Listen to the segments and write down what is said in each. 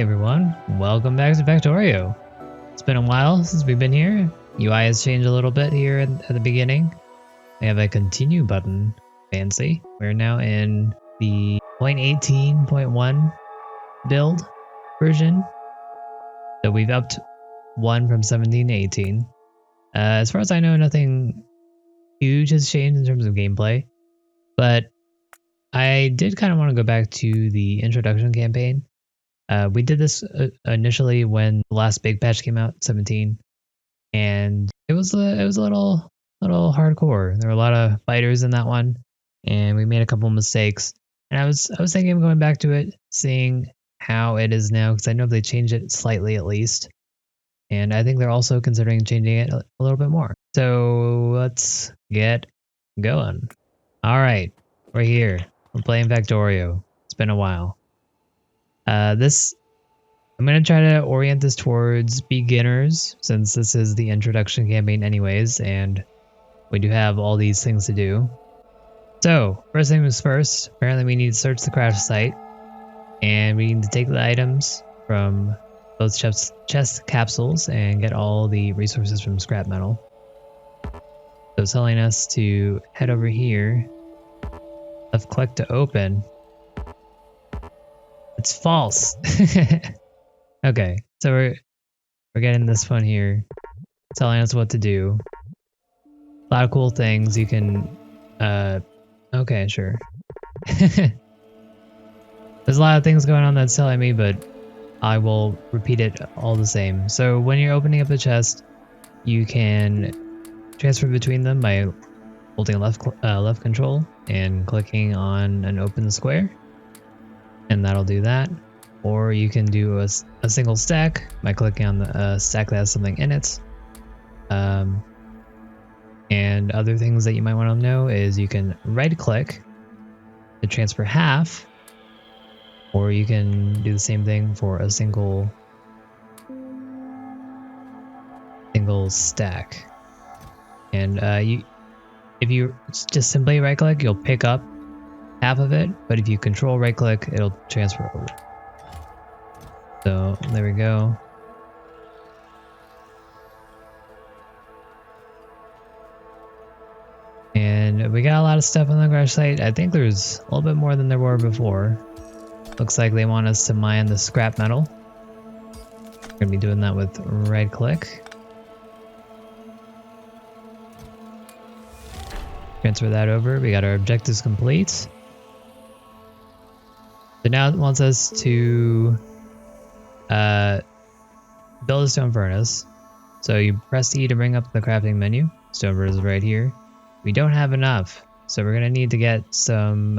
everyone, welcome back to Factorio. It's been a while since we've been here. UI has changed a little bit here at the beginning. We have a continue button, fancy. We're now in the 0.18.1 build version. So we've upped one from 17 to 18. As far as I know, nothing huge has changed in terms of gameplay, but I did kind of want to go back to the introduction campaign. We did this initially when the last big patch came out, 17, and it was a little hardcore. There were a lot of fighters in that one, and we made a couple mistakes. And I was thinking of going back to it, seeing how it is now, because I know they changed it slightly at least, and I think they're also considering changing it a little bit more. So let's get going. All right, we're here. We're playing Factorio. It's been a while. I'm going to try to orient this towards beginners, since this is the introduction campaign anyways, and we do have all these things to do. So, first things first, apparently we need to search the crash site, and we need to take the items from both chest capsules and get all the resources from scrap metal. So it's telling us to head over here, left click to open. It's false. Okay, so we're getting this one here, telling us what to do. A lot of cool things you can. Okay, sure. There's a lot of things going on that's telling me, but I will repeat it all the same. So when you're opening up the chest, you can transfer between them by holding left control and clicking on an open square. And that'll do that. Or you can do a single stack by clicking on the stack that has something in it. And other things that you might want to know is you can right click to transfer half, or you can do the same thing for a single stack. And if you just simply right click, you'll pick up half of it, but if you control right click, it'll transfer over. So there we go. And we got a lot of stuff on the crash site. I think there's a little bit more than there were before. Looks like they want us to mine the scrap metal. We're gonna be doing that with right click. Transfer that over. We got our objectives complete. So now it wants us to build a stone furnace. So you press E to bring up the crafting menu. Stone furnace is right here. We don't have enough, so we're gonna need to get some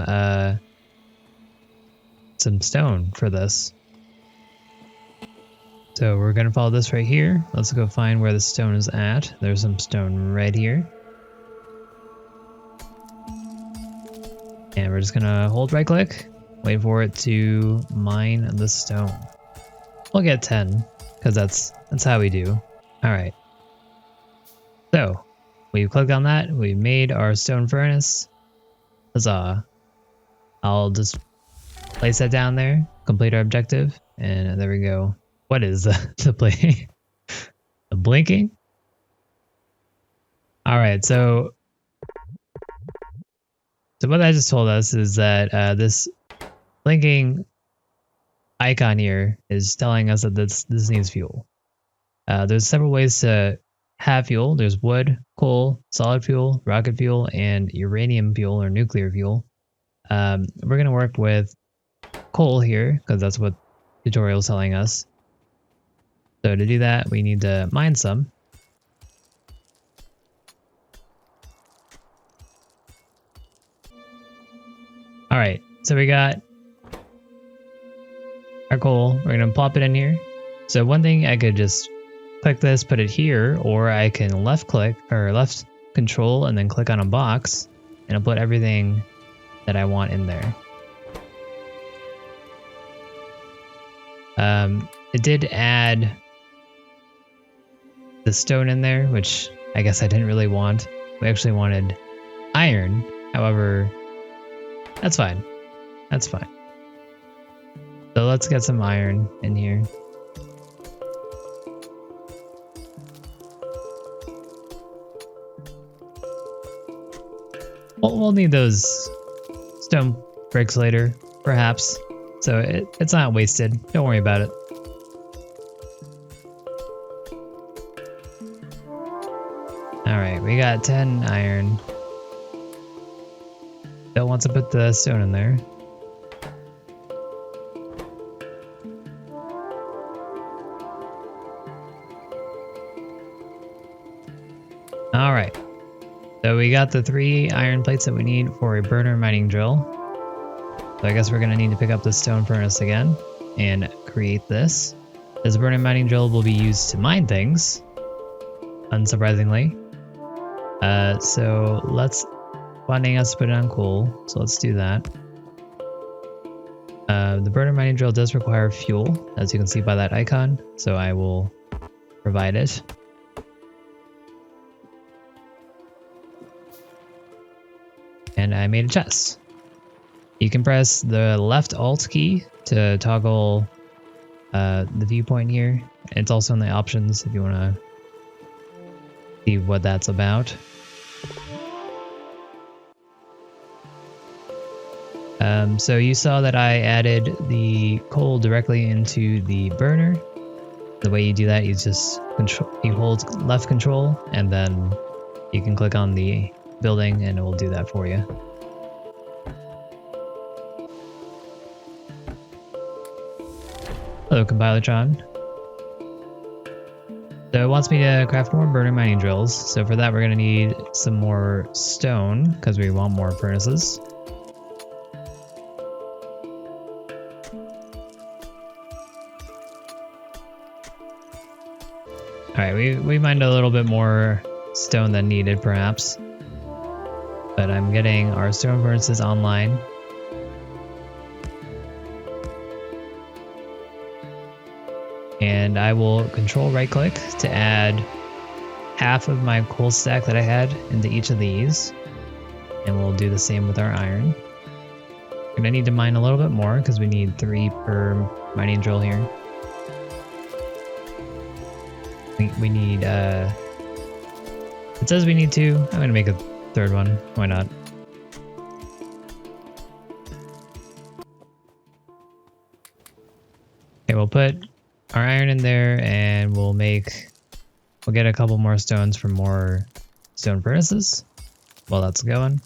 stone for this. So we're gonna follow this right here. Let's go find where the stone is at. There's some stone right here. And we're just gonna hold right click, wait for it to mine the stone. We'll get 10, because that's how we do. Alright. So, we've clicked on that, we made our stone furnace. Huzzah. I'll just place that down there, complete our objective, and there we go. What is the play? The blinking? Alright, so what that just told us is that this blinking icon here is telling us that this needs fuel. There's several ways to have fuel. There's wood, coal, solid fuel, rocket fuel, and uranium fuel or nuclear fuel. We're going to work with coal here because that's what the tutorial is telling us. So to do that, we need to mine some. Alright, so we got our coal. We're going to plop it in here. So one thing, I could just click this, put it here, or I can left click or left control and then click on a box and I'll put everything that I want in there. It did add the stone in there, which I guess I didn't really want. We actually wanted iron. However, that's fine. That's fine. So So let's get some iron in here. We'll need those stone bricks later, perhaps. So it's not wasted. Don't worry about it. Alright, we got 10 iron. Don't want to put the stone in there. Alright. So we got the 3 iron plates that we need for a burner mining drill. So I guess we're going to need to pick up the stone furnace again and create this. This burner mining drill will be used to mine things, unsurprisingly. So let's wanting us to put it on cool, so let's do that. The burner mining drill does require fuel, as you can see by that icon, so I will provide it. And I made a chest. You can press the left Alt key to toggle the viewpoint here. It's also in the options if you want to see what that's about. So you saw that I added the coal directly into the burner. The way you do that, you just hold left control and then you can click on the building and it will do that for you. Hello, Compilertron. So it wants me to craft more burner mining drills. So for that, we're going to need some more stone because we want more furnaces. Alright, we mined a little bit more stone than needed, perhaps. But I'm getting our stone furnaces online. And I will control right click to add half of my coal stack that I had into each of these. And we'll do the same with our iron. We're gonna need to mine a little bit more because we need 3 per mining drill here. We need, it says we need 2. I'm gonna make a 3rd one. Why not? Okay, we'll put our iron in there and we'll get a couple more stones for more stone furnaces while that's going.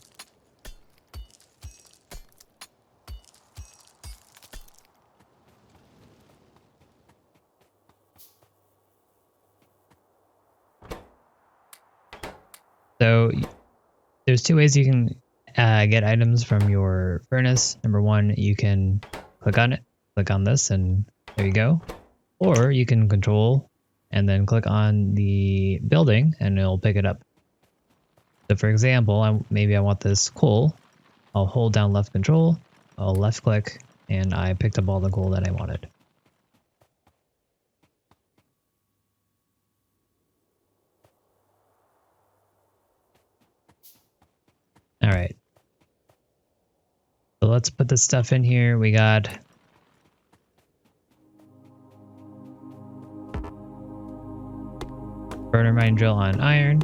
So there's 2 ways you can get items from your furnace. Number 1, you can click on it, click on this, and there you go. Or you can control and then click on the building and it'll pick it up. So for example, maybe I want this coal. I'll hold down left control, I'll left click, and I picked up all the coal that I wanted. All right. So let's put this stuff in here. We got burner mine drill on iron.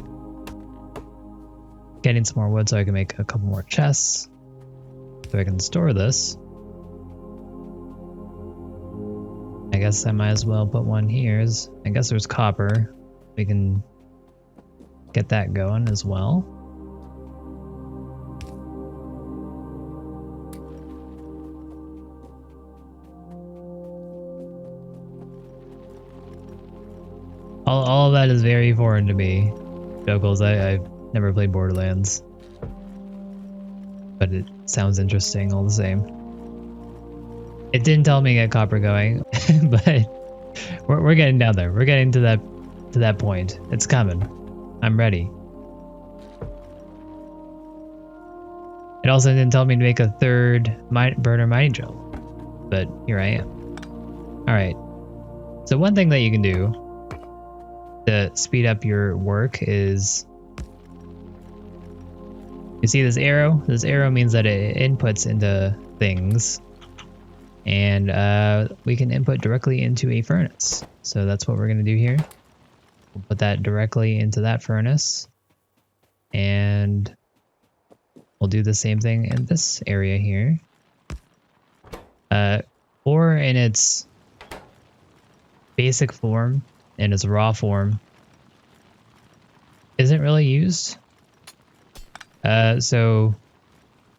Getting some more wood so I can make a couple more chests. So I can store this. I guess I might as well put one here. I guess there's copper. We can get that going as well. All of that is very foreign to me, Jokels. I've never played Borderlands. But it sounds interesting all the same. It didn't tell me to get copper going, but we're getting down there. We're getting to that point. It's coming. I'm ready. It also didn't tell me to make a 3rd burner mining drill, but here I am. Alright. So one thing that you can do to speed up your work is, you see this arrow? This arrow means that it inputs into things. and we can input directly into a furnace. So that's what we're going to do here. We'll put that directly into that furnace, and we'll do the same thing in this area here. Or in its basic form, in its raw form, isn't really used. So,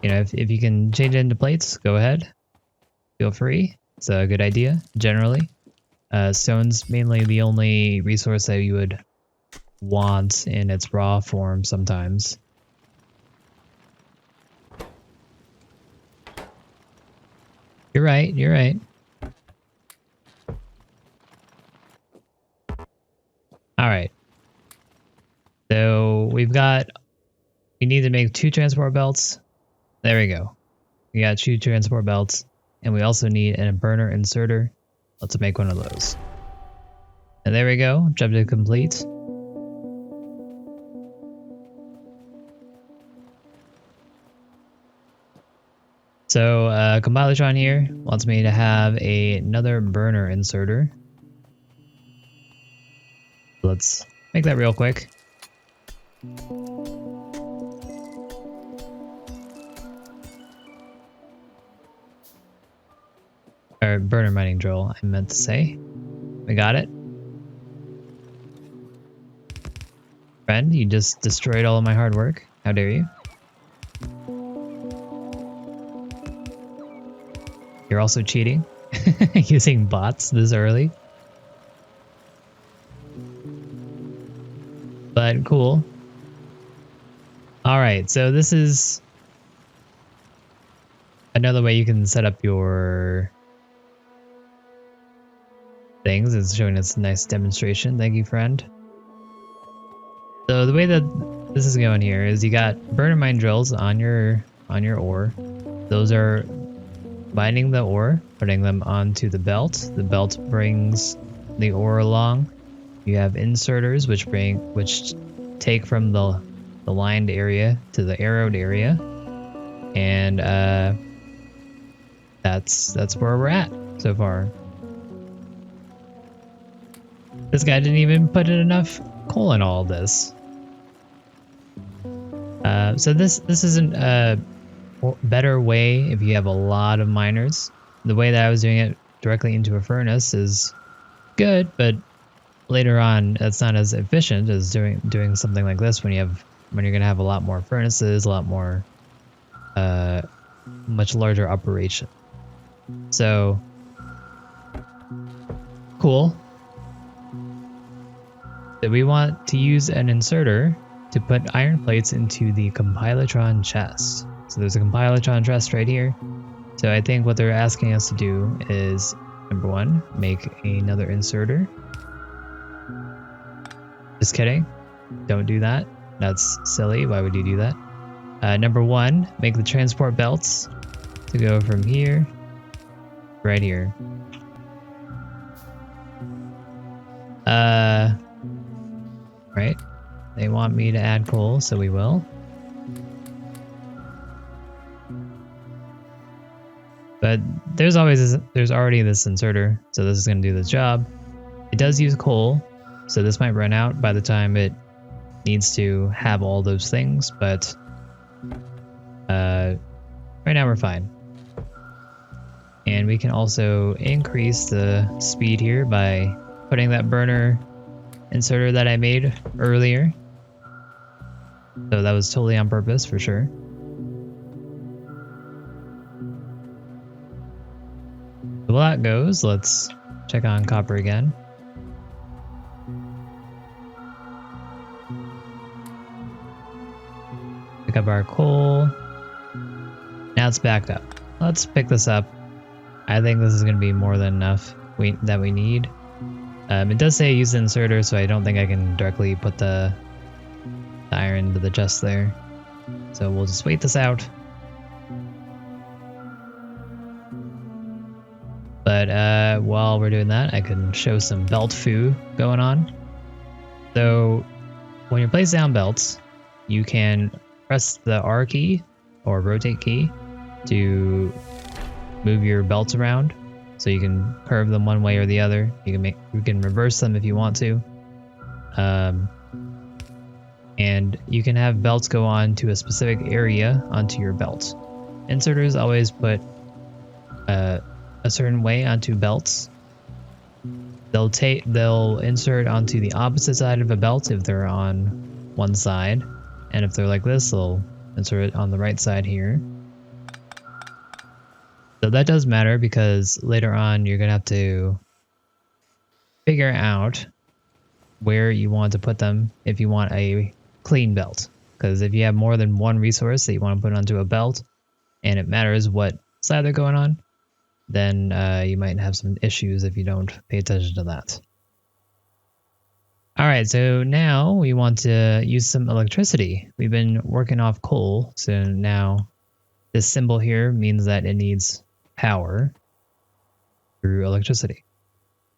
you know, if you can change it into plates, go ahead. Feel free. It's a good idea, generally. Stone's mainly the only resource that you would want in its raw form sometimes. You're right, you're right. Alright. So we need to make 2 transport belts. There we go. We got 2 transport belts, and we also need a burner inserter. Let's make one of those. And there we go, objective complete. So Compilatron here wants me to have another burner inserter. Let's make that real quick. Or burner mining drill, I meant to say. We got it. Friend, you just destroyed all of my hard work. How dare you? You're also cheating. Using bots this early. But cool. Alright, so this is another way you can set up your things. It's showing us a nice demonstration. Thank you, friend. So the way that this is going here is you got burner mine drills on your ore. Those are mining the ore, putting them onto the belt. The belt brings the ore along. You have inserters which take from the lined area to the arrowed area, and that's where we're at so far. This guy didn't even put in enough coal in all this. So this isn't a better way if you have a lot of miners. The way that I was doing it directly into a furnace is good, but later on that's not as efficient as doing something like this when you're gonna have a lot more furnaces, a lot more much larger operation. So cool. So we want to use an inserter to put iron plates into the Compilatron chest. So there's a Compilatron chest right here. So I think what they're asking us to do is, number 1, make another inserter. Just kidding. Don't do that. That's silly. Why would you do that? Number 1, make the transport belts to go from here to right here. Right. They want me to add coal, so we will. But there's already this inserter, so this is going to do the job. It does use coal, so this might run out by the time it needs to have all those things, but right now we're fine. And we can also increase the speed here by putting that burner inserter that I made earlier. So that was totally on purpose for sure. Well, that goes. Let's check on copper again. Pick up our coal. Now it's backed up. Let's pick this up. I think this is going to be more than enough that we need. It does say use the inserter, so I don't think I can directly put the iron into the chest there. So we'll just wait this out. But while we're doing that, I can show some belt foo going on. So when you place down belts, you can press the R key or rotate key to move your belts around, so you can curve them one way or the other. You can reverse them if you want to, and you can have belts go on to a specific area onto your belt. Inserters always put a certain way onto belts. They'll insert onto the opposite side of a belt if they're on one side, and if they're like this, they'll insert it on the right side here. So that does matter because later on you're gonna have to figure out where you want to put them if you want a clean belt. Because if you have more than one resource that you want to put onto a belt, and it matters what side they're going on, then you might have some issues if you don't pay attention to that. Alright, so now we want to use some electricity. We've been working off coal, so now this symbol here means that it needs power through electricity.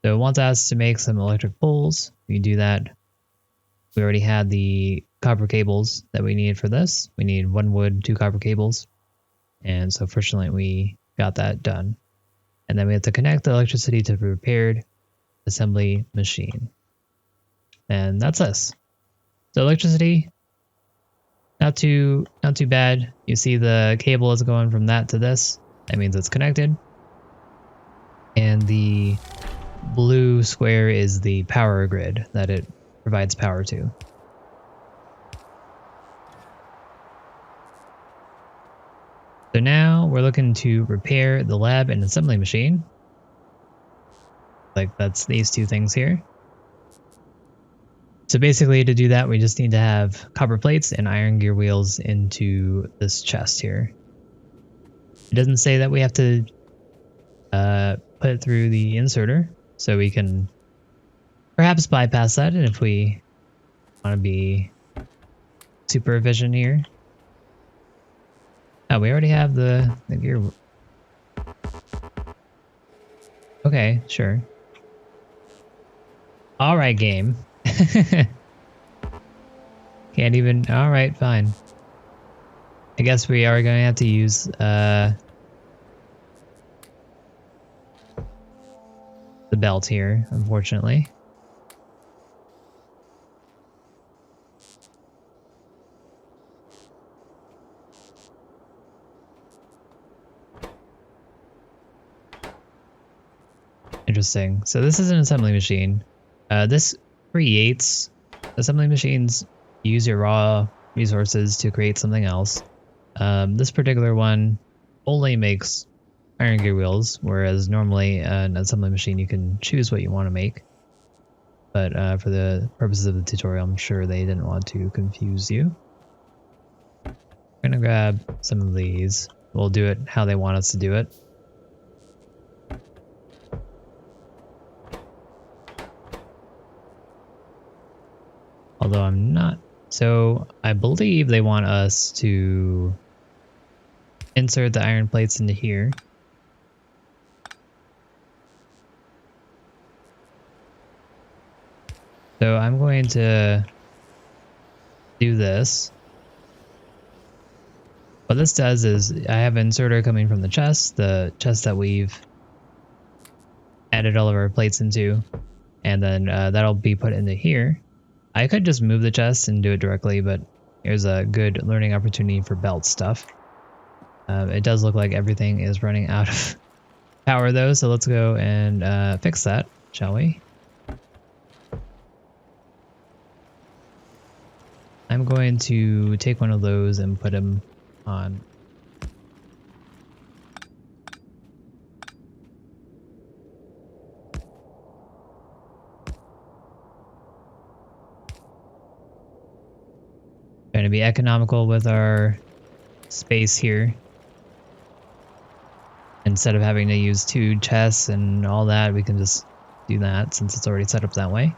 So it wants us to make some electric poles. We can do that. We already had the copper cables that we need for this. We need 1 wood, 2 copper cables. And so fortunately we got that done. And then we have to connect the electricity to the prepared assembly machine. And that's this. So electricity, not too bad. You see the cable is going from that to this. That means it's connected. And the blue square is the power grid that it provides power to. So now we're looking to repair the lab and assembly machine. Like that's these two things here. So basically to do that, we just need to have copper plates and iron gear wheels into this chest here. It doesn't say that we have to put it through the inserter, so we can perhaps bypass that if we want to be super efficient here. Oh, we already have the gear. Okay, sure. Alright, game. Can't even... Alright, fine. I guess we are going to have to use the belt here, unfortunately. Interesting. So this is an assembly machine. This creates... Assembly machines use your raw resources to create something else. This particular one only makes iron gear wheels, whereas normally an assembly machine you can choose what you want to make. But for the purposes of the tutorial, I'm sure they didn't want to confuse you. I'm gonna grab some of these. We'll do it how they want us to do it. Although I'm not... So I believe they want us to insert the iron plates into here. So I'm going to do this. What this does is I have an inserter coming from the chest that we've added all of our plates into, and then that'll be put into here. I could just move the chest and do it directly, but here's a good learning opportunity for belt stuff. It does look like everything is running out of power though, so let's go and fix that, shall we? I'm going to take one of those and put him on. Trying to be economical with our space here. Instead of having to use 2 chests and all that, we can just do that since it's already set up that way.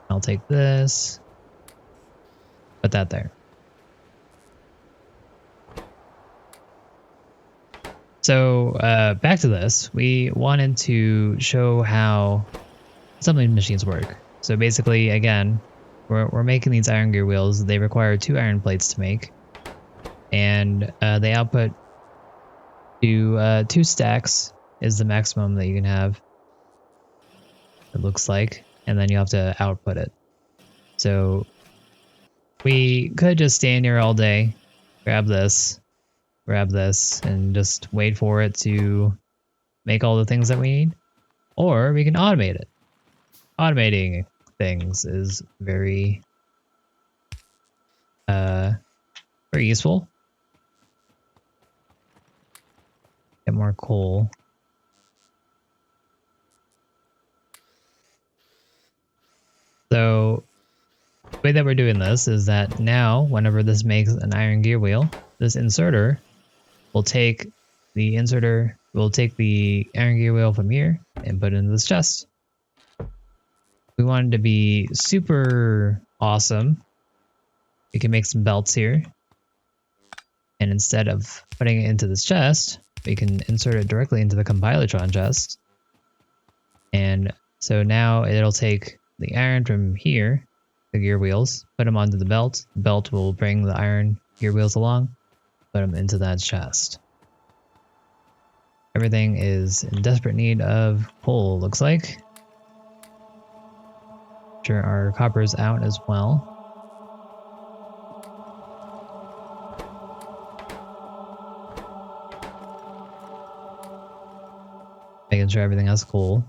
I'll take this. Put that there. So back to this. We wanted to show how assembly machines work. So basically, again, we're making these iron gear wheels. They require 2 iron plates to make, and they output two stacks is the maximum that you can have. It looks like, and then you have to output it. So we could just stand here all day, grab this, and just wait for it to make all the things that we need. Or we can automate it. Automating things is very very useful. Get more coal. So the way that we're doing this is that now whenever this makes an iron gear wheel, this inserter will take the iron gear wheel from here and put it into this chest. We want it to be super awesome. We can make some belts here. And instead of putting it into this chest, we can insert it directly into the Compilatron chest. And so now it'll take the iron from here, the gear wheels, put them onto the belt. The belt will bring the iron gear wheels along, put them into that chest. Everything is in desperate need of coal, looks like. Sure, our copper's out as well. Making sure everything has coal.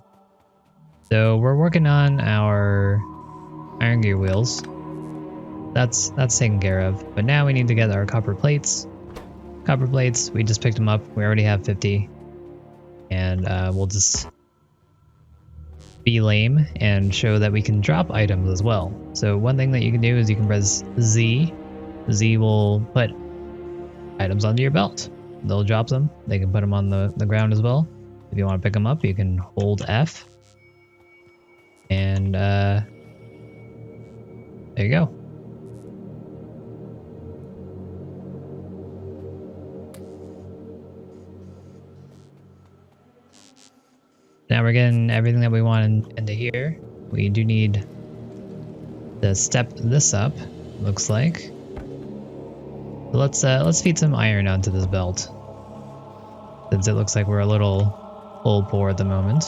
So we're working on our iron gear wheels. That's taken care of. But now we need to get our copper plates. Copper plates, we just picked them up. We already have 50. And we'll just be lame and show that we can drop items as well. So one thing that you can do is you can press Z. Z will put items onto your belt. They'll drop them. They can put them on the ground as well. If you want to pick them up, you can hold F. And there you go. Now we're getting everything that we want into here. We do need to step this up, looks like. So let's feed some iron onto this belt, since it looks like we're a little full poor at the moment.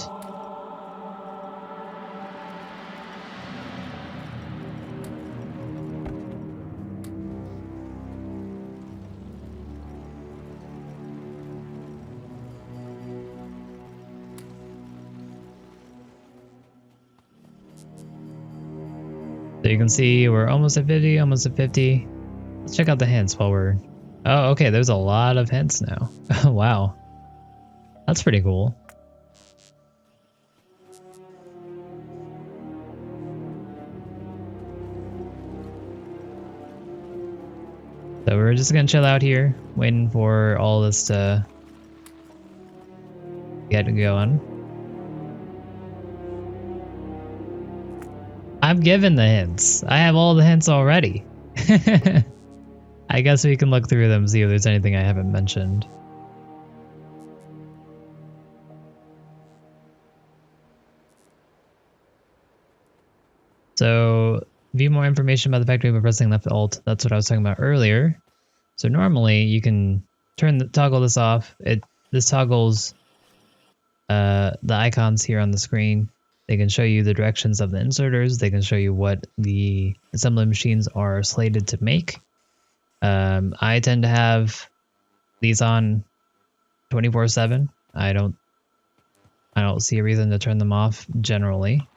So you can see we're almost at 50, almost at 50. Let's check out the hints while we're... Oh, okay, there's a lot of hints now. Wow. That's pretty cool. So we're just gonna chill out here, waiting for all this to get going. I'm given the hints. I have all the hints already. I guess we can look through them, see if there's anything I haven't mentioned. So, view more information about the factory by pressing left Alt. That's what I was talking about earlier. So normally you can toggle this off. This toggles the icons here on the screen. They can show you the directions of the inserters. They can show you what the assembly machines are slated to make. I tend to have these on 24/7. I don't see a reason to turn them off generally.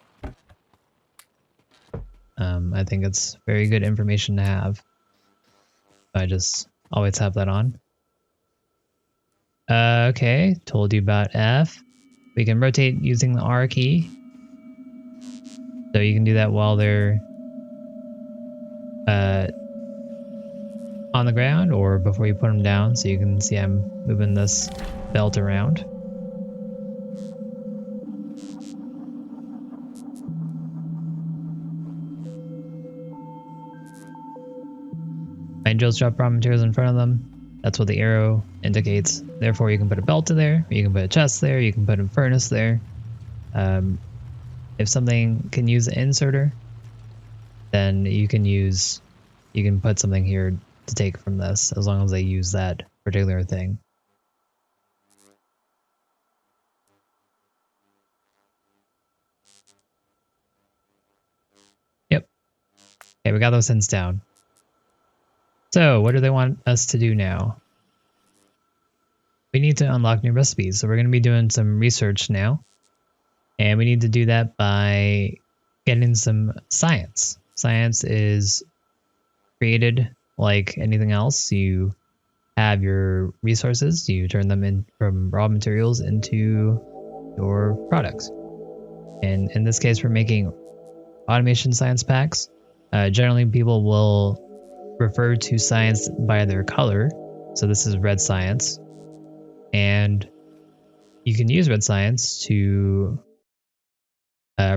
I think it's very good information to have. I just always have that on. Okay, told you about F. We can rotate using the R key. So you can do that while they're on the ground or before you put them down. So you can see I'm moving this belt around. Mine drills drop raw materials in front of them. That's what the arrow indicates. Therefore, you can put a belt there, you can put a chest there, you can put a furnace there. If something can use an inserter, then you can put something here to take from this, as long as they use that particular thing. Okay, we got those hints down. So what do they want us to do now? We need to unlock new recipes. So we're going to be doing some research now. And we need to do that by getting some science. Science is created like anything else. You have your resources, you turn them in from raw materials into your products. And in this case, we're making automation science packs. Generally, people will refer to science by their color. So this is red science. And you can use red science to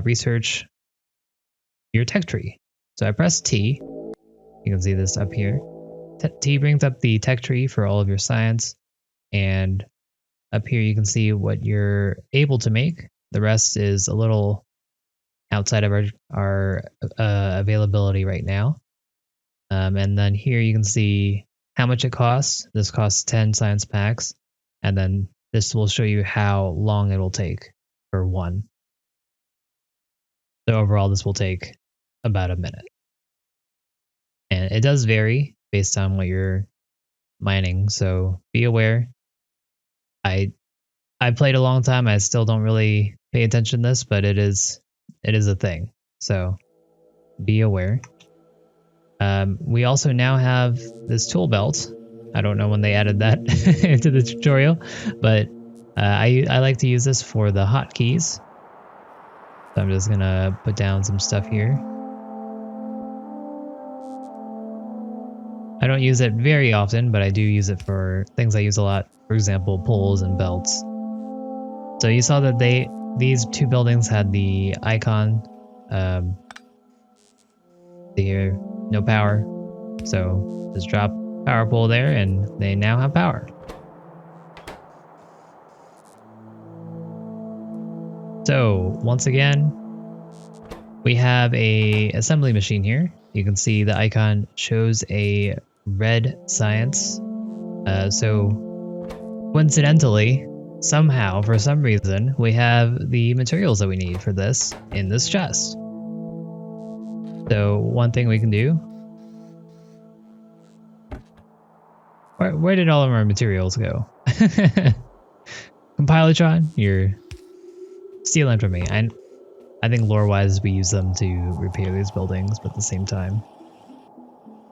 research your tech tree. So I press T. You can see this up here. T brings up the tech tree for all of your science. And up here you can see what you're able to make. The rest is a little outside of our availability right now. And then here you can see how much it costs. This costs 10 science packs. And then this will show you how long it will take for one. So overall, this will take about a minute. And it does vary based on what you're mining. So be aware. I played a long time. I still don't really pay attention to this, but it is a thing. So be aware. We also now have this tool belt. I don't know when they added that into the tutorial, but I like to use this for the hotkeys. So I'm just gonna put down some stuff here. I don't use it very often, but I do use it for things I use a lot. For example, pulls and belts. So you saw that these two buildings had the icon, here, no power. So just drop power pole there and they now have power. So once again, we have a assembly machine here. You can see the icon shows a red science. So coincidentally, somehow, for some reason, we have the materials that we need for this in this chest. So one thing we can do. Where did all of our materials go? Compilotron, you're stealing from me. I think lore-wise we use them to repair these buildings, but at the same time.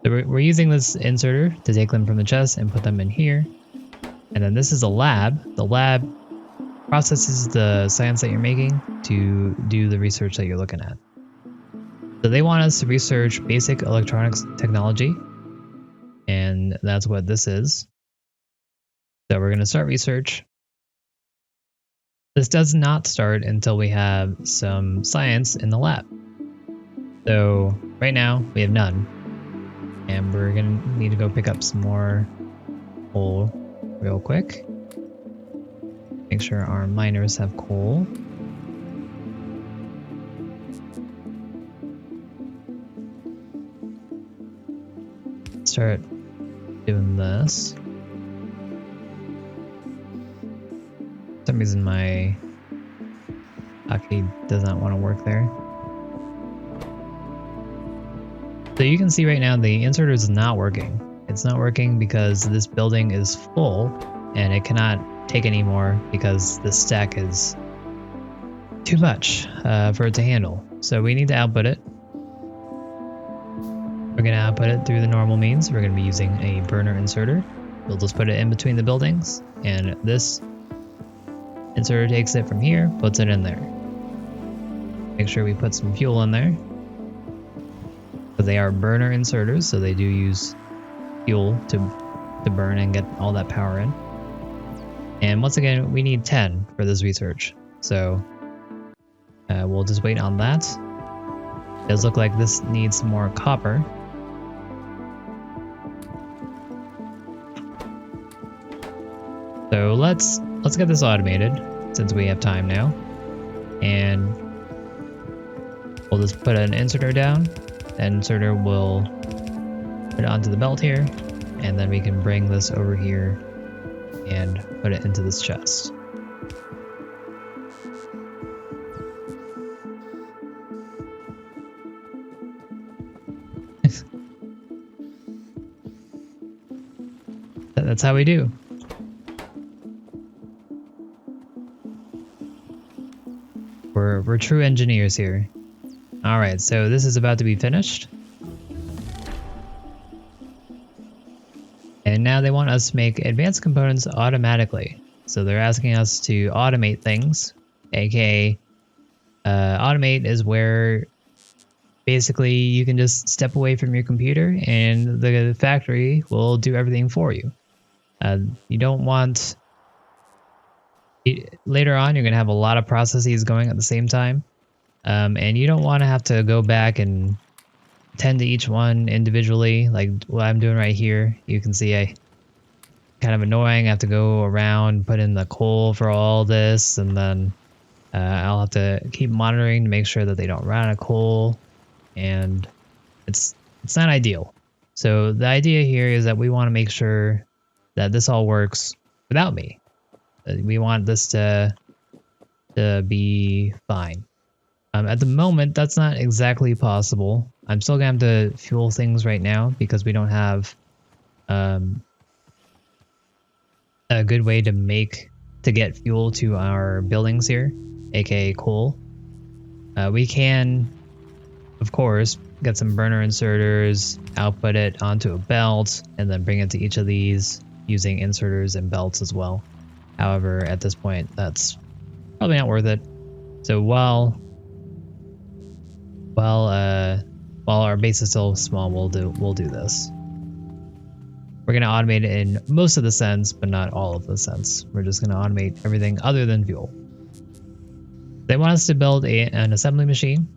So we're using this inserter to take them from the chest and put them in here. And then this is a lab. The lab processes the science that you're making to do the research that you're looking at. So they want us to research basic electronics technology. And that's what this is. So we're going to start research. This does not start until we have some science in the lab. So right now we have none. And we're going to need to go pick up some more coal real quick. Make sure our miners have coal. Start doing this. For some reason my hotkey does not want to work there. So you can see right now the inserter is not working. It's not working because this building is full and it cannot take any more because the stack is too much for it to handle. So we need to output it. We're going to output it through the normal means. We're going to be using a burner inserter. We'll just put it in between the buildings, and this inserter takes it from here, puts it in there. Make sure we put some fuel in there. But they are burner inserters, so they do use fuel to burn and get all that power in. And once again, we need 10 for this research. So we'll just wait on that. It does look like this needs some more copper. So let's get this automated since we have time now. And we'll just put an inserter down. The inserter will put it onto the belt here, and then we can bring this over here and put it into this chest. That's how we do. We're true engineers here. All right, so this is about to be finished. And now they want us to make advanced components automatically. So they're asking us to automate things, aka automate is where basically you can just step away from your computer and the factory will do everything for you. You don't want... Later on, you're going to have a lot of processes going at the same time. And you don't want to have to go back and tend to each one individually, like what I'm doing right here. You can see I kind of annoying. I have to go around, put in the coal for all this, and then I'll have to keep monitoring to make sure that they don't run out of coal, and it's not ideal. So the idea here is that we want to make sure that this all works without me. We want this to be fine. At the moment, that's not exactly possible. I'm still gonna have to fuel things right now because we don't have a good way to get fuel to our buildings here, aka coal. We can, of course, get some burner inserters, output it onto a belt, and then bring it to each of these using inserters and belts as well. However, at this point, that's probably not worth it. So while our base is still small, we'll do this. We're gonna automate it in most of the sense, but not all of the sense. We're just gonna automate everything other than fuel. They want us to build an assembly machine.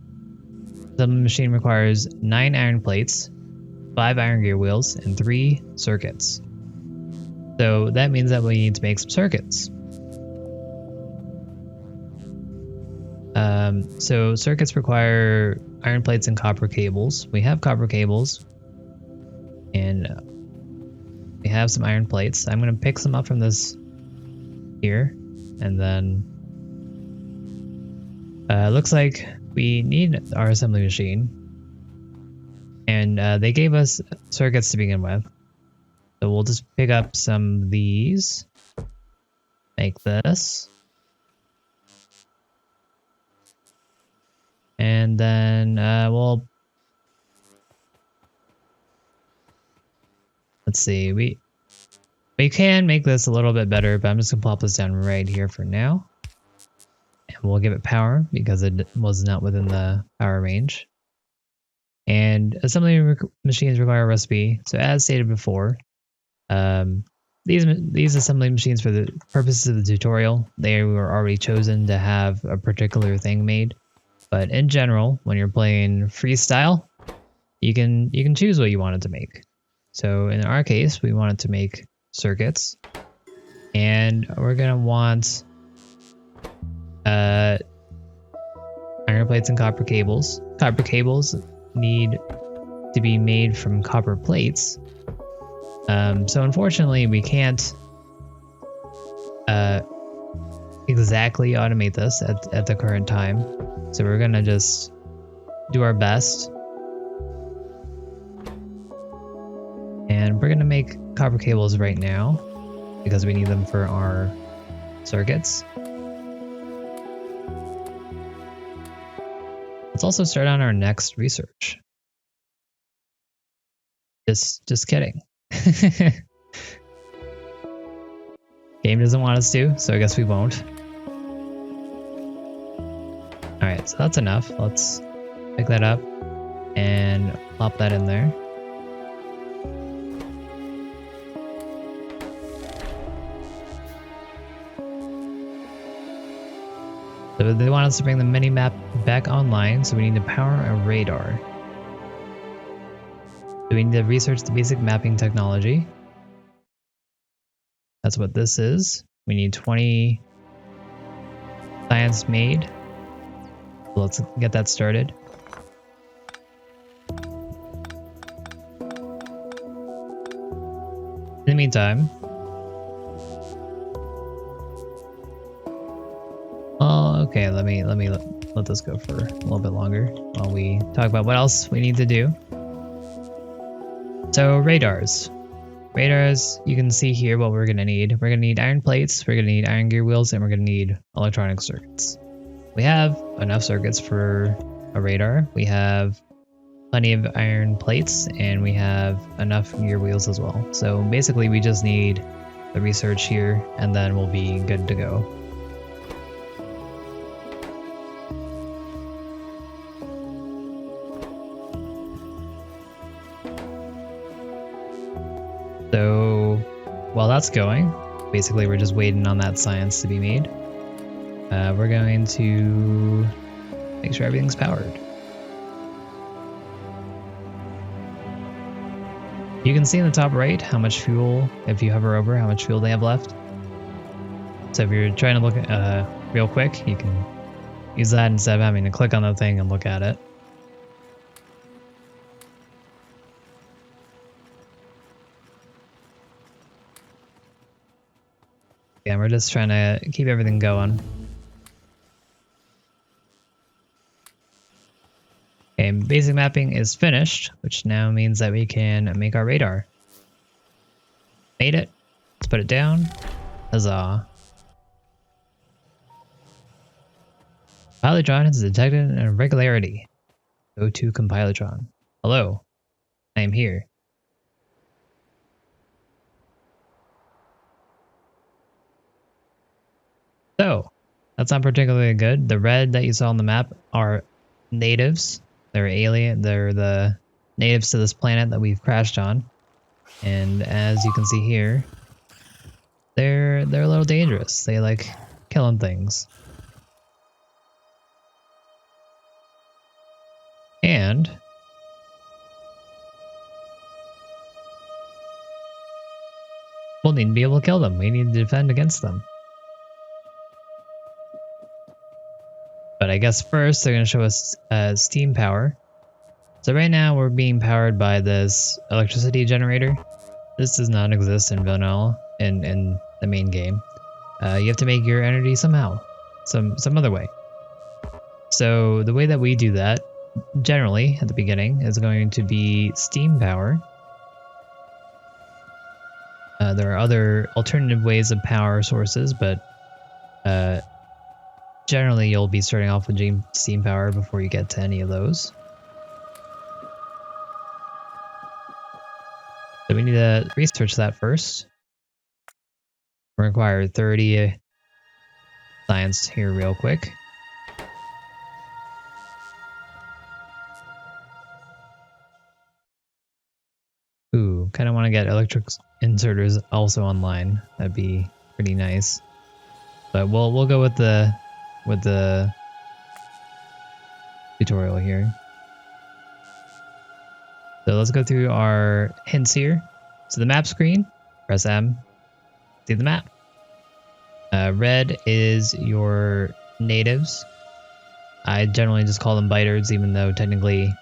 The machine requires 9 iron plates, 5 iron gear wheels, and 3 circuits. So that means that we need to make some circuits. So circuits require iron plates and copper cables. We have copper cables, and we have some iron plates. I'm going to pick some up from this here, and then looks like we need our assembly machine, and they gave us circuits to begin with. So we'll just pick up some of these, make this, and then let's see, we can make this a little bit better, but I'm just gonna plop this down right here for now, and we'll give it power because it was not within the power range. And assembly machines require a recipe. So as stated before, these assembly machines, for the purposes of the tutorial, they were already chosen to have a particular thing made. But in general, when you're playing freestyle, you can choose what you wanted to make. So in our case, we wanted to make circuits, and we're gonna want iron plates and copper cables. Copper cables need to be made from copper plates. So unfortunately, we can't exactly automate this at the current time. So we're gonna just do our best. And we're gonna make copper cables right now because we need them for our circuits. Let's also start on our next research. Just kidding. Game doesn't want us to, so I guess we won't. Alright, so that's enough. Let's pick that up and plop that in there. So they want us to bring the mini-map back online, so we need to power a radar. So we need to research the basic mapping technology. That's what this is. We need 20 science made. So let's get that started. In the meantime, okay, let me let this go for a little bit longer while we talk about what else we need to do. So radars. Radars, you can see here what we're going to need. We're going to need iron plates, we're going to need iron gear wheels, and we're going to need electronic circuits. We have enough circuits for a radar. We have plenty of iron plates, and we have enough gear wheels as well. So basically we just need the research here, and then we'll be good to go. So while that's going, basically we're just waiting on that science to be made. We're going to make sure everything's powered. You can see in the top right how much fuel, if you hover over, how much fuel they have left. So if you're trying to look real quick, you can use that instead of having to click on the thing and look at it. Yeah, we're just trying to keep everything going. Okay, basic mapping is finished, which now means that we can make our radar. Made it. Let's put it down. Huzzah. Compilotron has detected an irregularity. Go to Compilotron. Hello. I am here. So, that's not particularly good. The red that you saw on the map are natives. They're alien. They're the natives to this planet that we've crashed on. And as you can see here, they're a little dangerous. They like killing things. And we'll need to be able to kill them. We need to defend against them. But I guess first they're going to show us steam power. So right now we're being powered by this electricity generator. This does not exist in vanilla in the main game. You have to make your energy somehow, some other way. So the way that we do that, generally at the beginning, is going to be steam power. There are other alternative ways of power sources, but generally you'll be starting off with steam power before you get to any of those. So we need to research that first. We require 30 science here real quick. Ooh, kind of want to get electric inserters also online. That'd be pretty nice. But we'll go with the tutorial here. So let's go through our hints here. So the map screen, press M, see the map. Red is your natives. I generally just call them biters, even though technically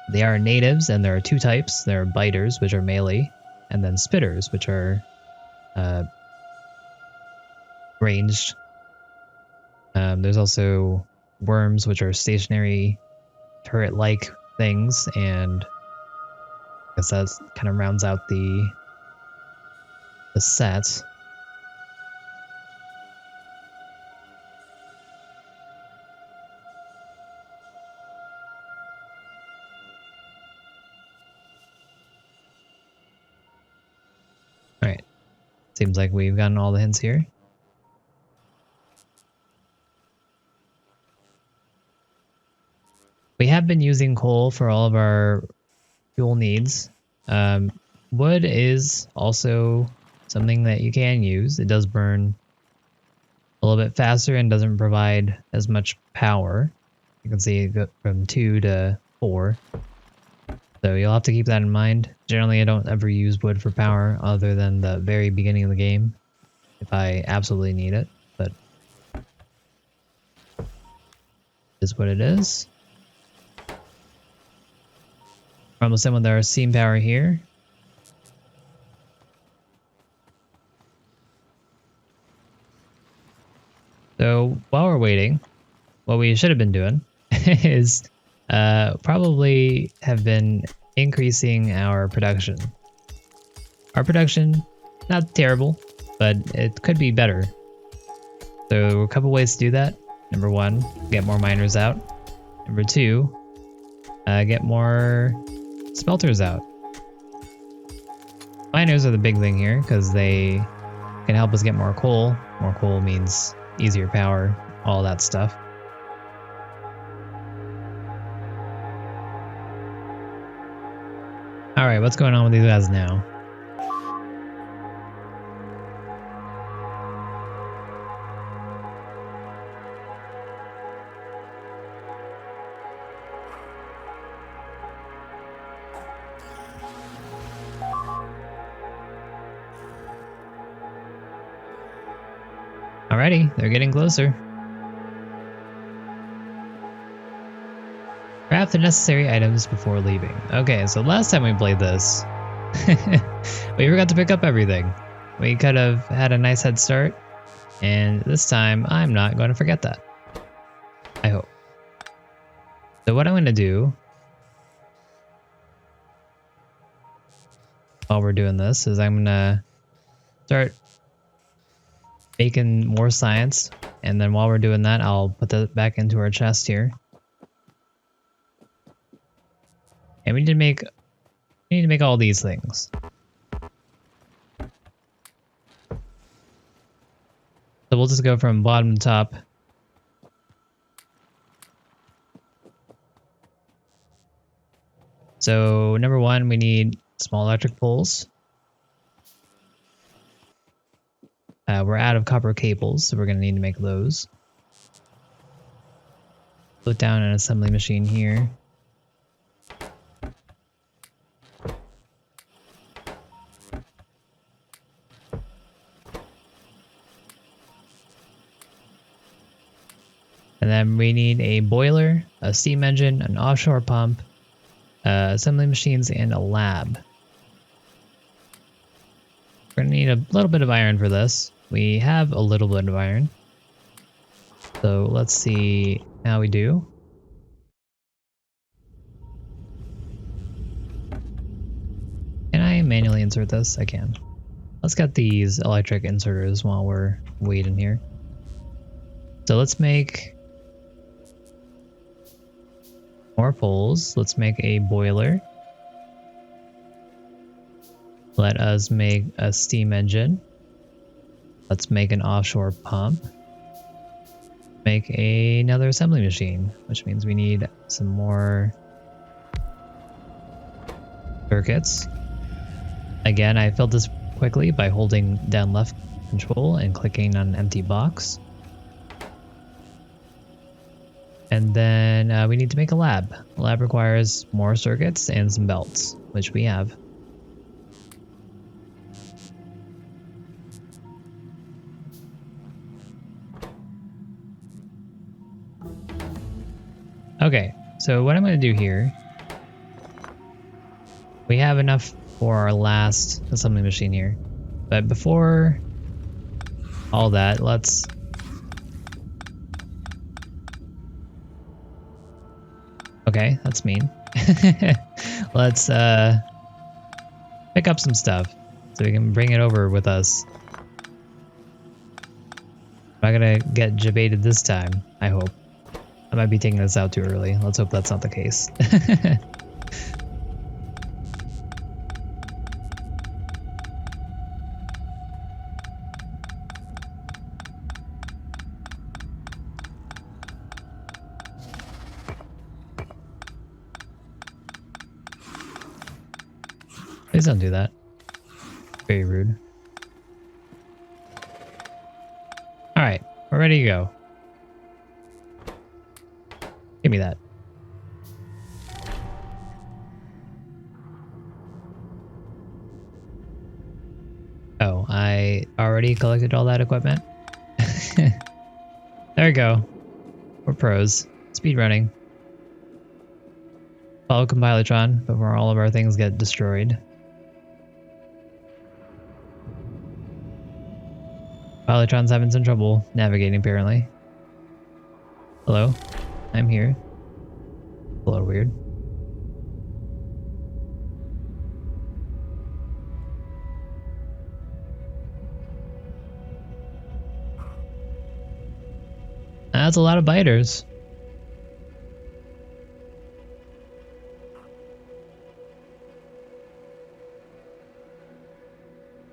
they are natives, and there are two types. There are biters, which are melee, and then spitters, which are ranged. There's also worms, which are stationary turret-like things, and I guess that kind of rounds out the set. Alright, seems like we've gotten all the hints here. We have been using coal for all of our fuel needs. Wood is also something that you can use. It does burn a little bit faster and doesn't provide as much power. You can see it go from 2 to 4. So you'll have to keep that in mind. Generally, I don't ever use wood for power other than the very beginning of the game, if I absolutely need it, but it is what it is. We're almost done with our steam power here. So while we're waiting, what we should have been doing is probably have been increasing our production. Our production, not terrible, but it could be better. So a couple ways to do that. Number one, get more miners out. Number two, get more smelters out. Miners are the big thing here because they can help us get more coal. More coal means easier power, all that stuff. Alright, what's going on with these guys now? Alrighty, they're getting closer. Craft the necessary items before leaving. Okay, so last time we played this, we forgot to pick up everything. We could have had a nice head start, and this time I'm not going to forget that. I hope. So what I'm going to do while we're doing this is I'm going to start making more science, and then while we're doing that, I'll put that back into our chest here. And we need to make all these things. So we'll just go from bottom to top. So number one, we need small electric poles. We're out of copper cables, so we're going to need to make those. Put down an assembly machine here. And then we need a boiler, a steam engine, an offshore pump, assembly machines, and a lab. We're going to need a little bit of iron for this. We have a little bit of iron. So let's see how we do. Can I manually insert this? I can. Let's get these electric inserters while we're waiting here. So let's make more poles. Let's make a boiler. Let us make a steam engine. Let's make an offshore pump. Make another assembly machine, which means we need some more circuits. Again, I filled this quickly by holding down left control and clicking on an empty box. And then we need to make a lab. The lab requires more circuits and some belts, which we have. Okay, so what I'm going to do here, we have enough for our last assembly machine here. But before all that, let's okay, that's mean. Let's pick up some stuff so we can bring it over with us. I'm not gonna get debated this time, I hope. I might be taking this out too early. Let's hope that's not the case. Please don't do that. Very rude. Alright, we're ready to go. Give me that. Oh, I already collected all that equipment? There we go. We're pros. Speed running. Follow Compilatron before all of our things get destroyed. Compilatron's having some trouble navigating, apparently. Hello? I'm here. A little weird. That's a lot of biters.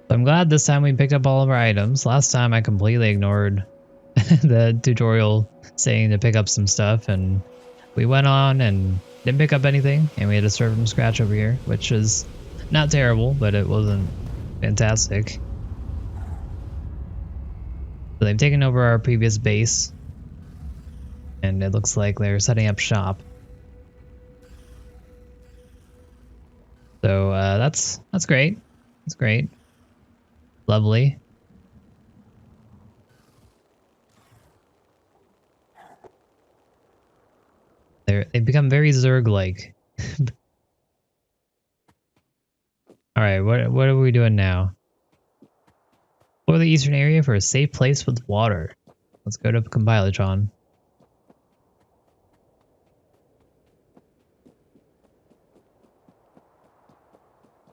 I'm glad this time we picked up all of our items. Last time I completely ignored the tutorial saying to pick up some stuff, and we went on and didn't pick up anything, and we had to start from scratch over here, which is not terrible, but it wasn't fantastic. So they've taken over our previous base, and it looks like they're setting up shop. So that's great. That's great. Lovely. They've become very Zerg-like. Alright, what are we doing now? Explore the eastern area for a safe place with water. Let's go to Compilatron.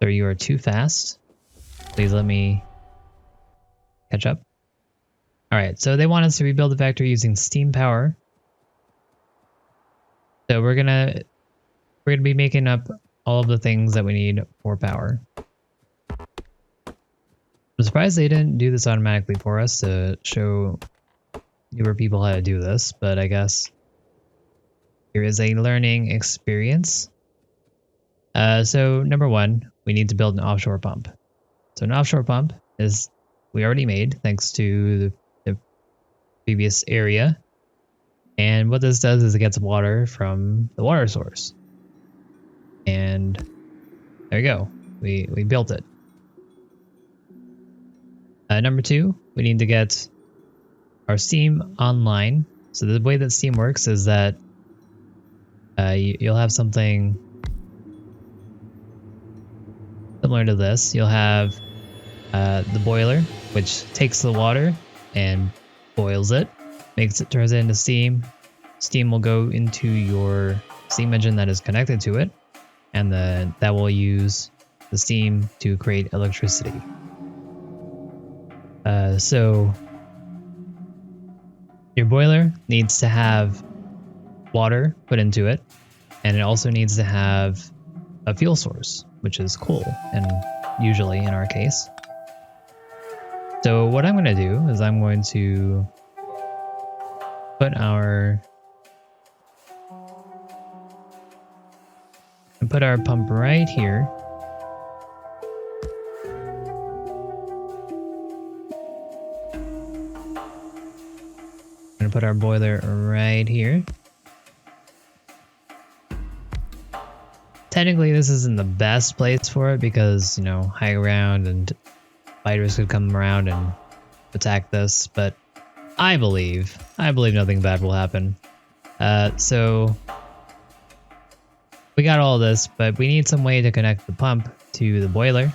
Sir, you are too fast. Please let me catch up. Alright, so they want us to rebuild the factory using steam power. So we're gonna be making up all of the things that we need for power. I'm surprised they didn't do this automatically for us to show newer people how to do this, but I guess here is a learning experience. So number one, we need to build an offshore pump. So an offshore pump is we already made thanks to the previous area. And what this does is it gets water from the water source. And there we go. We built it. Number two, we need to get our steam online. So the way that steam works is that you'll have something similar to this. You'll have the boiler, which takes the water and boils it, turns it into steam. Steam will go into your steam engine that is connected to it, and then that will use the steam to create electricity. So your boiler needs to have water put into it, and it also needs to have a fuel source, which is coal, and usually in our case. So what I'm going to do is I'm going to put our pump right here. I'm going to put our boiler right here. Technically, this isn't the best place for it because, you know, high ground and fighters could come around and attack this, but I believe nothing bad will happen. So we got all this, but we need some way to connect the pump to the boiler,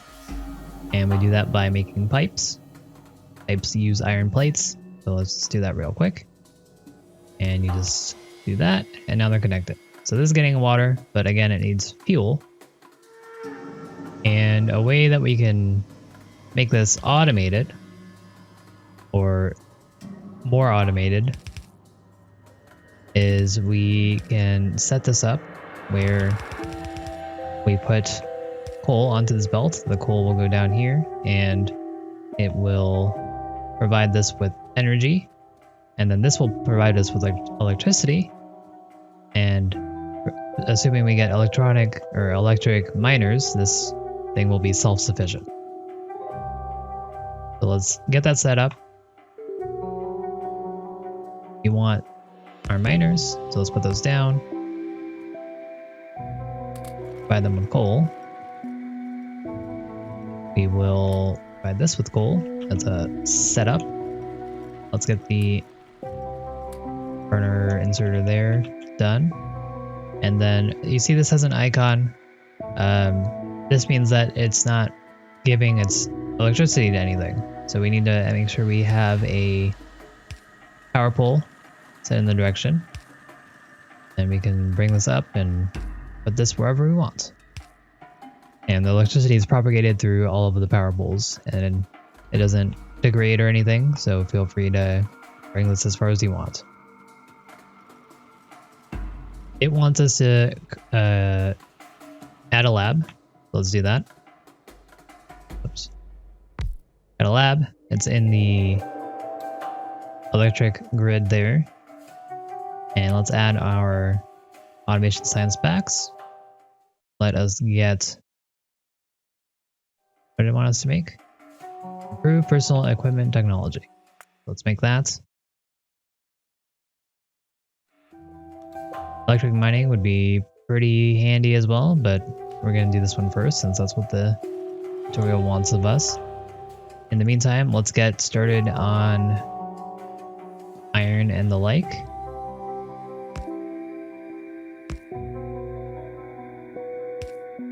and we do that by making pipes. Pipes use iron plates, so let's just do that real quick. And you just do that, and now they're connected. So this is getting water, but again, it needs fuel. And a way that we can make this automated, or more automated, is we can set this up where we put coal onto this belt. The coal will go down here, and it will provide this with energy, and then this will provide us with electricity. And assuming we get electric miners, this thing will be self-sufficient. So let's get that set up. We want our miners, so let's put those down. Provide them with coal. We will provide this with coal. That's a setup. Let's get the burner inserter there done. And then you see this has an icon. This means that it's not giving its electricity to anything. So we need to make sure we have a power pole set in the direction. And we can bring this up and put this wherever we want. And the electricity is propagated through all of the power poles, and it doesn't degrade or anything, so feel free to bring this as far as you want. it wants us to add a lab. Let's do that. Oops. Add a lab. It's in the electric grid there. And let's add our automation science packs. Let us get, what did it want us to make? Improve personal equipment technology. Let's make that. Electric mining would be pretty handy as well, but we're going to do this one first since that's what the tutorial wants of us. In the meantime, let's get started on iron and the like.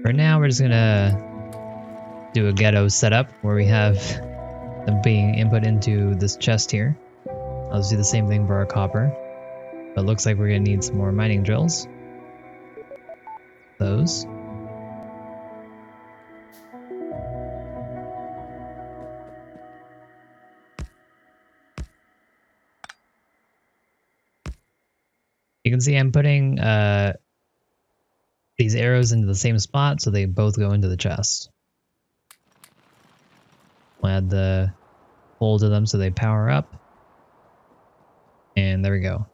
For now, we're just going to do a ghetto setup where we have them being input into this chest here. I'll just do the same thing for our copper. But it looks like we're going to need some more mining drills. Those. You can see I'm putting these arrows into the same spot so they both go into the chest. We'll add the hole to them so they power up. And there we go.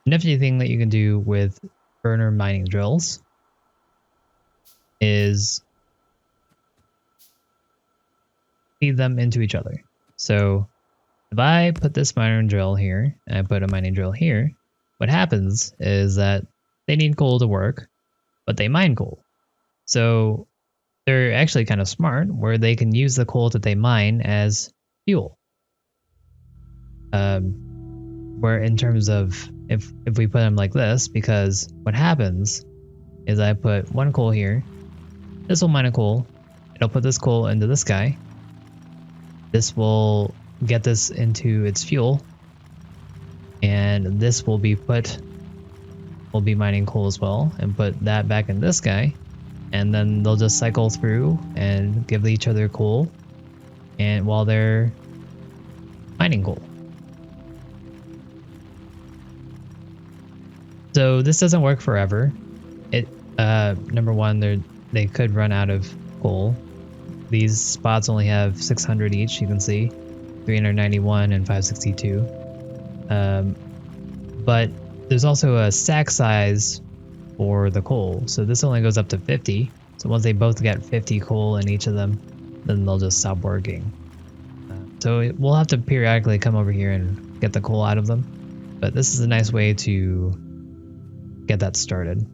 Nifty thing that you can do with burner mining drills is feed them into each other. So if I put this mining drill here and I put a mining drill here, what happens is that they need coal to work, but they mine coal. So they're actually kind of smart where they can use the coal that they mine as fuel. Where in terms of if we put them like this, because what happens is I put one coal here, this will mine a coal, it'll put this coal into this guy, this will get this into its fuel, and this will be mining coal as well, and put that back in this guy, and then they'll just cycle through and give each other coal, and while they're mining coal. So this doesn't work forever. It number one, they could run out of coal. These spots only have 600 each. You can see 391 and 562. But there's also a stack size for the coal. So this only goes up to 50. So once they both get 50 coal in each of them, then they'll just stop working. So we'll have to periodically come over here and get the coal out of them. But this is a nice way to get that started.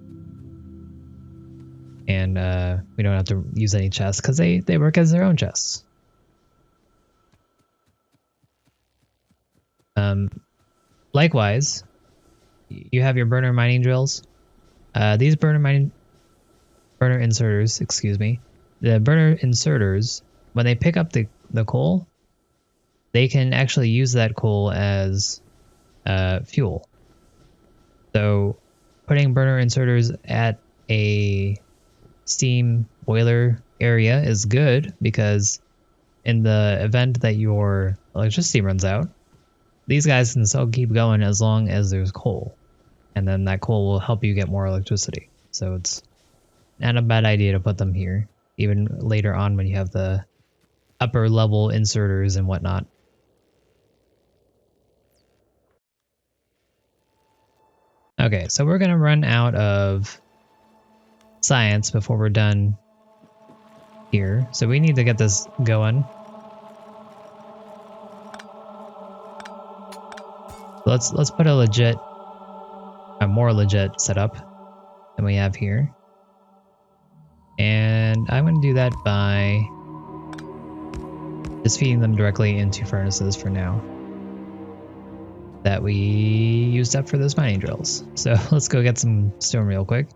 And we don't have to use any chests because they work as their own chests. Likewise, you have your burner mining drills. These burner inserters, the burner inserters, when they pick up the coal, they can actually use that coal as fuel. So putting burner inserters at a steam boiler area is good because in the event that your electricity runs out, these guys can still keep going as long as there's coal. And then that coal will help you get more electricity. So it's not a bad idea to put them here, even later on when you have the upper level inserters and whatnot. Okay, so we're going to run out of science before we're done here. So we need to get this going. Let's put a more legit setup than we have here. And I'm going to do that by just feeding them directly into furnaces for now that we used up for those mining drills. So let's go get some stone real quick.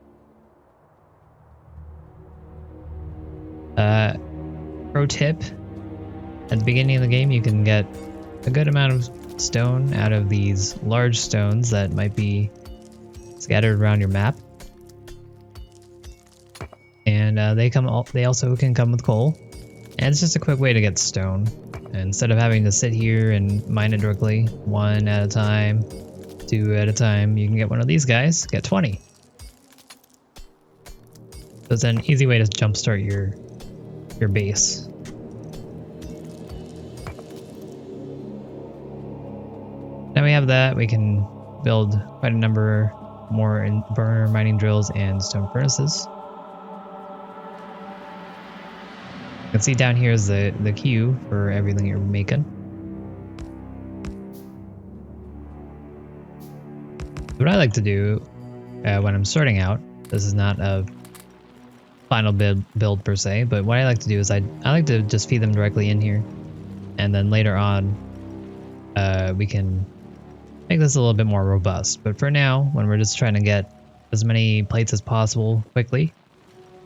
Pro tip, at the beginning of the game you can get a good amount of stone out of these large stones that might be scattered around your map. And they also can come with coal. And it's just a quick way to get stone. And instead of having to sit here and mine it directly, 1 at a time, 2 2 at a time, you can get one of these guys, get 20. So it's an easy way to jumpstart your base. Now we have that, we can build quite a number more in burner mining drills and stone furnaces. You can see down here is the queue for everything you're making. What I like to do when I'm starting out, this is not a final build per se, but what I like to do is I like to just feed them directly in here, and then later on we can make this a little bit more robust. But for now, when we're just trying to get as many plates as possible quickly,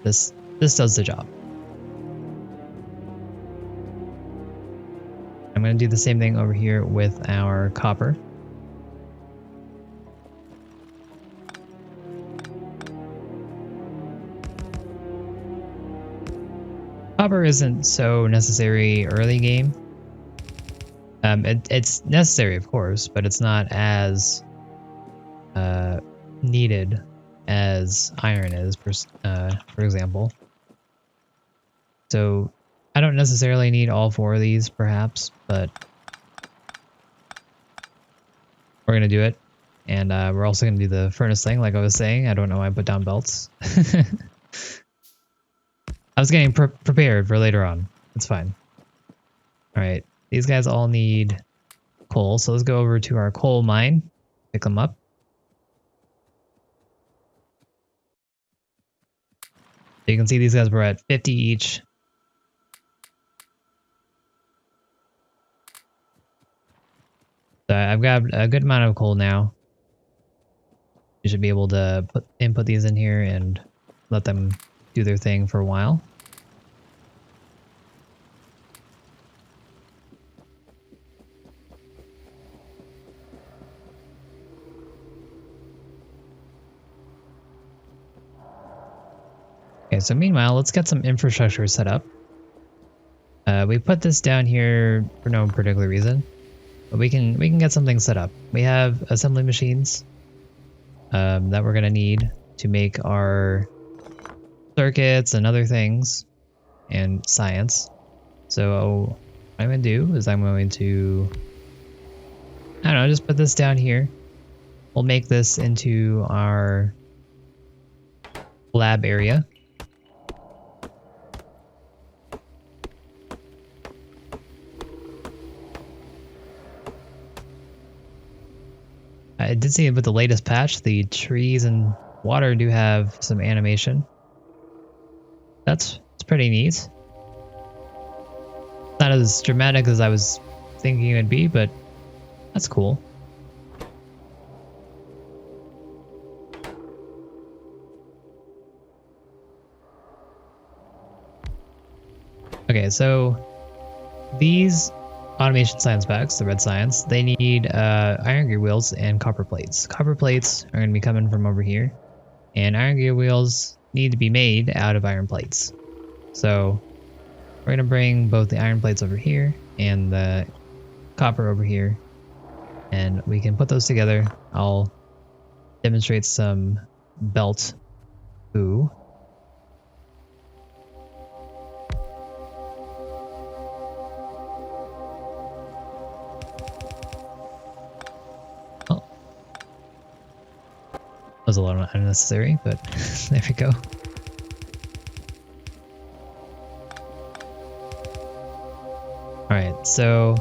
this does the job. I'm going to do the same thing over here with our copper. Copper isn't so necessary early game. It's necessary, of course, but it's not as needed as iron is, for example. So I don't necessarily need all 4 of these, perhaps, but we're going to do it. And we're also going to do the furnace thing, like I was saying. I don't know why I put down belts. I was getting prepared for later on. It's fine. Alright, these guys all need coal, so let's go over to our coal mine, pick them up. So you can see these guys were at 50 each. So I've got a good amount of coal now. You should be able to input these in here and let them do their thing for a while. Okay, so meanwhile, let's get some infrastructure set up. We put this down here for no particular reason, but we can get something set up. We have assembly machines that we're gonna need to make our circuits and other things, and science. So what I'm gonna do is I'm going to, I don't know, just put this down here. We'll make this into our lab area. I did see with the latest patch, the trees and water do have some animation. It's pretty neat. Not as dramatic as I was thinking it would be, but that's cool. Okay, so these automation science packs, the red science, they need iron gear wheels and copper plates. Copper plates are going to be coming from over here, and iron gear wheels need to be made out of iron plates. So we're going to bring both the iron plates over here and the copper over here, and we can put those together. I'll demonstrate some belt boo. Was a little unnecessary, but there we go. Alright, so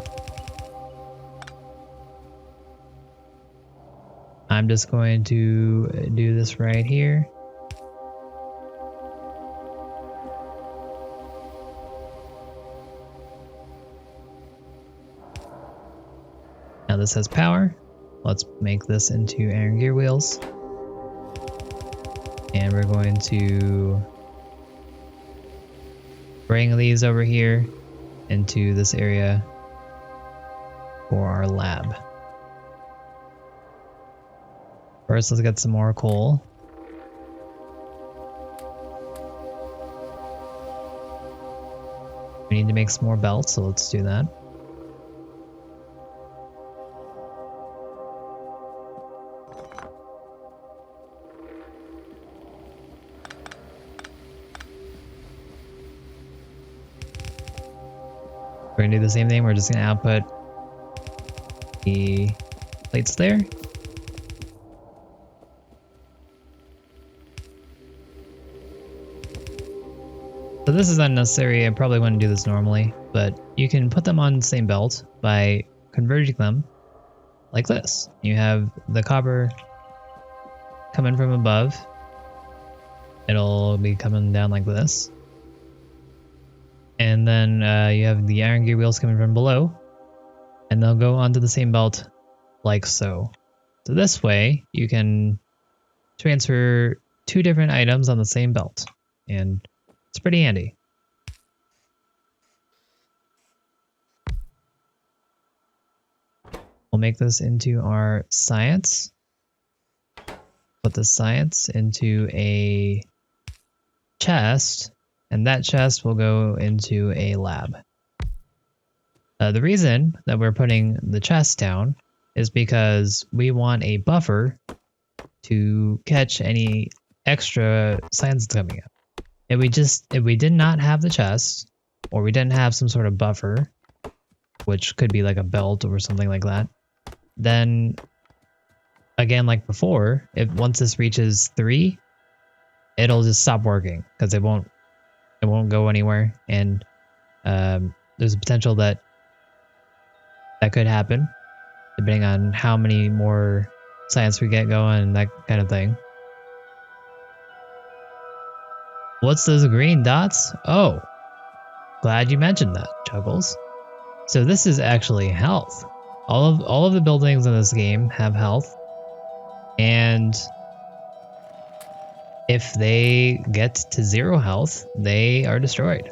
I'm just going to do this right here. Now this has power. Let's make this into iron gear wheels. And we're going to bring these over here into this area for our lab. First, let's get some more coal. We need to make some more belts, so let's do that. We're gonna do the same thing. We're just gonna output the plates there. So this is unnecessary. I probably wouldn't do this normally, but you can put them on the same belt by converging them like this. You have the copper coming from above. It'll be coming down like this. And then you have the iron gear wheels coming from below, and they'll go onto the same belt like so. So this way you can transfer two different items on the same belt, and it's pretty handy. We'll make this into our science. Put the science into a chest, and that chest will go into a lab. The reason that we're putting the chest down is because we want a buffer to catch any extra science coming up. If we did not have the chest, or we didn't have some sort of buffer, which could be like a belt or something like that, then again, like before, if once this reaches 3, it'll just stop working because it won't go anywhere, and there's a potential that could happen depending on how many more science we get going and that kind of thing. What's those green dots? Oh, glad you mentioned that, Chuggles. So this is actually health. All of the buildings in this game have health, and if they get to 0 health, they are destroyed.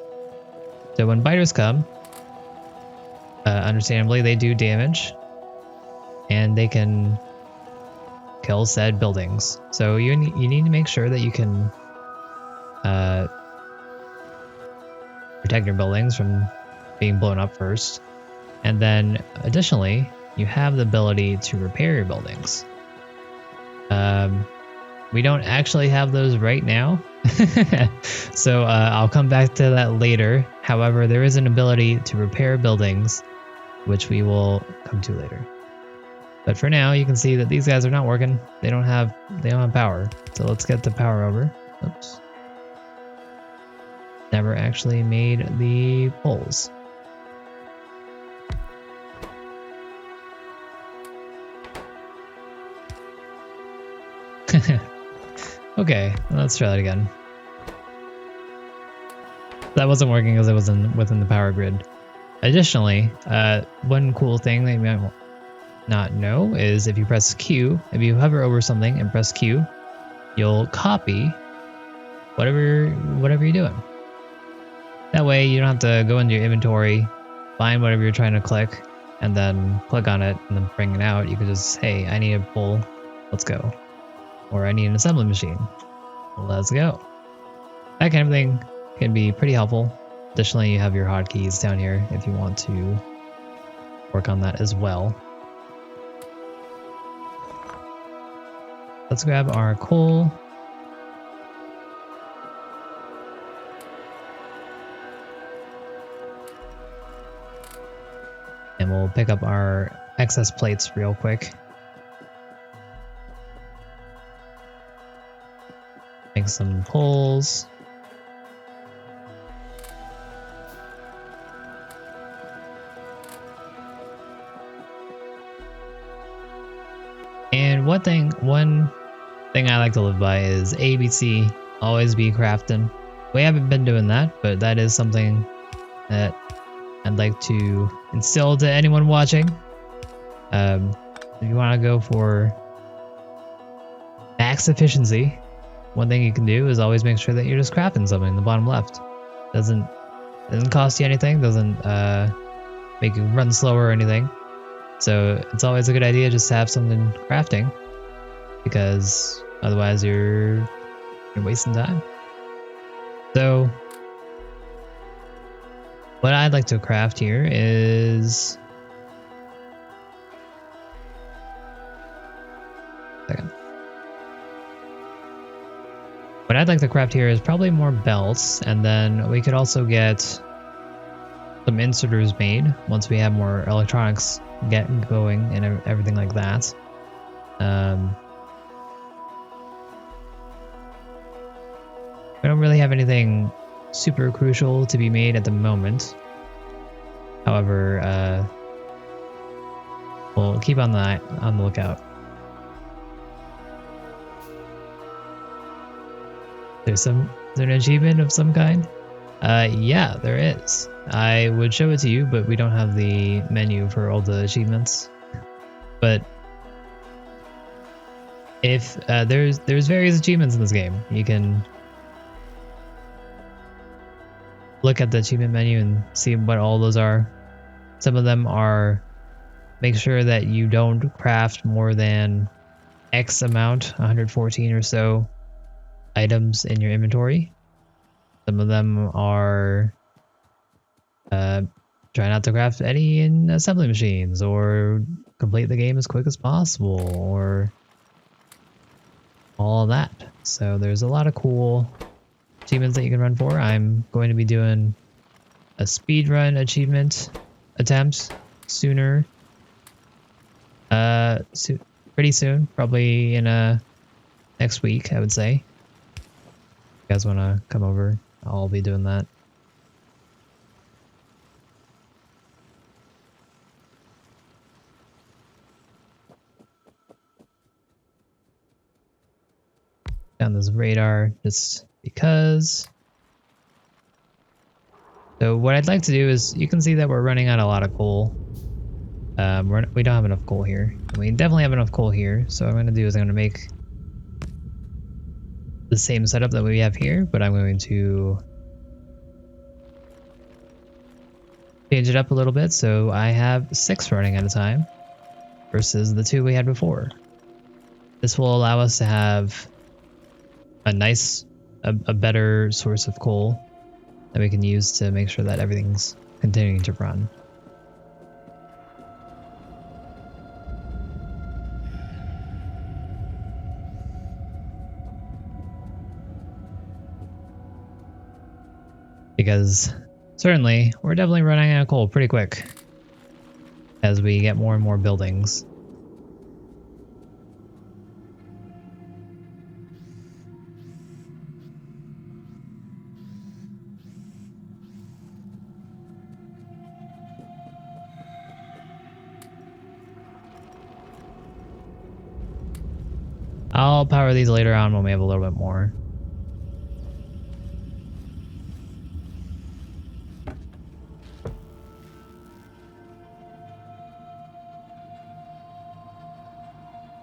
So when biters come, understandably they do damage, and they can kill said buildings. So you need to make sure that you can protect your buildings from being blown up first. And then additionally, you have the ability to repair your buildings. We don't actually have those right now, so I'll come back to that later. However, there is an ability to repair buildings, which we will come to later. But for now, you can see that these guys are not working. They don't have power. So let's get the power over. Oops. Never actually made the poles. Okay, let's try that again. That wasn't working because it wasn't within the power grid. Additionally, one cool thing that you might not know is if you press Q, if you hover over something and press Q, you'll copy whatever you're doing. That way you don't have to go into your inventory, find whatever you're trying to click, and then click on it and then bring it out. You can just, hey, I need a pull, let's go. Or I need an assembly machine, let's go. That kind of thing can be pretty helpful. Additionally, you have your hotkeys down here if you want to work on that as well. Let's grab our coal. And we'll pick up our excess plates real quick. Make some poles. And one thing I like to live by is ABC, always be crafting. We haven't been doing that, but that is something that I'd like to instill to anyone watching. If you want to go for max efficiency, one thing you can do is always make sure that you're just crafting something in the bottom left. Doesn't cost you anything, doesn't make you run slower or anything. So it's always a good idea just to have something crafting, because otherwise you're wasting time. So what I'd like to craft here is Second. What I'd like to craft here is probably more belts, and then we could also get some inserters made once we have more electronics going and everything like that. We don't really have anything super crucial to be made at the moment. However, we'll keep on the lookout. There's an achievement of some kind? Yeah, there is. I would show it to you, but we don't have the menu for all the achievements. But if there's various achievements in this game, you can look at the achievement menu and see what all those are. Some of them are make sure that you don't craft more than X amount, 114 or so items in your inventory. Some of them are try not to craft any in assembly machines, or complete the game as quick as possible, or all of that. So there's a lot of cool achievements that you can run for. I'm going to be doing a speedrun achievement attempt sooner. Pretty soon, probably in next week, I would say. If you guys want to come over, I'll be doing that. Down this radar just because. So what I'd like to do is, you can see that we're running out a lot of coal. We don't have enough coal here. We definitely have enough coal here. So what I'm going to do is I'm going to make the same setup that we have here, but I'm going to change it up a little bit. So I have 6 running at a time versus the 2 we had before. This will allow us to have a better source of coal that we can use to make sure that everything's continuing to run. Because certainly we're definitely running out of coal pretty quick as we get more and more buildings. I'll power these later on when we have a little bit more.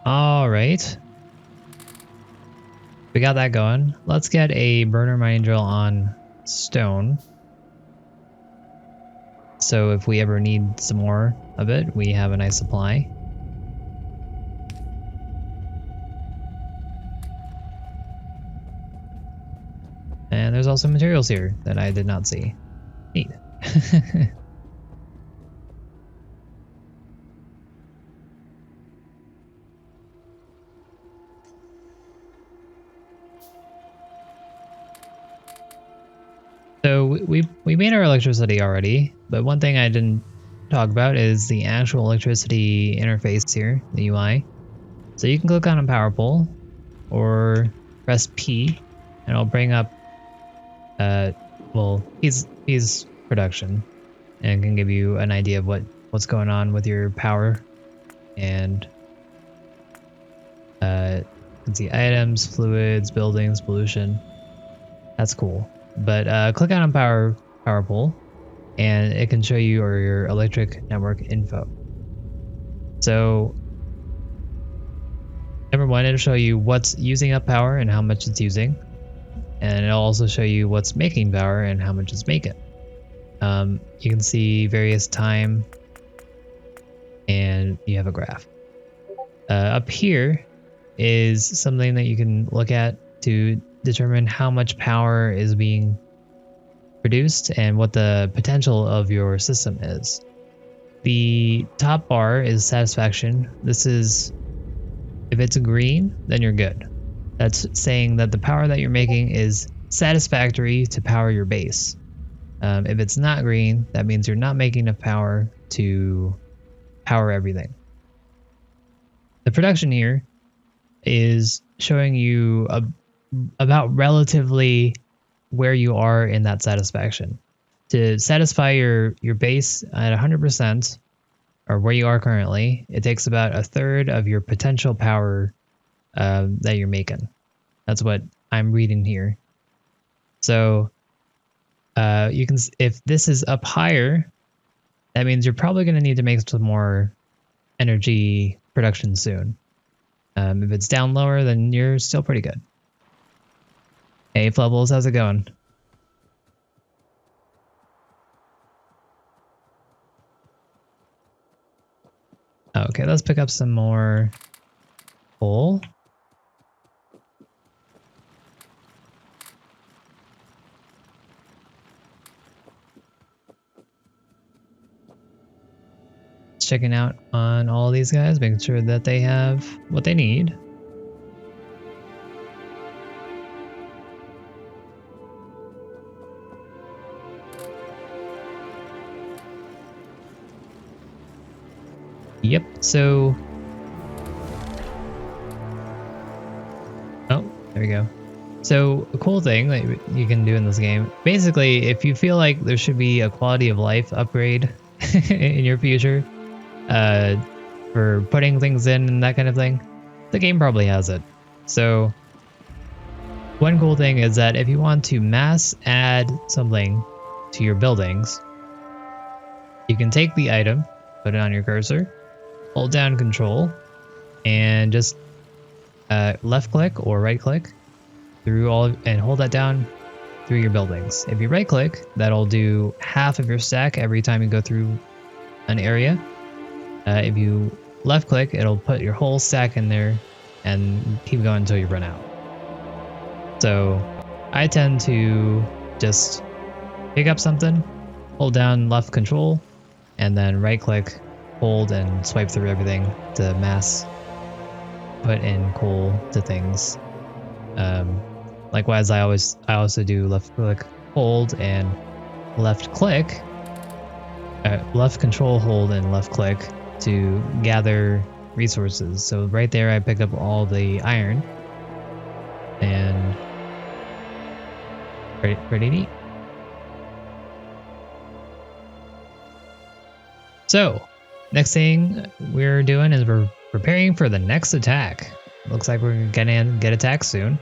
All right. We got that going. Let's get a burner mining drill on stone. So if we ever need some more of it, we have a nice supply. And there's also materials here that I did not see. Neat. So we made our electricity already, but one thing I didn't talk about is the actual electricity interface here, the UI. So you can click on a power pole or press P and it'll bring up P's production and can give you an idea of what's going on with your power, and you can see items, fluids, buildings, pollution. That's cool. But click on power pole and it can show you your electric network info. So number one, it'll show you what's using up power and how much it's using. And it'll also show you what's making power and how much it's making. You can see various time and you have a graph. Up here is something that you can look at to determine how much power is being produced and what the potential of your system is. The top bar is satisfaction. This is If it's green, then you're good. That's saying that the power that you're making is satisfactory to power your base. If it's not green, that means you're not making enough power to power everything. The production here is showing you about relatively where you are in that satisfaction. To satisfy your base at 100%, or where you are currently, it takes about a third of your potential power that you're making. That's what I'm reading here. So you can, if this is up higher, that means you're probably going to need to make some more energy production soon. If it's down lower, then you're still pretty good. Hey, Flubbles, how's it going? Okay, let's pick up some more coal. Checking out on all these guys, making sure that they have what they need. Yep, so... Oh, there we go. So, a cool thing that you can do in this game, basically, if you feel like there should be a quality of life upgrade in your future, for putting things in and that kind of thing, the game probably has it. So, one cool thing is that if you want to mass add something to your buildings, you can take the item, put it on your cursor, hold down Control, and just left click or right click through all and hold that down through your buildings. If you right click, that'll do half of your stack every time you go through an area. If you left click, it'll put your whole stack in there and keep going until you run out. So I tend to just pick up something, hold down left Control, and then right click, hold, and swipe through everything to mass put in coal to things. Likewise, I also do left click, hold, and left click, left Control, hold, and left click to gather resources. So right there, I pick up all the iron, and pretty neat. So next thing we're doing is we're preparing for the next attack. Looks like we're gonna get attacked soon.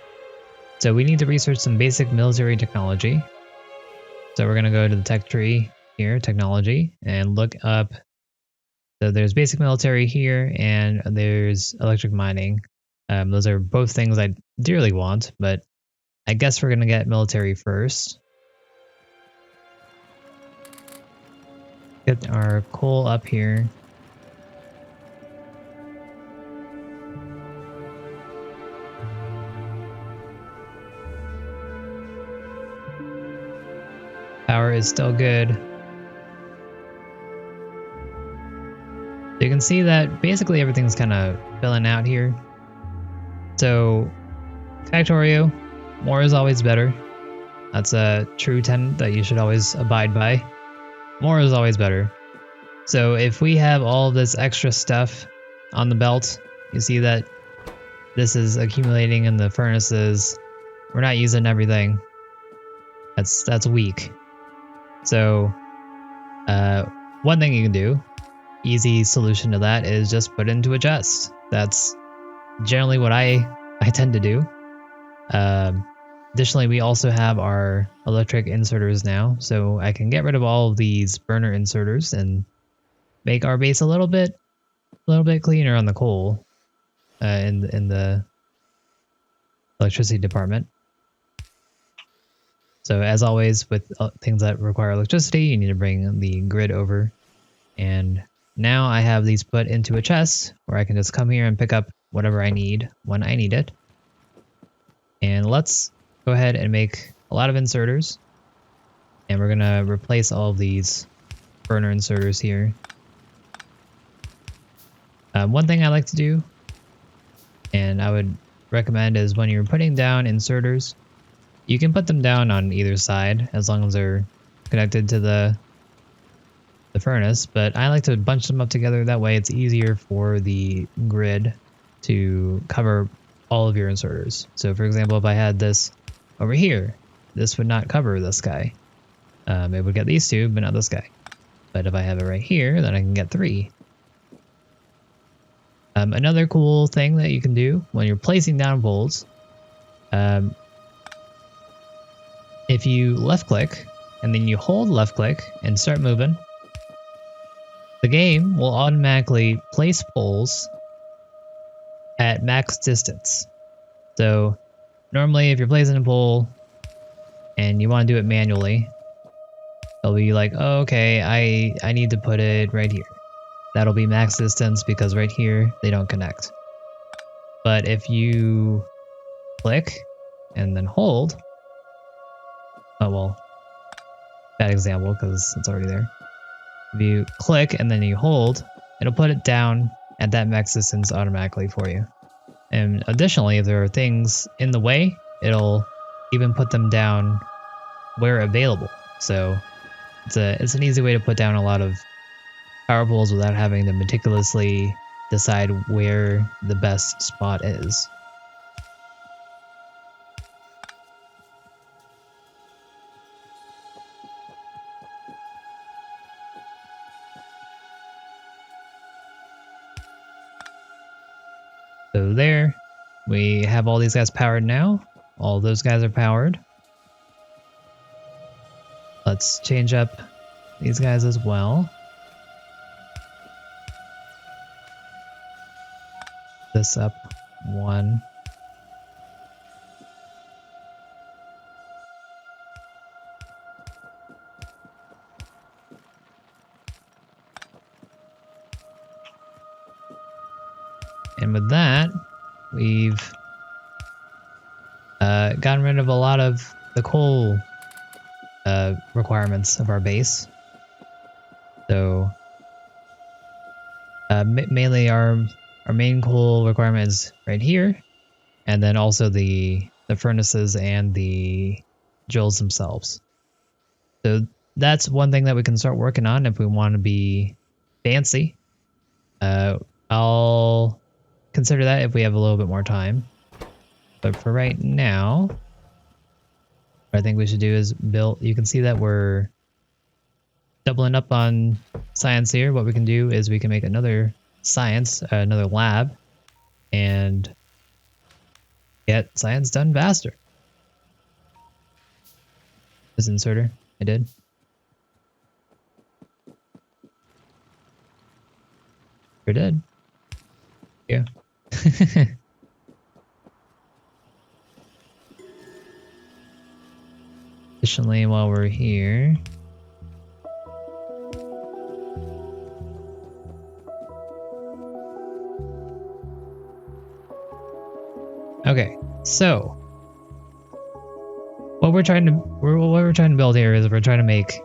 So we need to research some basic military technology. So we're gonna go to the tech tree here, technology, and look up. So there's basic military here, and there's electric mining. Those are both things I dearly want, but I guess we're gonna get military first. Get our coal up here. Power is still good. You can see that basically everything's kind of filling out here. So, Factorio, more is always better. That's a true tenet that you should always abide by. More is always better. So if we have all of this extra stuff on the belt, you see that this is accumulating in the furnaces. We're not using everything. That's weak. So one thing you can do, easy solution to that, is just put it into a chest. That's generally what I tend to do. Additionally, we also have our electric inserters now, so I can get rid of all of these burner inserters and make our base a little bit cleaner on the coal in the electricity department. So as always, with things that require electricity, you need to bring the grid over. And now I have these put into a chest where I can just come here and pick up whatever I need when I need it. And let's go ahead and make a lot of inserters. And we're gonna replace all of these burner inserters here. One thing I like to do And I would recommend is when you're putting down inserters, you can put them down on either side as long as they're connected to the furnace, but I like to bunch them up together. That way it's easier for the grid to cover all of your inserters. So for example, if I had this over here, this would not cover this guy. It would get these two, but not this guy. But if I have it right here, then I can get 3. Another cool thing that you can do when you're placing down poles, if you left click and then you hold left click and start moving, the game will automatically place poles at max distance. So normally if you're placing a pole and you want to do it manually, it'll be like, oh, okay, I need to put it right here. That'll be max distance because right here they don't connect. But if you click and then hold, oh well, bad example because it's already there. If you click and then you hold, it'll put it down at that max distance automatically for you. And additionally, if there are things in the way, it'll even put them down where available. So it's an easy way to put down a lot of power poles without having to meticulously decide where the best spot is. So there, we have all these guys powered now. All those guys are powered. Let's change up these guys as well. This up 1. And with that, we've gotten rid of a lot of the coal requirements of our base. So mainly our main coal requirement is right here, and then also the furnaces and the jewels themselves. So that's one thing that we can start working on if we want to be fancy. I'll consider that if we have a little bit more time. But for right now, what I think we should do is build. You can see that we're doubling up on science here. What we can do is we can make another science, another lab, and get science done faster. This inserter, I did. Sure did. Yeah. Additionally, while we're here, okay, so what we're trying to build here is we're trying to make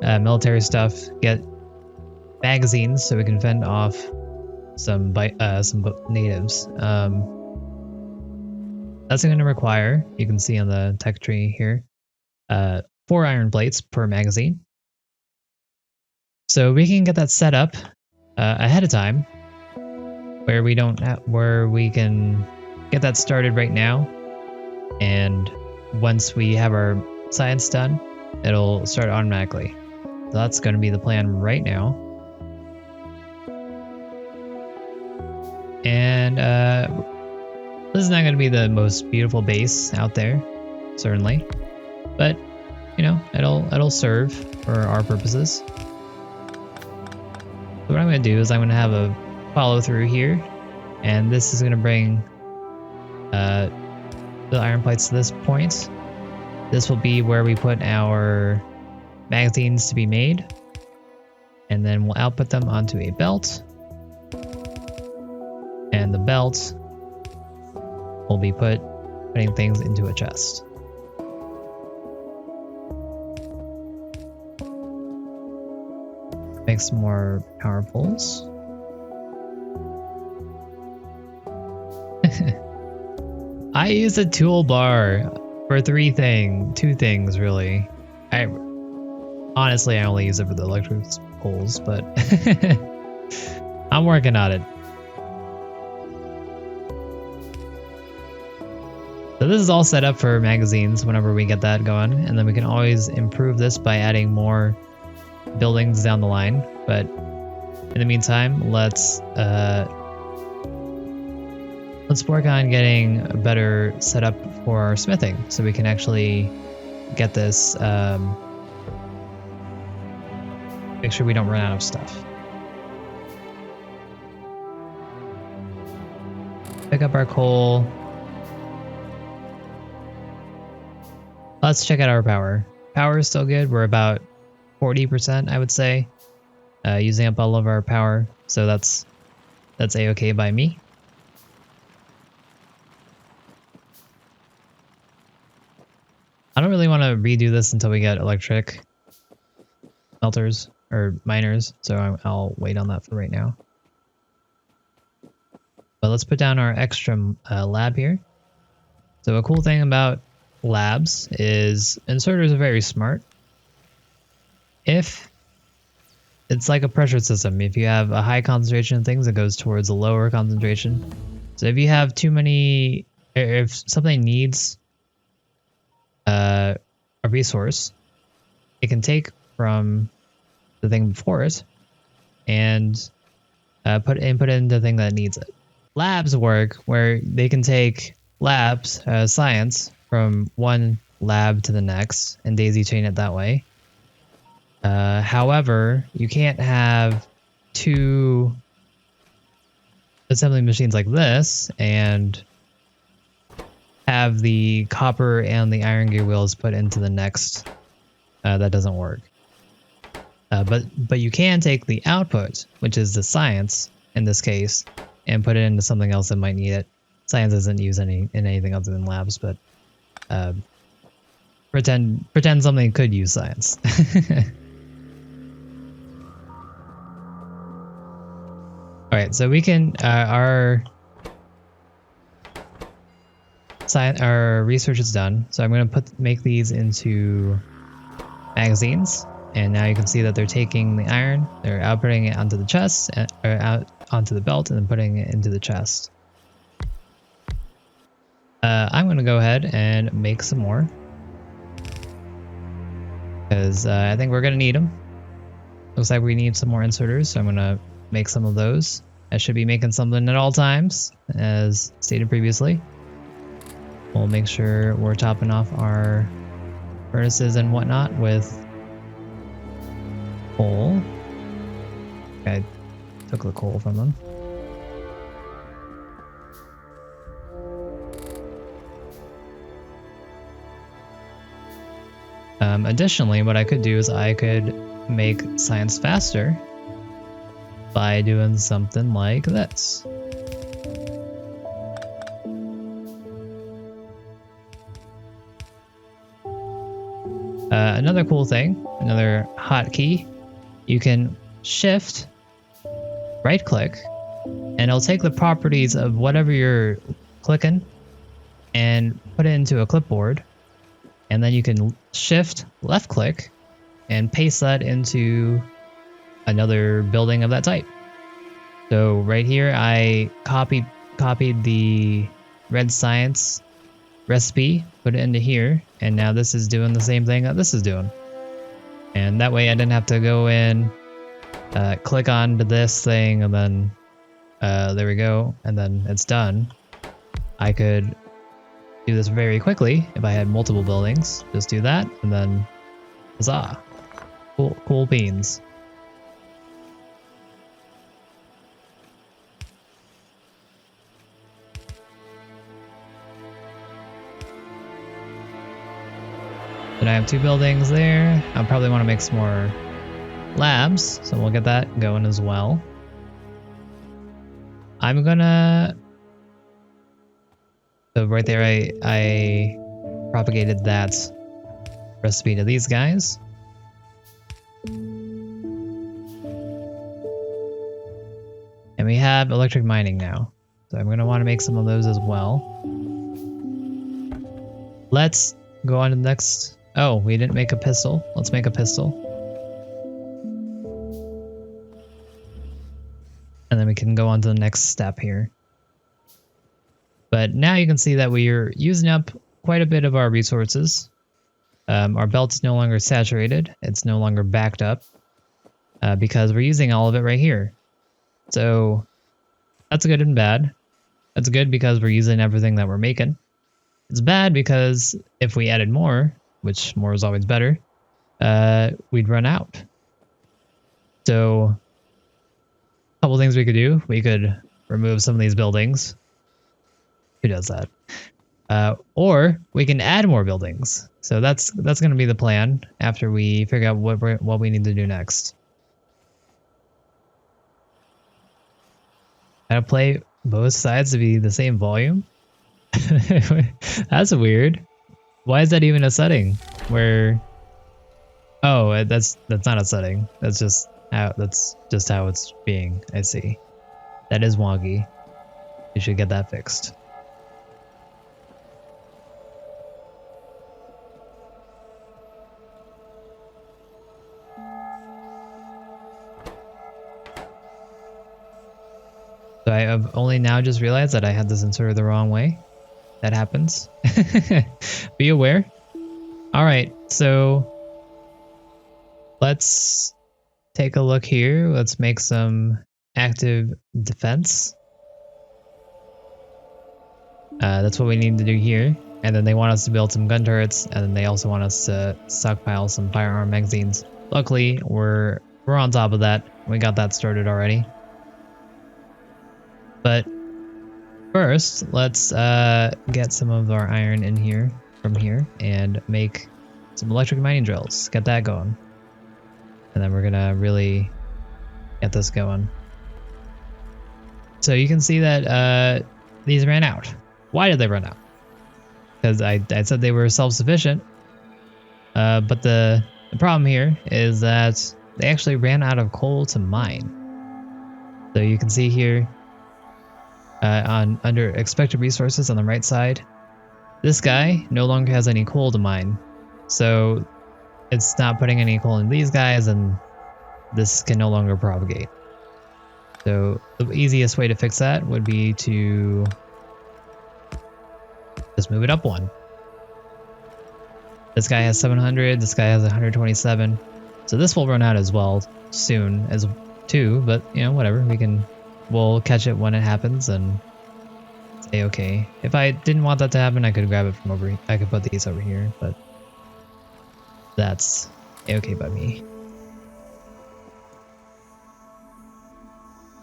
military stuff, get magazines so we can fend off some natives. That's going to require, you can see on the tech tree here, 4 iron plates per magazine. So we can get that set up ahead of time, where we can get that started right now, and once we have our science done, it'll start automatically. So that's going to be the plan right now. And this is not going to be the most beautiful base out there, certainly, but you know, it'll serve for our purposes. So what I'm going to do is I'm going to have a follow through here, and this is going to bring the iron plates to this point. This will be where we put our magazines to be made, and then we'll output them onto a belt, and the belt will be putting things into a chest. Make some more power poles. I use a toolbar for two things really. Honestly, I only use it for the electric poles, but I'm working on it. So this is all set up for magazines whenever we get that going, and then we can always improve this by adding more buildings down the line. But in the meantime, let's work on getting a better setup for our smithing, so we can actually get this. Make sure we don't run out of stuff. Pick up our coal. Let's check out our power. Power is still good. We're about 40%, I would say, using up all of our power. So that's a-okay by me. I don't really want to redo this until we get electric smelters or miners, so I'll wait on that for right now. But let's put down our extra lab here. So a cool thing about labs is inserters are very smart. If it's like a pressure system, if you have a high concentration of things, it goes towards a lower concentration. So if you have too many, if something needs a resource, it can take from the thing before it and put it into the thing that needs it. Labs work where they can take science from one lab to the next and daisy chain it that way. However, you can't have two assembly machines like this and have the copper and the iron gear wheels put into the next. That doesn't work. But you can take the output, which is the science in this case, and put it into something else that might need it. Science isn't used in anything other than labs, but pretend something could use science. All right, so we can our research is done. So I'm going to make these into magazines, and now you can see that they're taking the iron, they're outputting it onto the chest, or out onto the belt, and then putting it into the chest. I'm going to go ahead and make some more, because I think we're going to need them. Looks like we need some more inserters, so I'm going to make some of those. I should be making something at all times, as stated previously. We'll make sure we're topping off our furnaces and whatnot with coal. I took the coal from them. Additionally, what I could do is I could make science faster by doing something like this. Another cool thing, another hotkey, you can shift, right click, and it'll take the properties of whatever you're clicking and put it into a clipboard. And then you can shift, left click, and paste that into another building of that type. So right here, I copied the red science recipe, put it into here, and now this is doing the same thing that this is doing. And that way I didn't have to go in, click onto this thing, and then there we go, and then it's done. I could do this very quickly if I had multiple buildings. Just do that, and then huzzah. Cool beans. Then I have 2 buildings there. I'll probably want to make some more labs, so we'll get that going as well. I'm gonna... So right there, I propagated that recipe to these guys. And we have electric mining now. So I'm going to want to make some of those as well. Let's go on to the next. Oh, we didn't make a pistol. Let's make a pistol. And then we can go on to the next step here. But now you can see that we are using up quite a bit of our resources. Our belt is no longer saturated. It's no longer backed up because we're using all of it right here. So that's good and bad. That's good because we're using everything that we're making. It's bad because if we added more, which more is always better, we'd run out. So a couple things we could do. We could remove some of these buildings. Who does that? Or we can add more buildings. So that's going to be the plan after we figure out what we need to do next. Gotta play both sides to be the same volume. That's weird. Why is that even a setting? Where? Oh, that's not a setting. That's just how it's being. I see. That is wonky. You should get that fixed. So I have only now just realized that I had this inserted the wrong way. That happens. Be aware. All right, so let's take a look here. Let's make some active defense. That's what we need to do here. And then they want us to build some gun turrets, and then they also want us to stockpile some firearm magazines. Luckily, we're on top of that. We got that started already. But first, let's get some of our iron in here from here and make some electric mining drills. Get that going. And then we're gonna really get this going. So you can see that these ran out. Why did they run out? Because I said they were self-sufficient. But the problem here is that they actually ran out of coal to mine. So you can see here under expected resources on the right side, this guy no longer has any coal to mine. So it's not putting any coal in these guys, and this can no longer propagate. So the easiest way to fix that would be to just move it up one. This guy has 700, this guy has 127. So this will run out as well soon as too, but you know, whatever. We'll catch it when it happens and say okay. If I didn't want that to happen, I could grab it from over here. I could put these over here, but that's okay by me.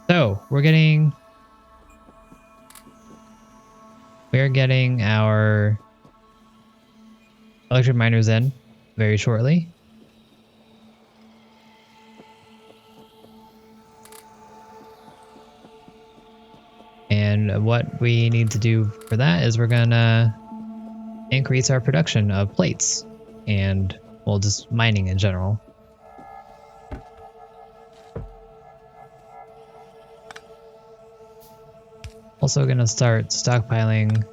So we're getting our electric miners in very shortly. And what we need to do for that is we're gonna increase our production of plates and, well, just mining in general. Also gonna start stockpiling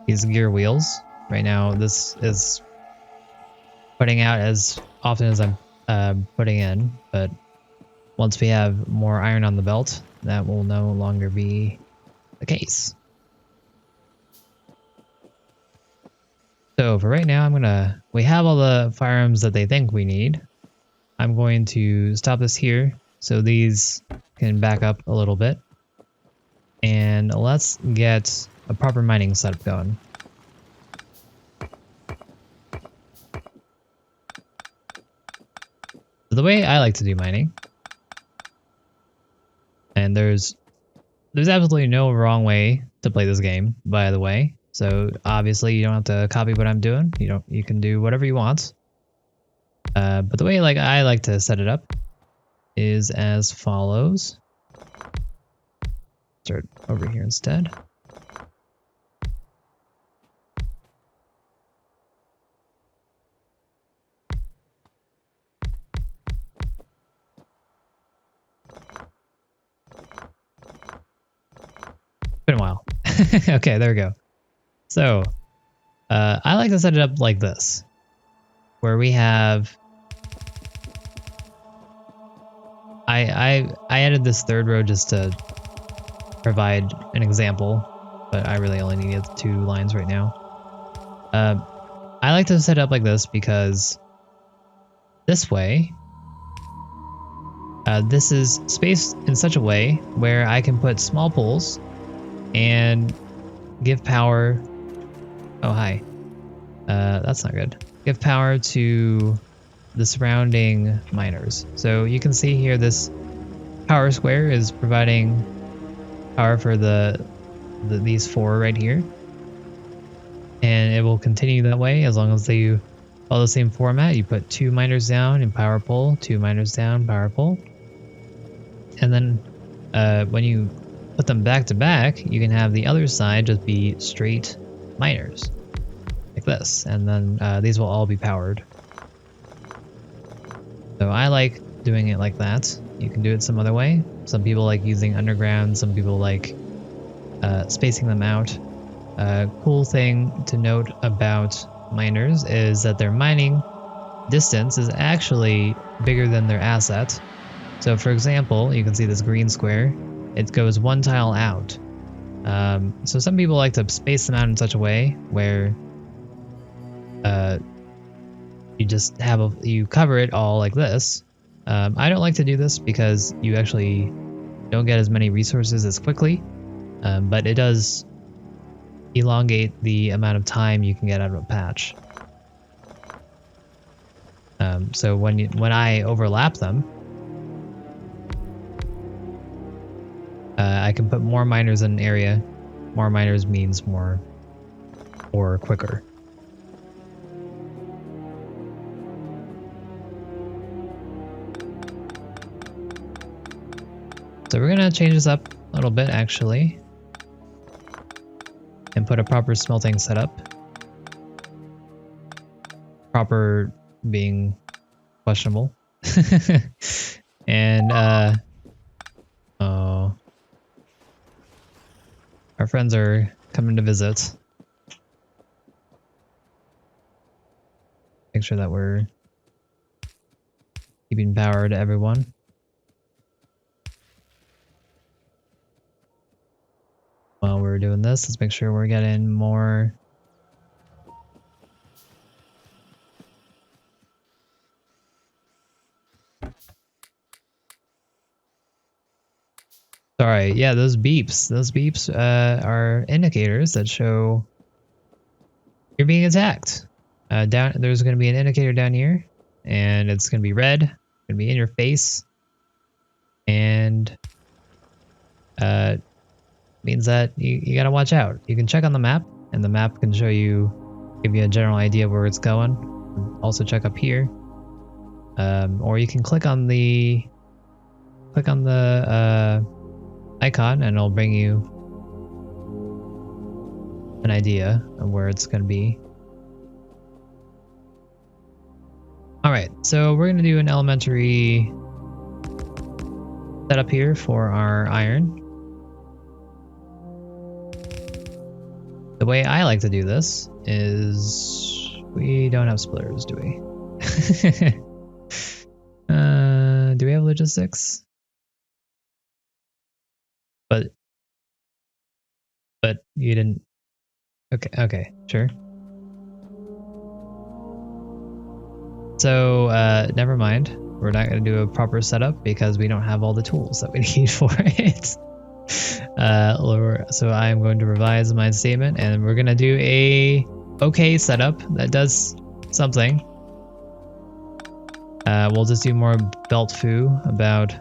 these gear wheels. Right now this is putting out as often as I'm putting in, but once we have more iron on the belt, that will no longer be the case. So for right now, we have all the firearms that they think we need. I'm going to stop this here so these can back up a little bit. And let's get a proper mining setup going. So the way I like to do mining, and there's absolutely no wrong way to play this game, by the way. So obviously you don't have to copy what I'm doing. You can do whatever you want. But the way I like to set it up is as follows. Start over here instead. Okay, there we go. So, I like to set it up like this, where we have. I added this third row just to provide an example, but I really only needed 2 lines right now. I like to set it up like this because this way, this is spaced in such a way where I can put small poles and give power. Oh, hi. That's not good. Give power to the surrounding miners. So you can see here this power square is providing power for these 4 right here. And it will continue that way as long as they follow the same format. You put 2 miners down and power pole, 2 miners down, power pole. And then when you put them back to back, you can have the other side just be straight miners, like this. And then these will all be powered. So I like doing it like that. You can do it some other way. Some people like using underground, some people like spacing them out. Cool thing to note about miners is that their mining distance is actually bigger than their asset. So for example, you can see this green square, it goes 1 tile out. So some people like to space them out in such a way where you just you cover it all like this. I don't like to do this because you actually don't get as many resources as quickly, but it does elongate the amount of time you can get out of a patch. So when I overlap them, I can put more miners in an area. More miners means more or quicker. So we're gonna change this up a little bit actually, and put a proper smelting setup. Proper being questionable. And oh, our friends are coming to visit. Make sure that we're keeping power to everyone. While we're doing this, let's make sure we're getting more. Sorry, yeah, those beeps are indicators that show you're being attacked. There's going to be an indicator down here, and it's going to be red. It's going to be in your face, and means that you got to watch out. You can check on the map, and the map can give you a general idea where it's going. Also check up here, or you can click on the icon, and it'll bring you an idea of where it's going to be. All right, so we're going to do an elementary setup here for our iron. The way I like to do this is we don't have splitters, do we? Do we have logistics? But you didn't. Okay, sure. So never mind. We're not going to do a proper setup because we don't have all the tools that we need for it. So I am going to revise my statement, and we're going to do a okay setup that does something. We'll just do more belt foo about.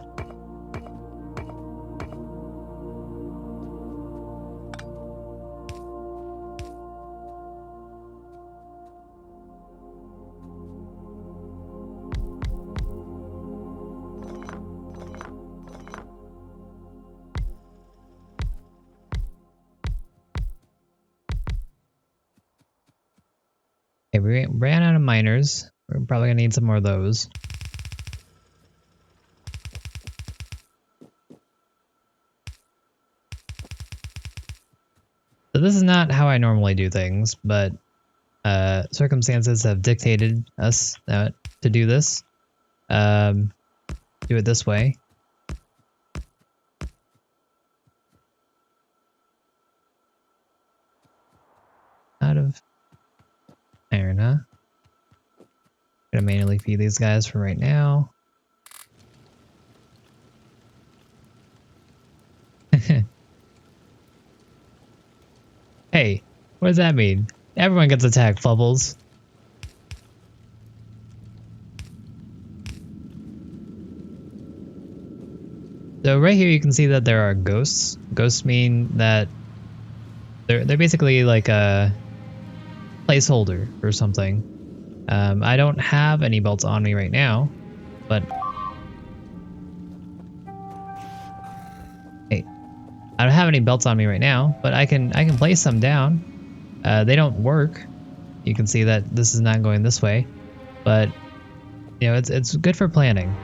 Okay, we ran out of miners. We're probably gonna need some more of those. So this is not how I normally do things, but circumstances have dictated us to do this. Do it this way. Out of iron, huh? Gonna manually feed these guys for right now. Hey, what does that mean? Everyone gets attacked, Bubbles. So right here you can see that there are ghosts. Ghosts mean that they're basically like a placeholder or something. I don't have any belts on me right now, but hey, I don't have any belts on me right now, but I can place some down. They don't work. You can see that this is not going this way, but you know it's good for planning.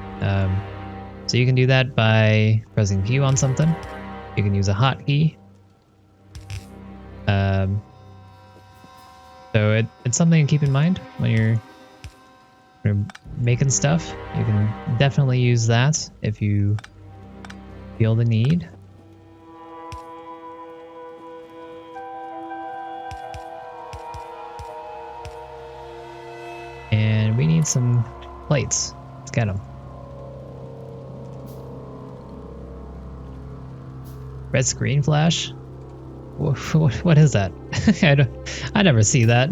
So you can do that by pressing Q on something. You can use a hotkey. So it's something to keep in mind when you're making stuff. You can definitely use that if you feel the need. And we need some plates. Let's get them. Red screen flash? What is that? I never see that.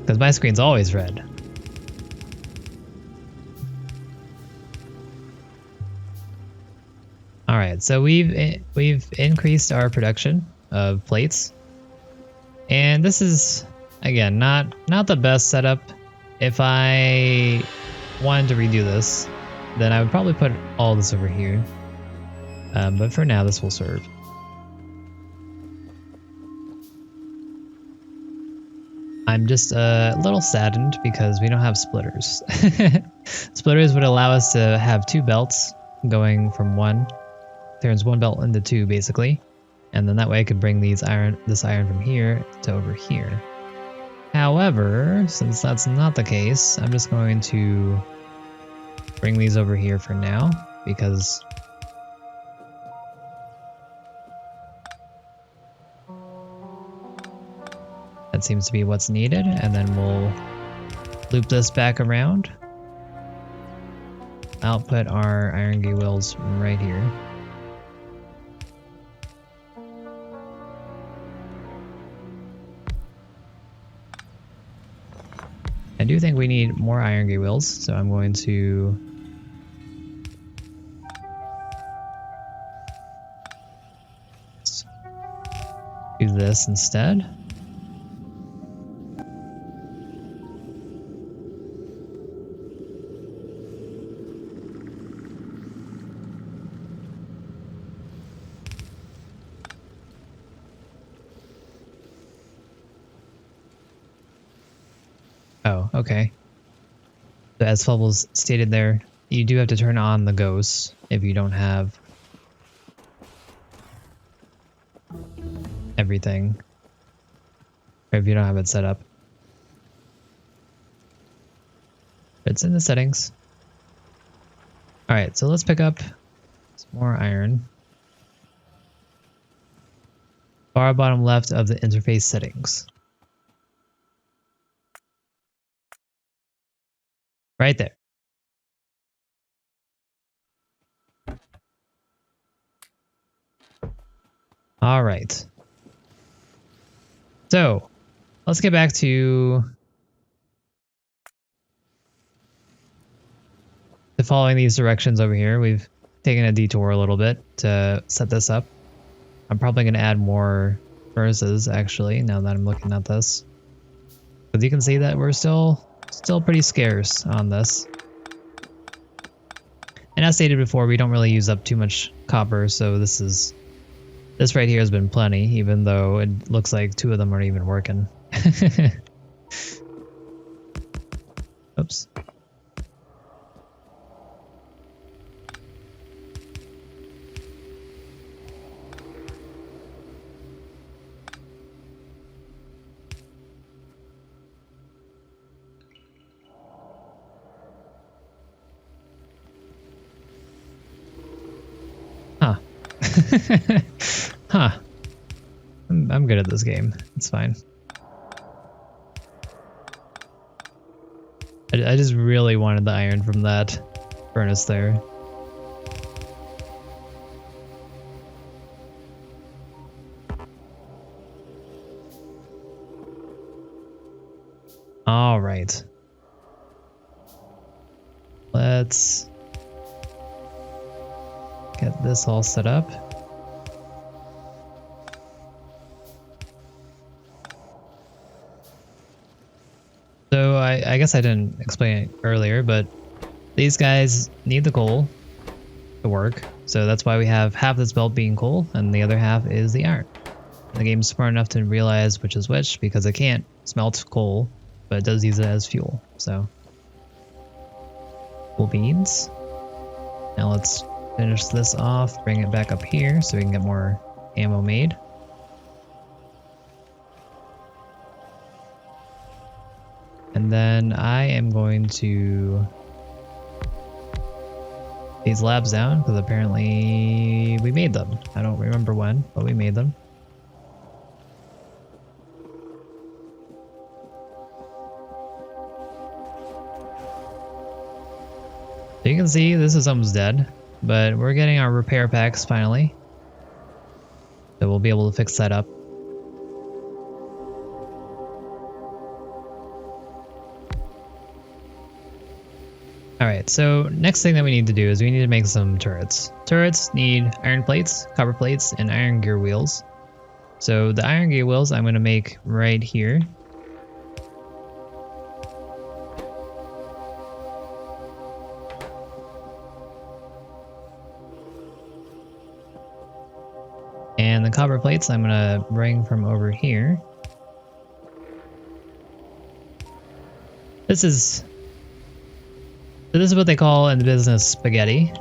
Because my screen's always red. Alright, so we've increased our production of plates. And this is, again, not the best setup. If I wanted to redo this, then I would probably put all this over here. But for now, this will serve. I'm just a little saddened because we don't have splitters. Splitters would allow us to have two belts going from one. Turns one belt into two, basically. And then that way I could bring this iron from here to over here. However, since that's not the case, I'm just going to bring these over here for now, because that seems to be what's needed, and then we'll loop this back around. I'll put our iron gate wheels right here. I do think we need more iron gate wheels, so I'm going to do this instead. Oh, okay. So as Fubbles stated there, you do have to turn on the ghosts if you don't have everything, or if you don't have it set up. It's in the settings. Alright, so let's pick up some more iron. Far bottom left of the interface settings. Right there. All right. So let's get back to following these directions over here. We've taken a detour a little bit to set this up. I'm probably going to add more furnaces, actually, now that I'm looking at this. Because you can see that we're still pretty scarce on this. And as stated before, we don't really use up too much copper, so this right here has been plenty, even though it looks like two of them aren't even working. Oops. Huh. I'm good at this game. It's fine. I just really wanted the iron from that furnace there. All right. Let's get this all set up. So I guess I didn't explain it earlier, but these guys need the coal to work. So that's why we have half this belt being coal and the other half is the iron. The game's smart enough to realize which is which because it can't smelt coal, but it does use it as fuel. So cool beans. Now let's finish this off, bring it back up here so we can get more ammo made. And then I am going to these labs down because apparently we made them. I don't remember when, but we made them. So you can see this is almost dead, but we're getting our repair packs finally. So we'll be able to fix that up. Alright, so next thing that we need to do is we need to make some turrets. Turrets need iron plates, copper plates, and iron gear wheels. So the iron gear wheels I'm going to make right here. And the copper plates I'm going to bring from over here. This is what they call in the business spaghetti.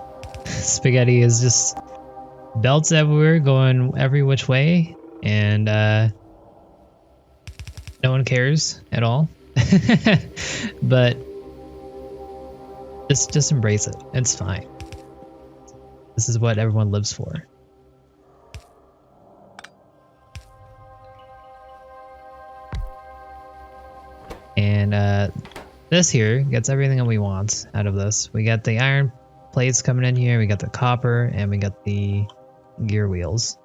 Spaghetti is just belts everywhere going every which way, and no one cares at all. But just embrace it. It's fine. This is what everyone lives for. And this here gets everything that we want out of this. We got the iron plates coming in here, we got the copper, and we got the gear wheels.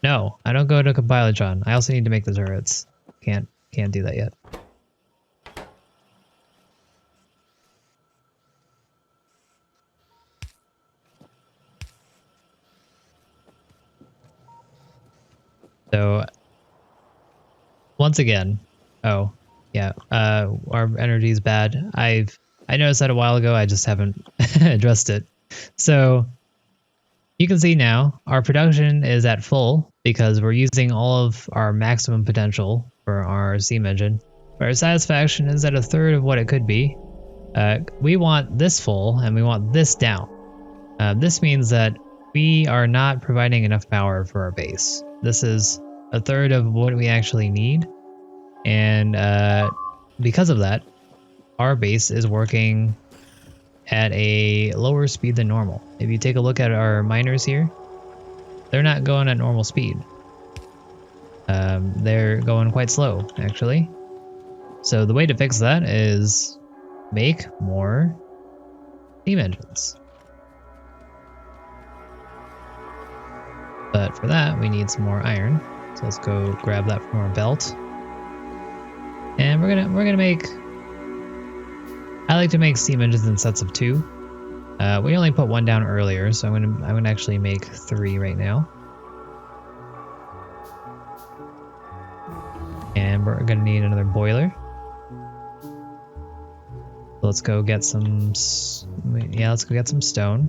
No, I don't go to Compilotron. I also need to make the turrets. Can't do that yet. So once again, oh yeah, our energy is bad. I noticed that a while ago. I just haven't addressed it. So you can see now our production is at full because we're using all of our maximum potential for our steam engine. But our satisfaction is at a third of what it could be. We want this full and we want this down. This means that we are not providing enough power for our base. This is a third of what we actually need. And because of that, our base is working at a lower speed than normal. If you take a look at our miners here, they're not going at normal speed. They're going quite slow, actually. So the way to fix that is make more steam engines. But for that, we need some more iron. So let's go grab that from our belt. And we're gonna make. I like to make steam engines in sets of 2. We only put 1 down earlier, so I'm gonna actually make 3 right now. And we're gonna need another boiler. So let's go get some. Yeah, let's go get some stone.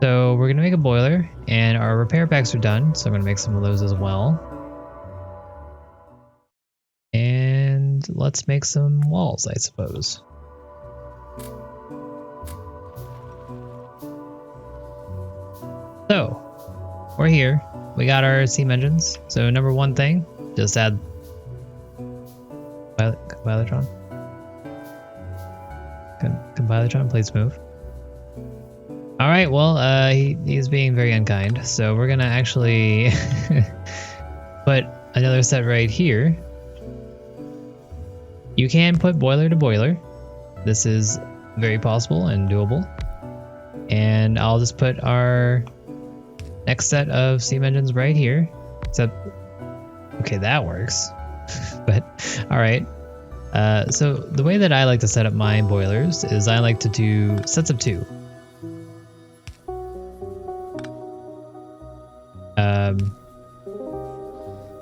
So we're going to make a boiler, and our repair packs are done, so I'm going to make some of those as well. And let's make some walls, I suppose. So, we're here. we got our steam engines. So number one thing, just add Compilatron. Compilatron, please move. All right, well, he's being very unkind. So we're gonna actually put another set right here. You can put boiler to boiler. This is very possible and doable. And I'll just put our next set of steam engines right here. Except, okay, that works. But, all right. So the way that I like to set up my boilers is I like to do sets of 2.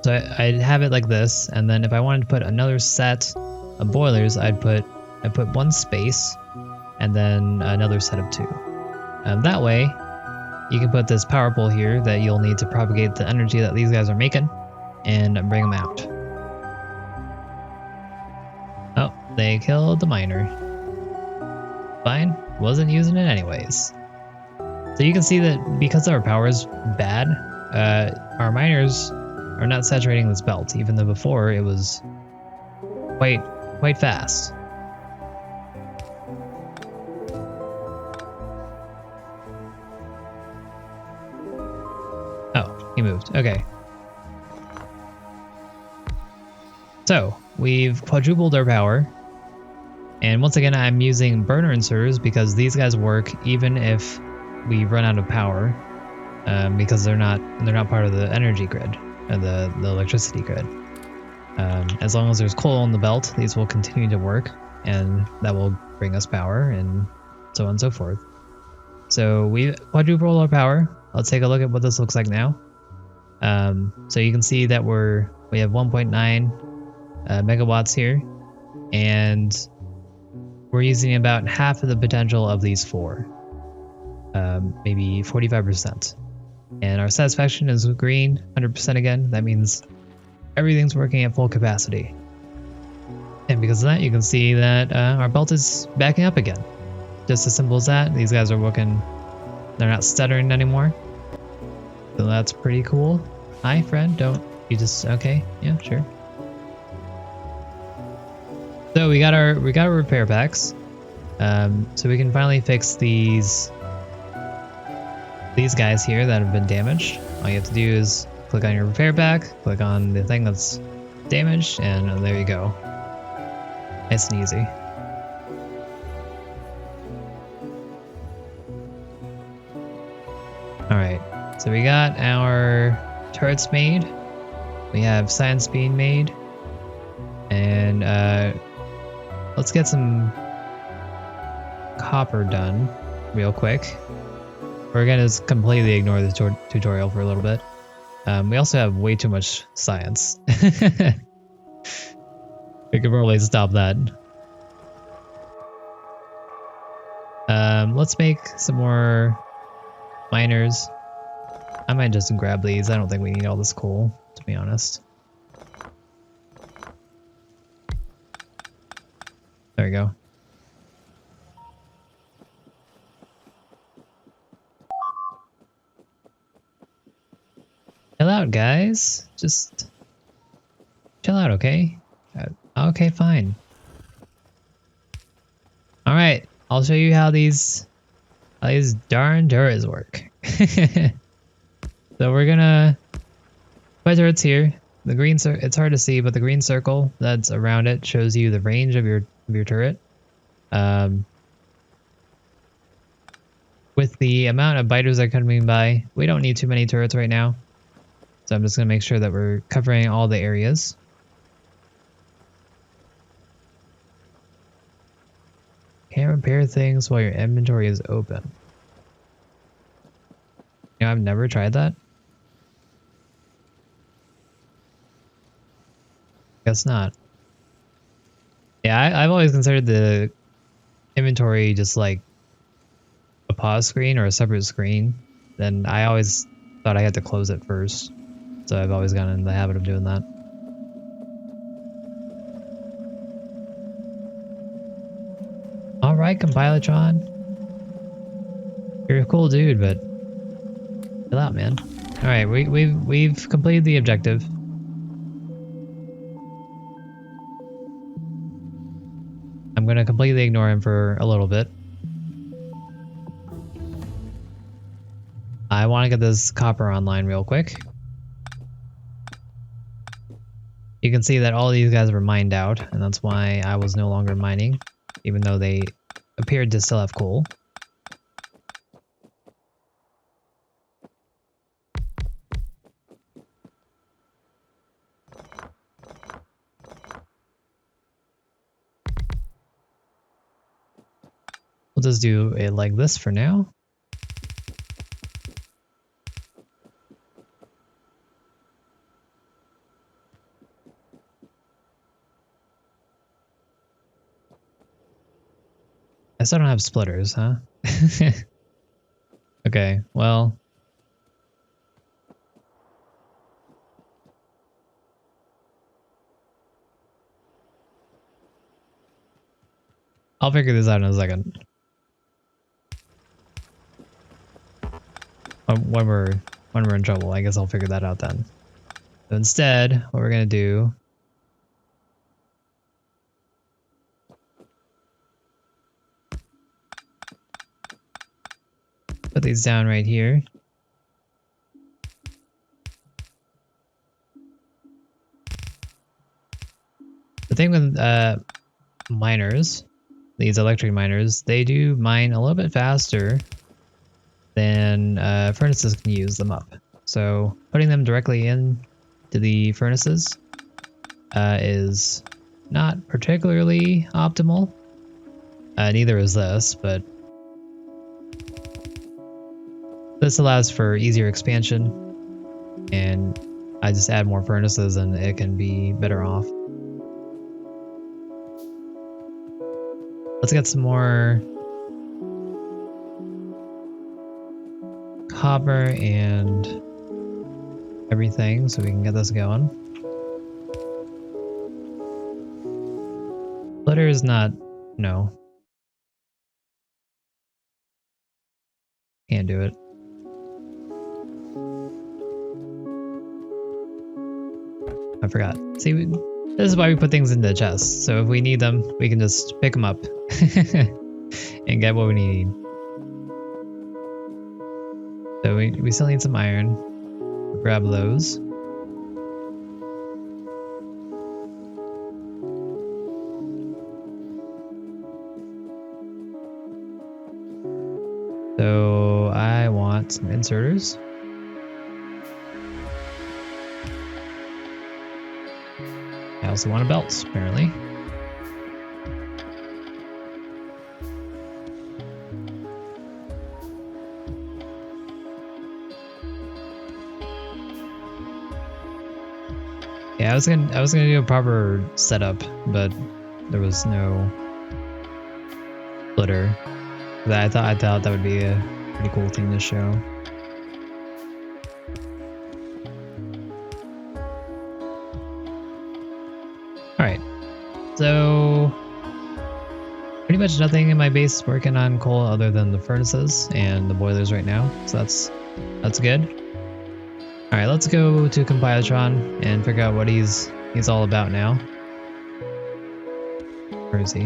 So I'd have it like this, and then if I wanted to put another set of boilers, I'd put one space, and then another set of 2. That way, you can put this power pole here that you'll need to propagate the energy that these guys are making, and bring them out. Oh, they killed the miner. Fine, wasn't using it anyways. So you can see that because our power is bad, our miners are not saturating this belt, even though before it was quite fast. Oh, he moved. Okay. So we've quadrupled our power, and once again I'm using burner inserters because these guys work even if we run out of power, because they're not part of the energy grid, or the electricity grid. As long as there's coal on the belt, these will continue to work, and that will bring us power, and so on and so forth. So we quadrupled our power. Let's take a look at what this looks like now. So you can see that we have 1.9 megawatts here, and we're using about half of the potential of these 4, maybe 45%. And our satisfaction is green, 100% again. That means everything's working at full capacity. And because of that, you can see that our belt is backing up again. Just as simple as that. These guys are working, they're not stuttering anymore. So that's pretty cool. Hi, friend, don't you just, okay, yeah, sure. So we got our repair packs. So we can finally fix these guys here that have been damaged. All you have to do is click on your repair pack, click on the thing that's damaged, and there you go. Nice and easy. Alright, so we got our turrets made. We have science being made. And let's get some copper done real quick. We're gonna just completely ignore the tutorial for a little bit. We also have way too much science. We could probably stop that. Let's make some more miners. I might just grab these. I don't think we need all this coal, to be honest. There we go. Chill out, guys. Just chill out, okay? Okay, fine. All right, I'll show you how these darn turrets work. So we're gonna put turrets here. The green it's hard to see, but the green circle that's around it shows you the range of your turret. With the amount of biters that are coming by, we don't need too many turrets right now. So I'm just going to make sure that we're covering all the areas. Can't repair things while your inventory is open. You know, I've never tried that. Guess not. Yeah, I've always considered the inventory just like a pause screen or a separate screen. Then I always thought I had to close it first. So I've always gotten in the habit of doing that. Alright, Compilatron. You're a cool dude, but chill out, man. All right, we've completed the objective. I'm gonna completely ignore him for a little bit. I want to get this copper online real quick. You can see that all these guys were mined out, and that's why I was no longer mining, even though they appeared to still have coal. We'll just do it like this for now. I still don't have splitters, huh? Okay, well. I'll figure this out in a second. When we're in trouble, I guess I'll figure that out then. So instead, what we're gonna do put these down right here. The thing with miners, these electric miners, they do mine a little bit faster than furnaces can use them up. So putting them directly in to the furnaces is not particularly optimal. Neither is this, but this allows for easier expansion, and I just add more furnaces and it can be better off. Let's get some more copper and everything so we can get this going. Splitter is not, no. Can't do it. I forgot. See, this is why we put things in the chest. So if we need them, we can just pick them up and get what we need. So we still need some iron. We'll grab those. So I want some inserters. I also want a belt, apparently. Yeah, I was gonna do a proper setup, but there was no splitter. I thought that would be a pretty cool thing to show. Alright, so pretty much nothing in my base is working on coal other than the furnaces and the boilers right now, so that's good. Alright, let's go to Compilatron and figure out what he's all about now. Where is he?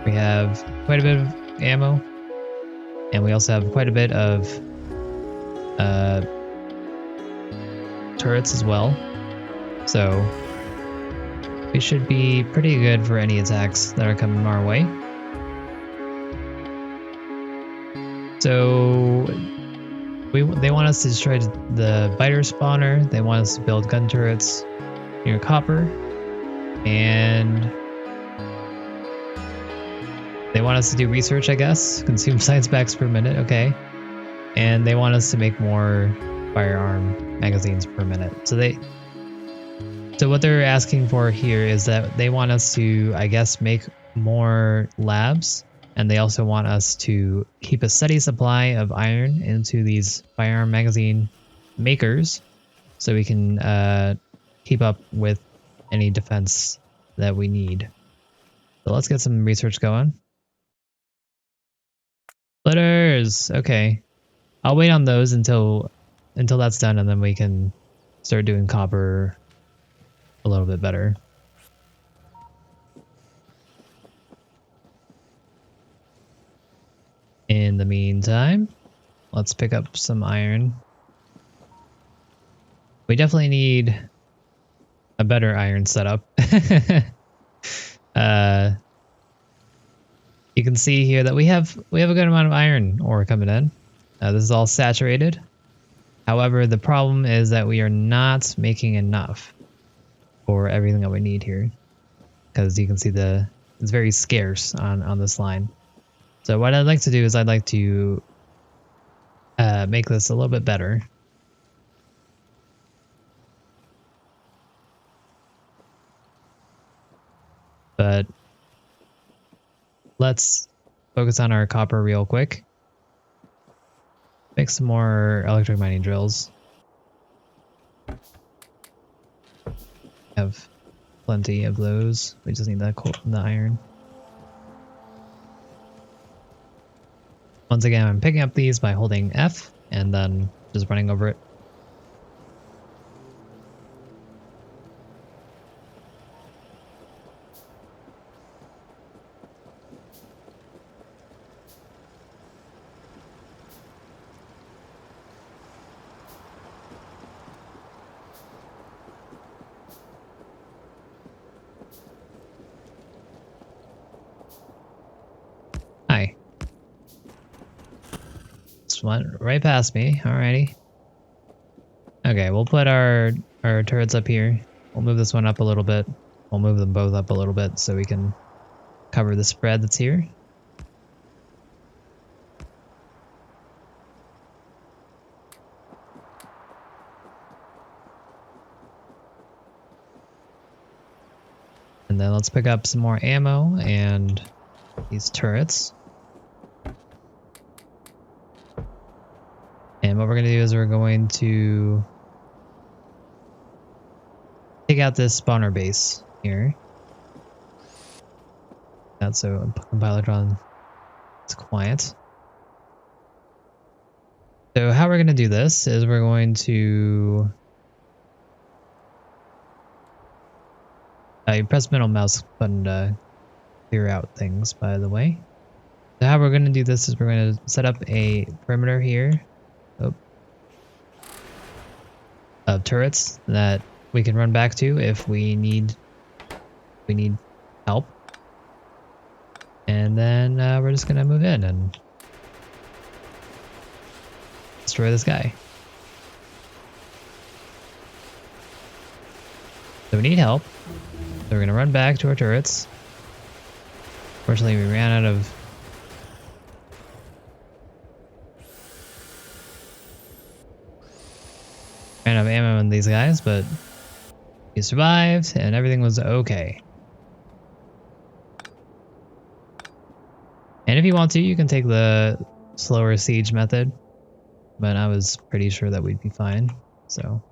We have quite a bit of ammo, and we also have quite a bit of turrets as well. So we should be pretty good for any attacks that are coming our way. So they want us to destroy the biter spawner. They want us to build gun turrets near copper, and they want us to do research, I guess. Consume science packs per minute, okay. And they want us to make more firearm magazines per minute. So what they're asking for here is that they want us to, I guess, make more labs, and they also want us to keep a steady supply of iron into these firearm magazine makers so we can keep up with any defense that we need. So let's get some research going. Splitters! Okay. I'll wait on those until that's done, and then we can start doing copper a little bit better. In the meantime, let's pick up some iron. We definitely need a better iron setup. You can see here that we have a good amount of iron ore coming in. This is all saturated. However, the problem is that we are not making enough for everything that we need here, because you can see it's very scarce on this line. So what I'd like to do is I'd like to make this a little bit better. But let's focus on our copper real quick. Make some more electric mining drills. Have plenty of those. We just need the iron. Once again, I'm picking up these by holding F and then just running over it. Hi. Just went right past me. Alrighty. Okay, we'll put our turrets up here. We'll move this one up a little bit. We'll move them both up a little bit so we can cover the spread that's here. And then let's pick up some more ammo and these turrets. And what we're going to do is we're going to take out this spawner base here. That's so compiler it's quiet. So how we're going to do this is we're going to you press middle mouse button to clear out things, by the way. So how we're going to do this is we're going to set up a perimeter here of turrets that we can run back to if we need help. And then we're just going to move in and destroy this guy. So we need help. So we're going to run back to our turrets. Fortunately, we ran out of ammo on these guys, but we survived and everything was okay. And if you want to, you can take the slower siege method, but I was pretty sure that we'd be fine, so.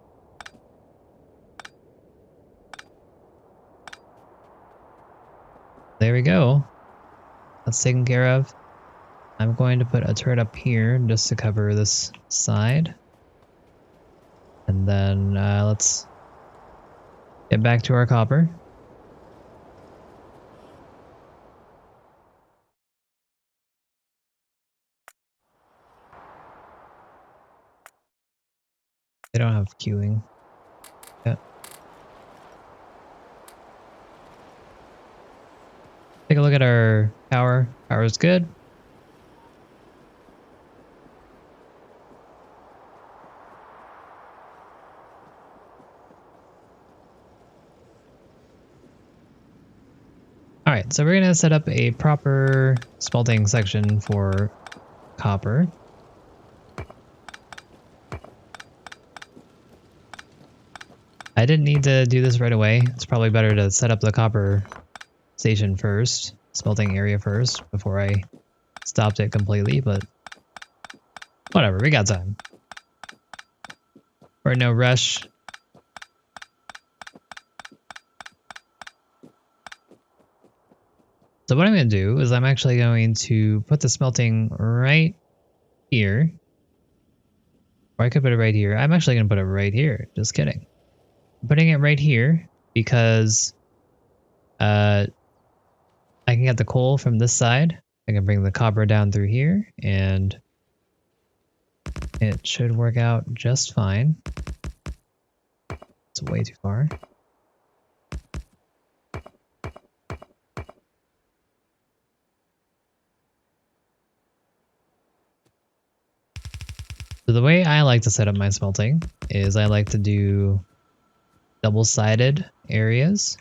There we go. That's taken care of. I'm going to put a turret up here just to cover this side. And then let's get back to our copper. They don't have queuing yet. Take a look at our power. Power is good. Alright, so we're going to set up a proper smelting section for copper. I didn't need to do this right away. It's probably better to set up the copper station first, smelting area first, before I stopped it completely, but whatever, we got time. We're in no rush. So what I'm going to do is I'm actually going to put the smelting right here. Or I could put it right here. I'm actually going to put it right here. Just kidding. I'm putting it right here because I can get the coal from this side. I can bring the copper down through here and it should work out just fine. It's way too far. So the way I like to set up my smelting is I like to do double-sided areas.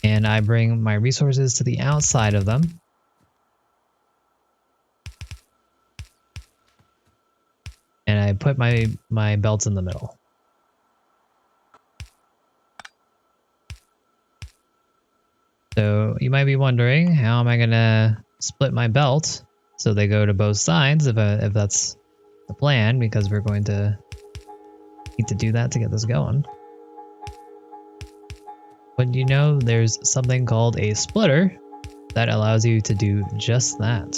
And I bring my resources to the outside of them. And I put my belts in the middle. So you might be wondering, how am I gonna split my belt so they go to both sides if that's the plan, because we're going to need to do that to get this going. But you know, there's something called a splitter that allows you to do just that.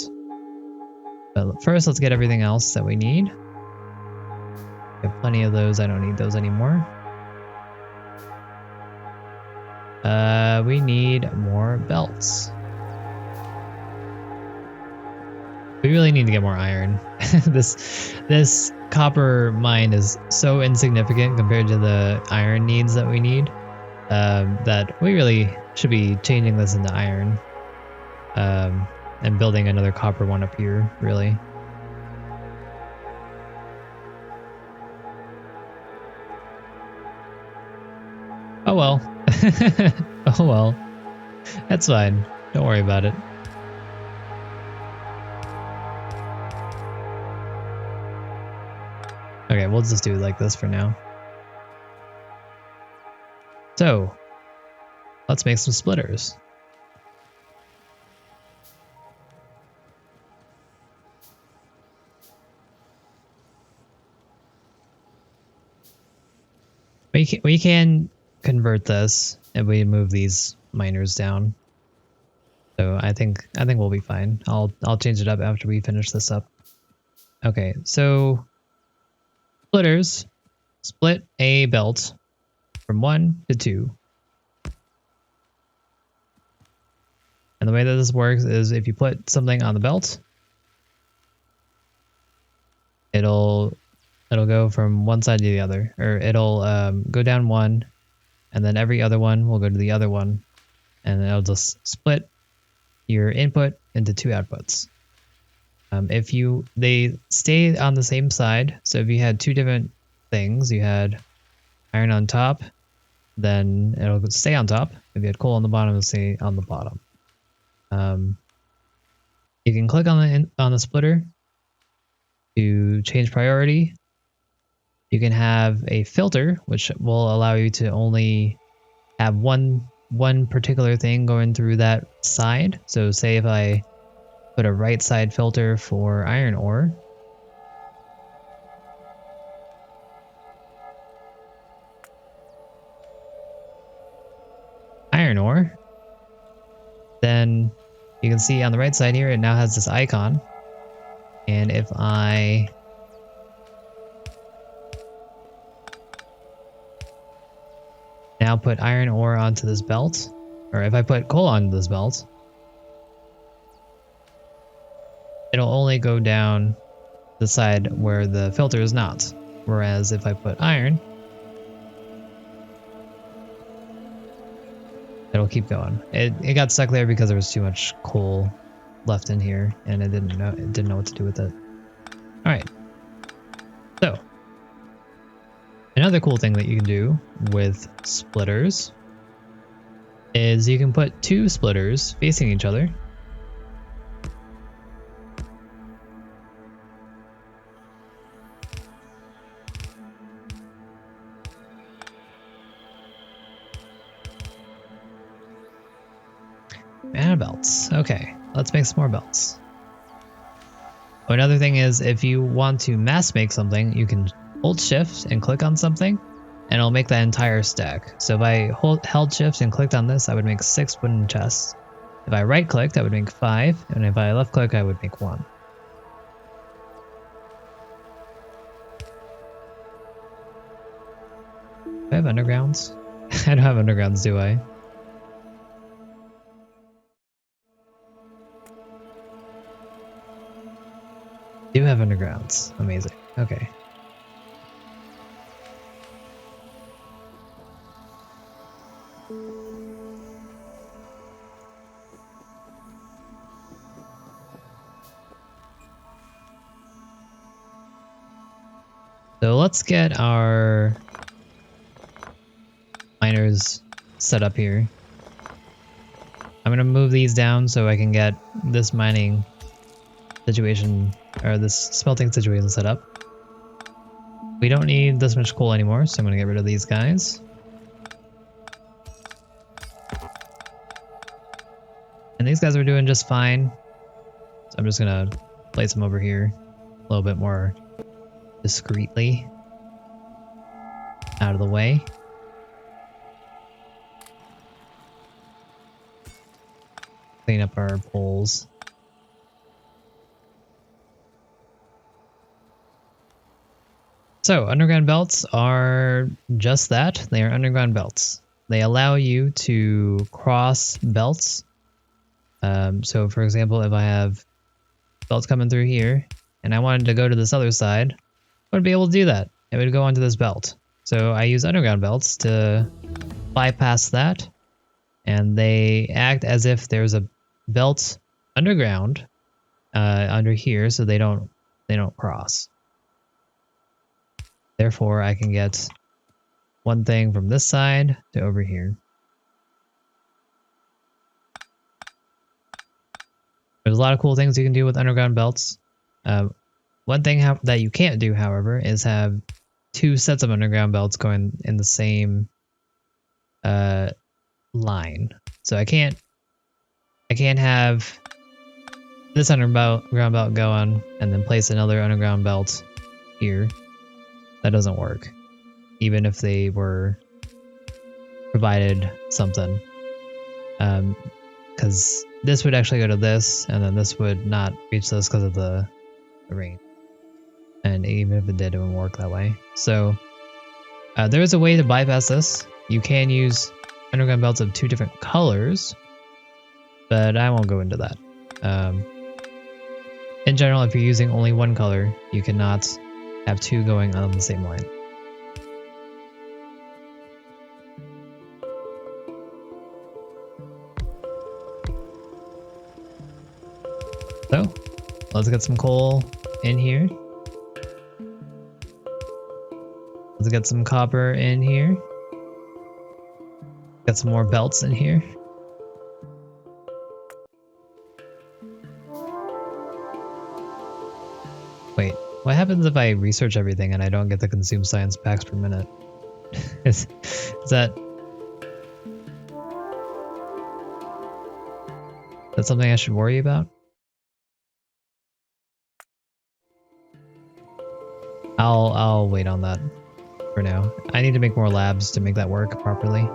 But first, let's get everything else that we need. We have plenty of those. I don't need those anymore. We need more belts. We really need to get more iron. This copper mine is so insignificant compared to the iron needs that we need, that we really should be changing this into iron, and building another copper one up here, really. Oh well. Oh well. That's fine. Don't worry about it. Okay, we'll just do it like this for now. So, let's make some splitters. We can convert this if we move these miners down. So I think we'll be fine. I'll change it up after we finish this up. Okay, so splitters split a belt from 1 to 2. And the way that this works is if you put something on the belt, it'll go from one side to the other, or it'll go down one, and then every other one will go to the other one, and it'll just split your input into 2 outputs. They stay on the same side, so if you had 2 different things, you had iron on top, then it'll stay on top. If you had coal on the bottom, it'll stay on the bottom. You can click on the splitter to change priority. You can have a filter, which will allow you to only have one particular thing going through that side. So say if I put a right side filter for iron ore, then you can see on the right side here, it now has this icon. And if I now put iron ore onto this belt, or if I put coal onto this belt, it'll only go down the side where the filter is not. Whereas if I put iron, it'll keep going. It got stuck there because there was too much coal left in here, and it didn't know what to do with it. All right. So another cool thing that you can do with splitters is you can put 2 splitters facing each other. And belts. Okay, let's make some more belts. Oh, another thing is if you want to mass make something, you can hold shift and click on something, and it'll make that entire stack. So if I held shift and clicked on this, I would make 6 wooden chests. If I right click, that would make 5, and if I left click, I would make 1. Do I have undergrounds? I don't have undergrounds, do I? Do have undergrounds. Amazing. Okay. So let's get our miners set up here. I'm gonna move these down so I can get this mining situation, or this smelting situation set up. We don't need this much coal anymore, so I'm gonna get rid of these guys. And these guys are doing just fine. So I'm just gonna place them over here a little bit more discreetly out of the way. Clean up our poles. So underground belts are just that. They are underground belts. They allow you to cross belts. So for example, if I have belts coming through here and I wanted to go to this other side, I would be able to do that. It would go onto this belt. So I use underground belts to bypass that, and they act as if there's a belt underground under here, so they don't cross. Therefore, I can get one thing from this side to over here. There's a lot of cool things you can do with underground belts. One thing that you can't do, however, is have 2 sets of underground belts going in the same line. So I can't have this underground belt go on and then place another underground belt here. That doesn't work, even if they were provided something. Because this would actually go to this, and then this would not reach this because of the range. And even if it did, it wouldn't work that way. So there is a way to bypass this. You can use underground belts of 2 different colors, but I won't go into that. In general, if you're using only one color, you cannot have 2 going on the same line. So, let's get some coal in here. Let's get some copper in here. Get some more belts in here. Wait, what happens if I research everything and I don't get the consume science packs per minute? is that something I should worry about? I'll wait on that for now. I need to make more labs to make that work properly.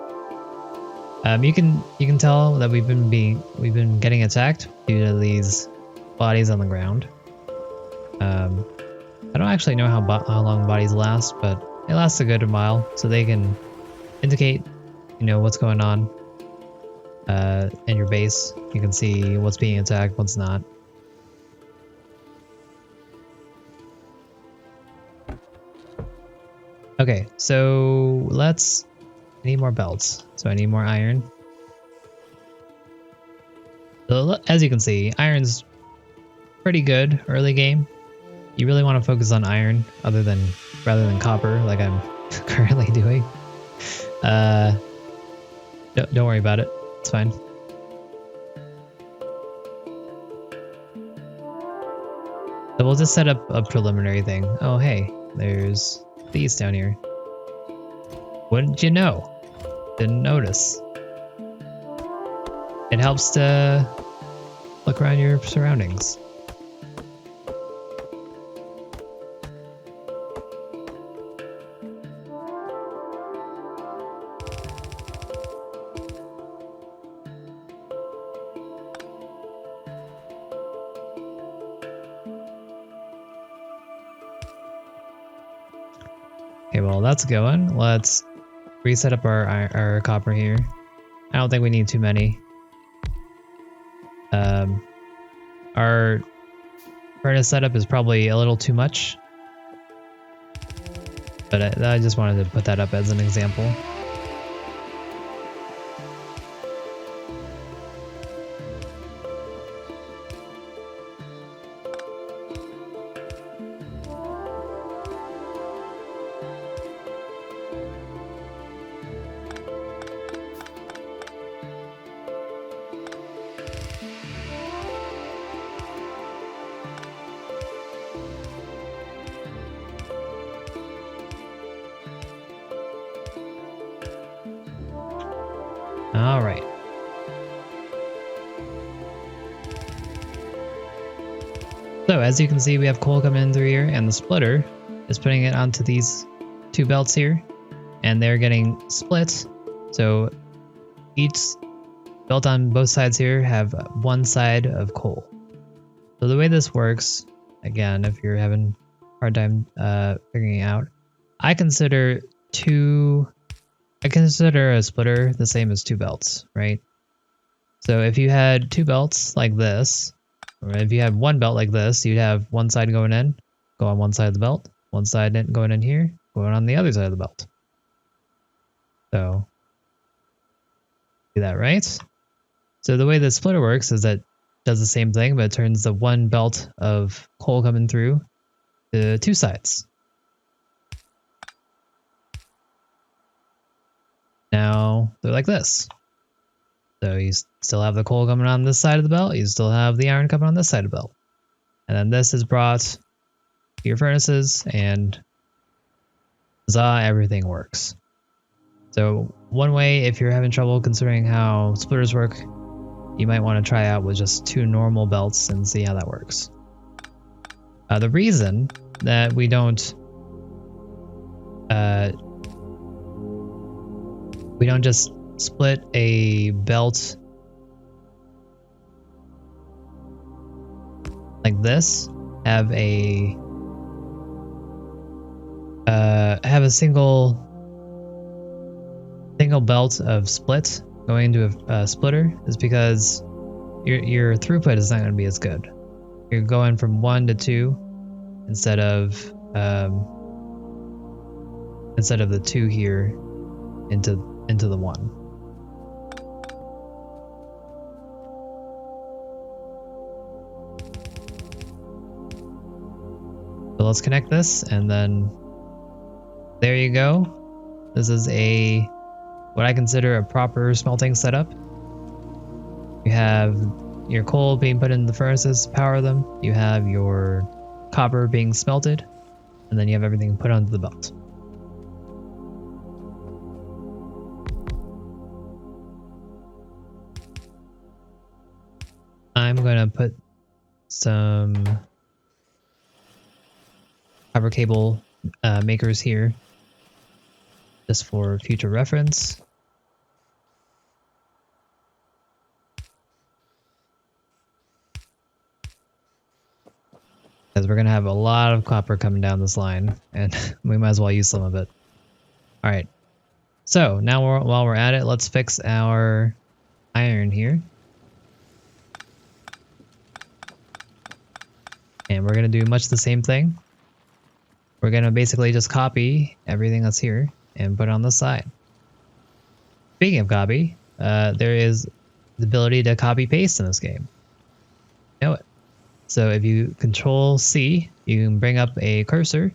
You can tell that we've been getting attacked due to these bodies on the ground. I don't actually know how long bodies last, but they last a good while, so they can indicate, what's going on in your base. You can see what's being attacked, what's not. Okay, so I need more belts, so I need more iron. So as you can see, iron's pretty good early game. You really want to focus on iron rather than copper, like I'm currently doing. Don't worry about it. It's fine. So we'll just set up a preliminary thing. Oh, hey, there's these down here. Wouldn't you know? Didn't notice. It helps to look around your surroundings. Okay, well that's going. Let's reset up our copper here. I don't think we need too many. Our furnace setup is probably a little too much, but I just wanted to put that up as an example. All right. So as you can see, we have coal coming in through here, and the splitter is putting it onto these two belts here, and they're getting split. So each belt on both sides here have one side of coal. So the way this works, again, if you're having a hard time figuring it out, I consider a splitter the same as two belts, right? So if you had two belts like this, or if you had one belt like this, you'd have one side going in, go on one side of the belt, one side going in here, going on the other side of the belt. So, see that, right? So the way the splitter works is that it does the same thing, but it turns the one belt of coal coming through to two sides. Now they're like this. So you still have the coal coming on this side of the belt, you still have the iron coming on this side of the belt. And then this is brought to your furnaces, and huzzah, everything works. So one way, if you're having trouble considering how splitters work, you might want to try out with just two normal belts and see how that works. The reason that we don't just split a belt like this, have a single belt of split going into a splitter, is because your throughput is not going to be as good. You're going from 1 to 2 instead of the 2 here into the 1. So let's connect this, and then there you go. This is what I consider a proper smelting setup. You have your coal being put in the furnaces to power them, you have your copper being smelted, and then you have everything put onto the belt. I'm going to put some copper cable makers here just for future reference. Because we're going to have a lot of copper coming down this line, and we might as well use some of it. Alright, so now while we're at it, let's fix our iron here. And we're going to do much the same thing. We're going to basically just copy everything that's here and put it on the side. Speaking of copy, there is the ability to copy paste in this game. You know it. So if you Control C, you can bring up a cursor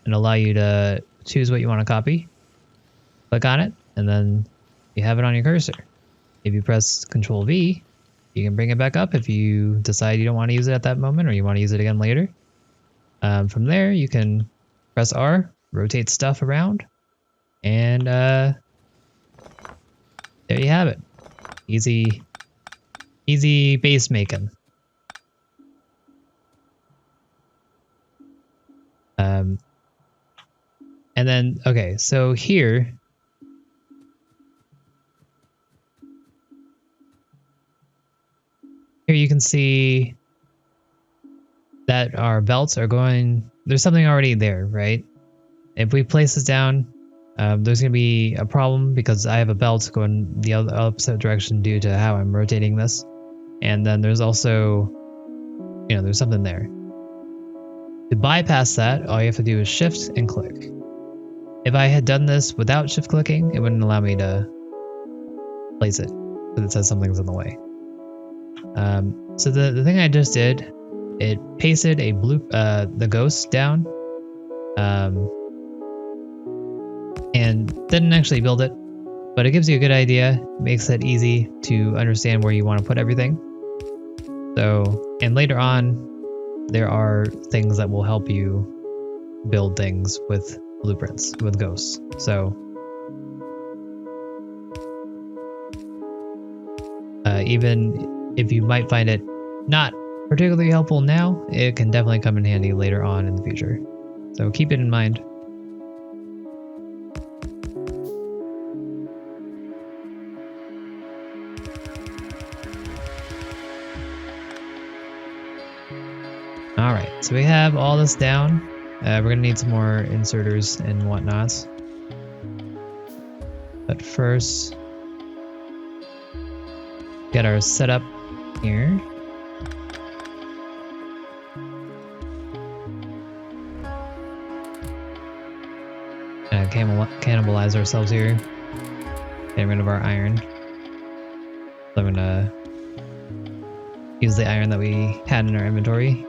and allow you to choose what you want to copy. Click on it, and then you have it on your cursor. If you press Control V, you can bring it back up if you decide you don't want to use it at that moment or you want to use it again later. From there, you can press R, rotate stuff around, and there you have it. Easy base making. And then, okay, so here you can see that our belts are going, there's something already there, right? If we place this down, there's going to be a problem because I have a belt going the opposite direction due to how I'm rotating this. And then there's also, there's something there. To bypass that, all you have to do is shift and click. If I had done this without shift clicking, it wouldn't allow me to place it because it says something's in the way. So the thing I just did, it pasted a the ghost down, and didn't actually build it, but it gives you a good idea, makes it easy to understand where you want to put everything. So, and later on, there are things that will help you build things with blueprints, with ghosts. So, even if you might find it not particularly helpful now, it can definitely come in handy later on in the future. So keep it in mind. Alright, so we have all this down. We're going to need some more inserters and whatnot. But first, get our setup here. Cannibalize ourselves here. Getting rid of our iron. So I'm gonna use the iron that we had in our inventory.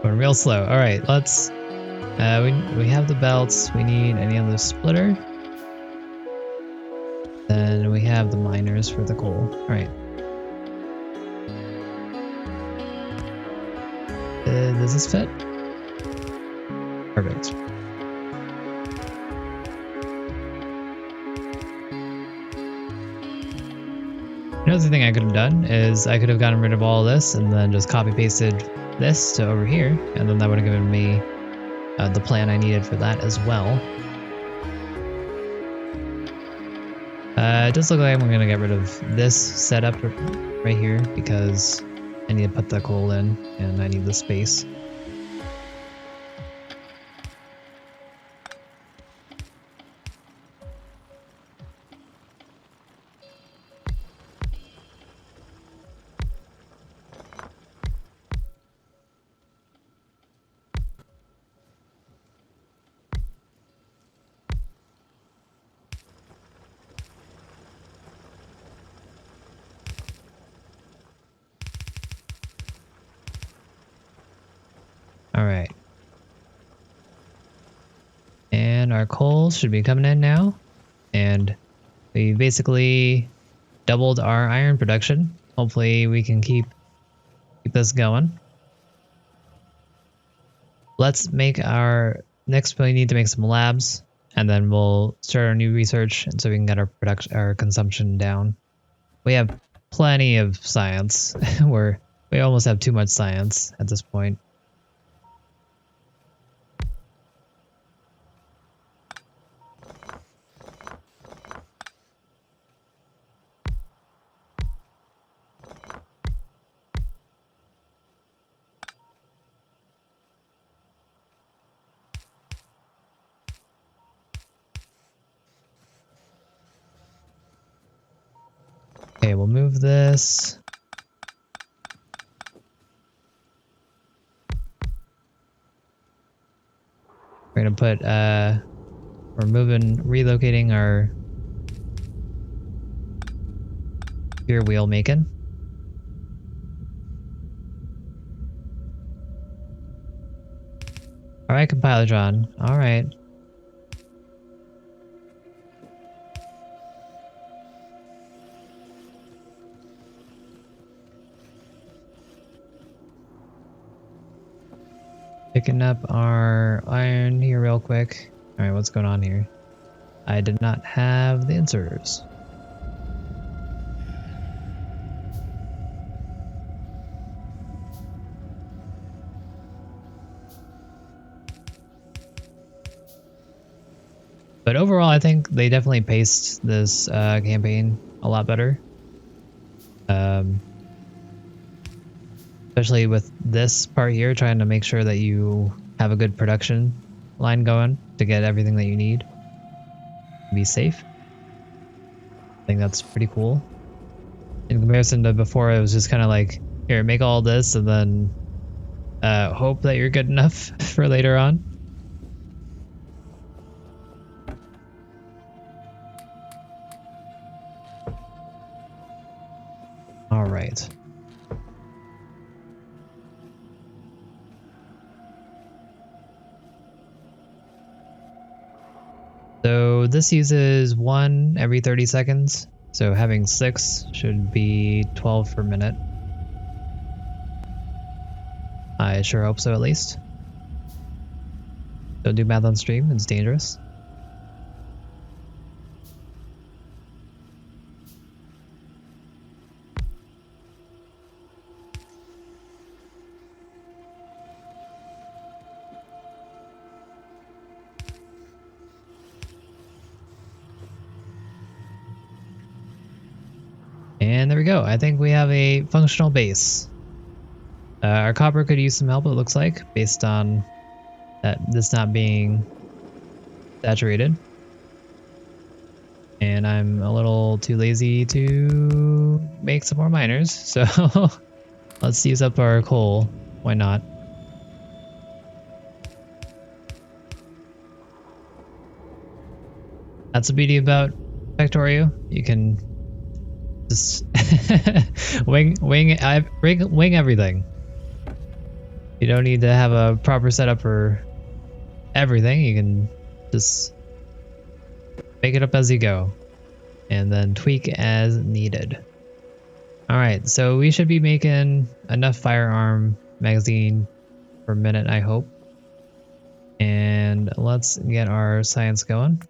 Going real slow. All right, let's. We have the belts. We need any other splitter. Then we have the miners for the coal. All right. Does this fit? Perfect. Another thing I could have done is I could have gotten rid of all of this and then just copy pasted this to over here, and then that would have given me the plan I needed for that as well. It does look like I'm going to get rid of this setup right here because I need to put the coal in and I need the space. Alright. And our coal should be coming in now. And we basically doubled our iron production. Hopefully we can keep this going. Let's make our next, we need to make some labs, and then we'll start our new research, and so we can get our consumption down. We have plenty of science. We almost have too much science at this point. Okay, we'll move this. We're gonna put, relocating our gear wheel making. Alright, Compilotron. Alright. Picking up our iron here real quick. Alright, what's going on here? I did not have the inserters. But overall, I think they definitely paced this campaign a lot better. Especially with this part here, trying to make sure that you have a good production line going to get everything that you need. Be safe. I think that's pretty cool. In comparison to before, it was just kind of like, here, make all this and then hope that you're good enough for later on. All right. So this uses 1 every 30 seconds. So having 6 should be 12 per minute. I sure hope so, at least. Don't do math on stream, it's dangerous. And there we go. I think we have a functional base. Our copper could use some help, it looks like, based on this not being saturated. And I'm a little too lazy to make some more miners, so let's use up our coal. Why not? That's the beauty about Factorio. You can just wing everything. You don't need to have a proper setup for everything. You can just make it up as you go and then tweak as needed. All right, so we should be making enough firearm magazine per minute, I hope. And let's get our science going.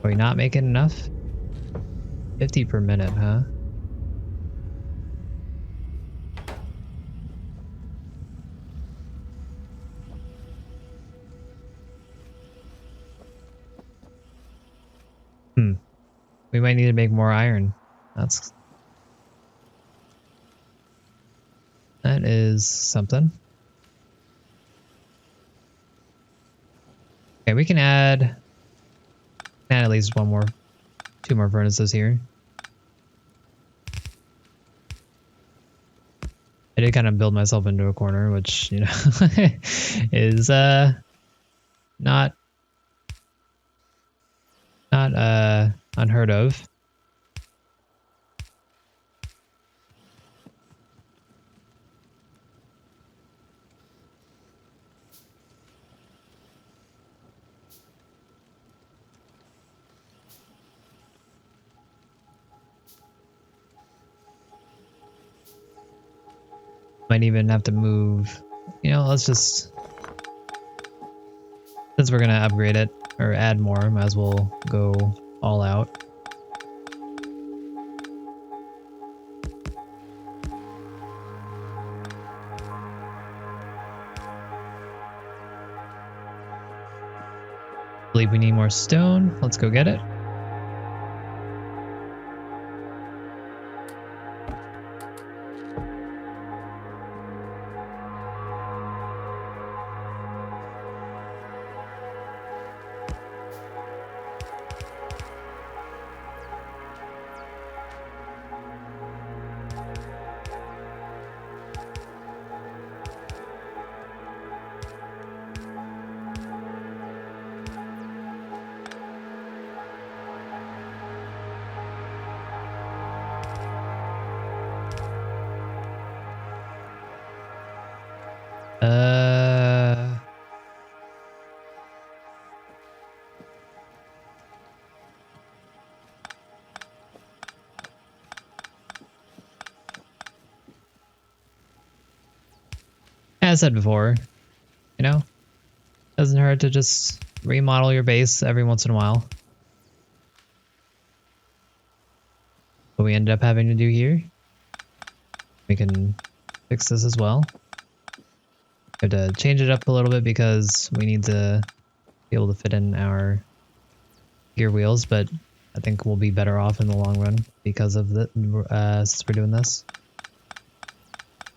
Are we not making enough? 50 per minute, huh? We might need to make more iron. That is something. Okay, we can add at least 2 more furnaces here. I did kind of build myself into a corner, which, you know, is not unheard of. Might even have to move, you know, let's just, since we're gonna upgrade it or add more, might as well go all out. I believe we need more stone. Let's go get it. As I said before, you know, doesn't hurt to just remodel your base every once in a while. What we ended up having to do here, we can fix this as well. We have to change it up a little bit because we need to be able to fit in our gear wheels, but I think we'll be better off in the long run because of the since we're doing this.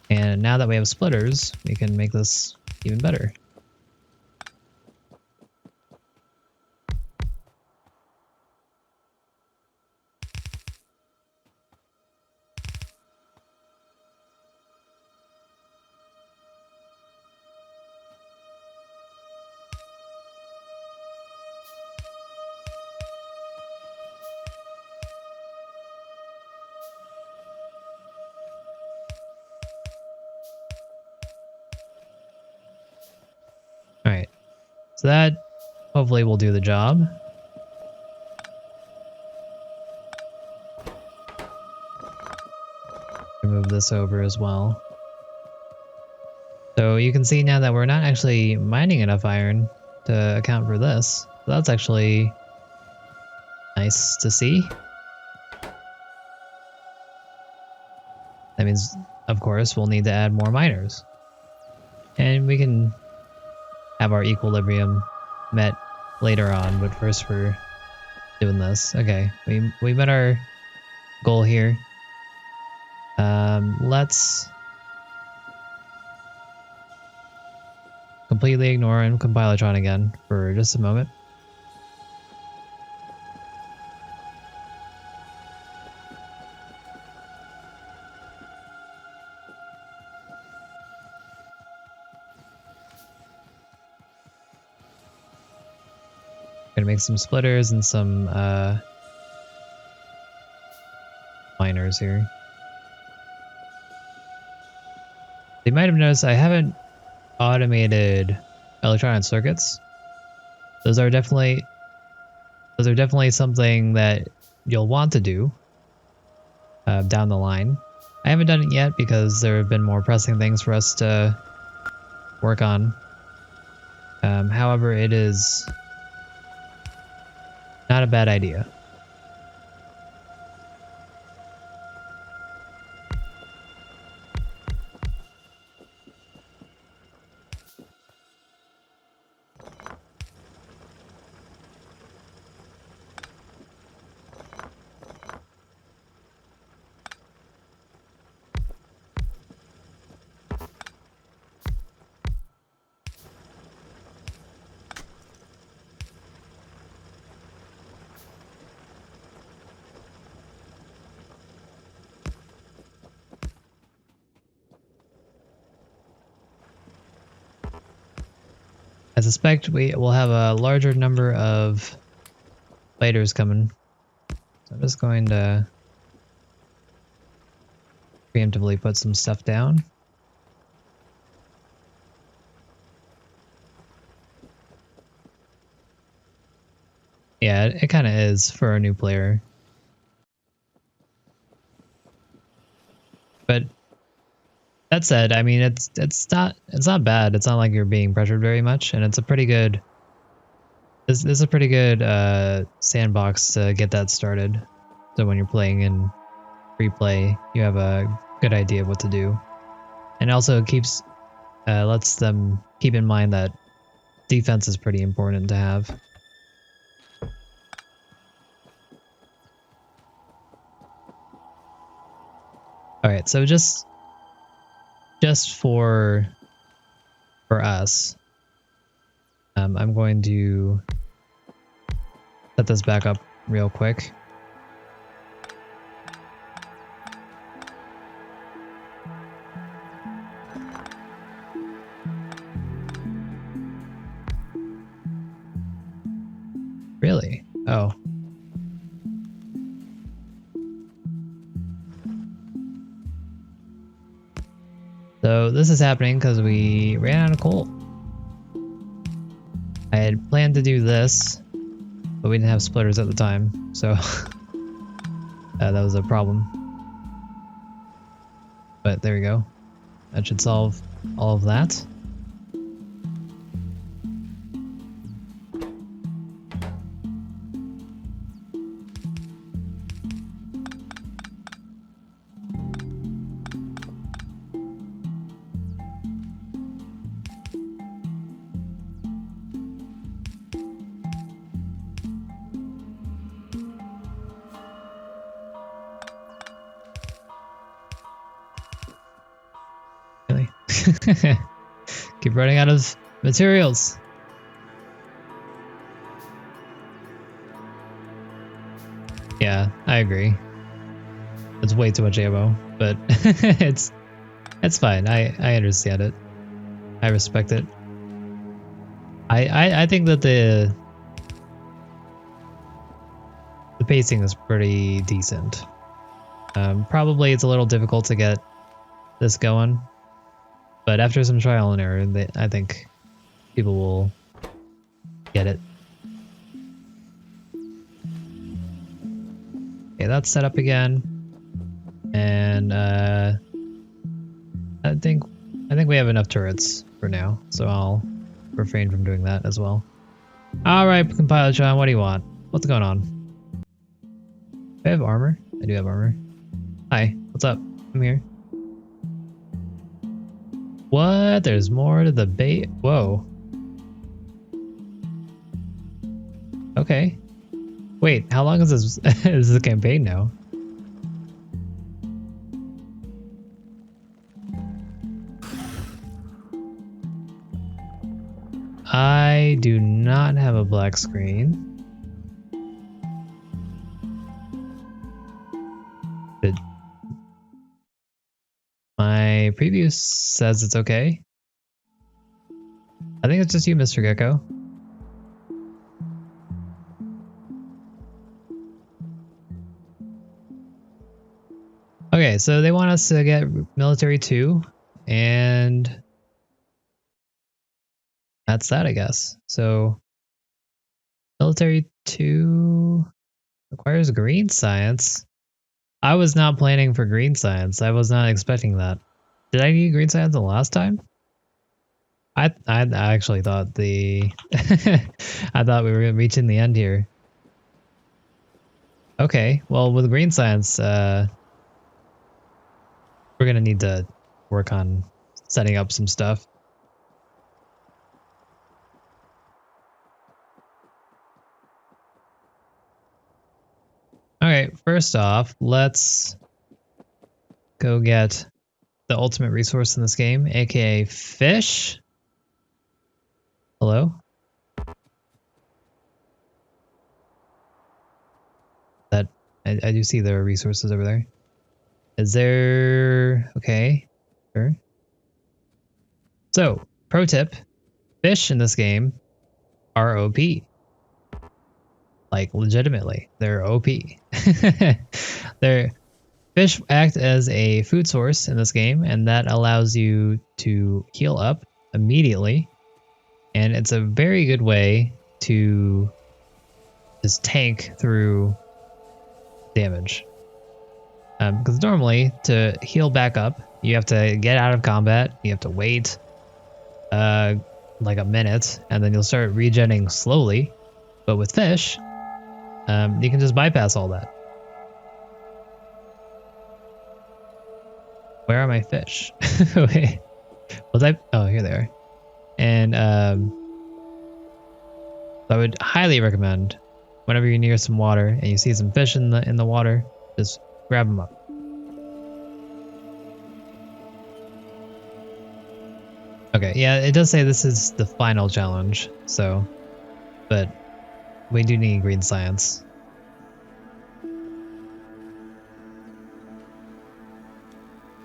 And now that we have splitters, we can make this even better. Alright, so that hopefully will do the job. Move this over as well. So you can see now that we're not actually mining enough iron to account for this. So that's actually nice to see. That means, of course, we'll need to add more miners. And we can have our equilibrium met later on, but first we're doing this. Okay, we met our goal here. Let's completely ignore and Compilatron again for just a moment. Gonna make some splitters and some miners here. You might have noticed I haven't automated electronic circuits. Those are definitely something that you'll want to do down the line. I haven't done it yet because there have been more pressing things for us to work on. However, it is not a bad idea. I suspect we will have a larger number of fighters coming. So I'm just going to preemptively put some stuff down. Yeah, it kind of is for a new player. But that said, I mean it's not bad. It's not like you're being pressured very much, and it's a pretty good this is a pretty good sandbox to get that started. So when you're playing in free play, you have a good idea of what to do. And also keeps lets them keep in mind that defense is pretty important to have. All right, so just for us, I'm going to set this back up real quick. Really? Oh. So this is happening because we ran out of coal. I had planned to do this, but we didn't have splitters at the time, so that was a problem. But there we go. That should solve all of that. Keep running out of materials. Yeah, I agree. It's way too much ammo, but it's fine. I understand it. I respect it. I think that the pacing is pretty decent. Probably it's a little difficult to get this going, but after some trial and error, I think people will get it. Okay, that's set up again, and I think we have enough turrets for now, so I'll refrain from doing that as well. All right, Compiler John, what do you want? What's going on? Do I have armor? I do have armor. Hi, what's up? I'm here. What? There's more to the bait? Whoa. Okay. Wait, how long is this? Is the campaign now? I do not have a black screen. My preview says it's okay. I think it's just you, Mr. Gecko. Okay, so they want us to get military 2, and that's that, I guess. So military 2 requires green science. I was not planning for green science. I was not expecting that. Did I need green science the last time? I actually thought I thought we were reaching the end here. Okay, well with green science, we're gonna need to work on setting up some stuff. Alright, first off, let's go get the ultimate resource in this game, aka fish. Hello? I do see there are resources over there. Is there... Okay, sure. So, pro tip, fish in this game are OP. Like, legitimately, they're OP. Fish act as a food source in this game, and that allows you to heal up immediately. And it's a very good way to just tank through damage. Because normally, to heal back up, you have to get out of combat, you have to wait like a minute, and then you'll start regenerating slowly. But with fish, you can just bypass all that. Where are my fish? Wait, was I? Oh, here they are. And I would highly recommend, whenever you're near some water and you see some fish in the water, just grab them up. Okay, yeah, it does say this is the final challenge, so, but we do need green science.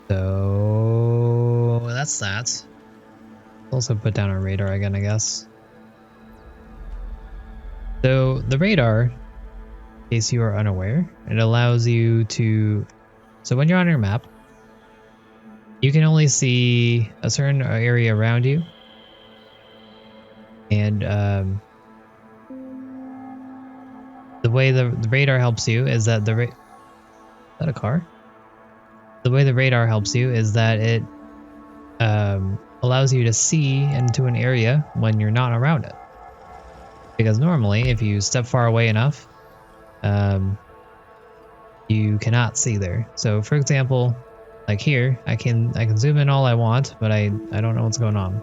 So that's that. Also put down our radar again, I guess. So the radar, in case you are unaware, it allows you to... So when you're on your map, you can only see a certain area around you. And the way the radar helps you is that is that a car? The way the radar helps you is that it allows you to see into an area when you're not around it. Because normally, if you step far away enough, you cannot see there. So, for example, like here, I can zoom in all I want, but I don't know what's going on.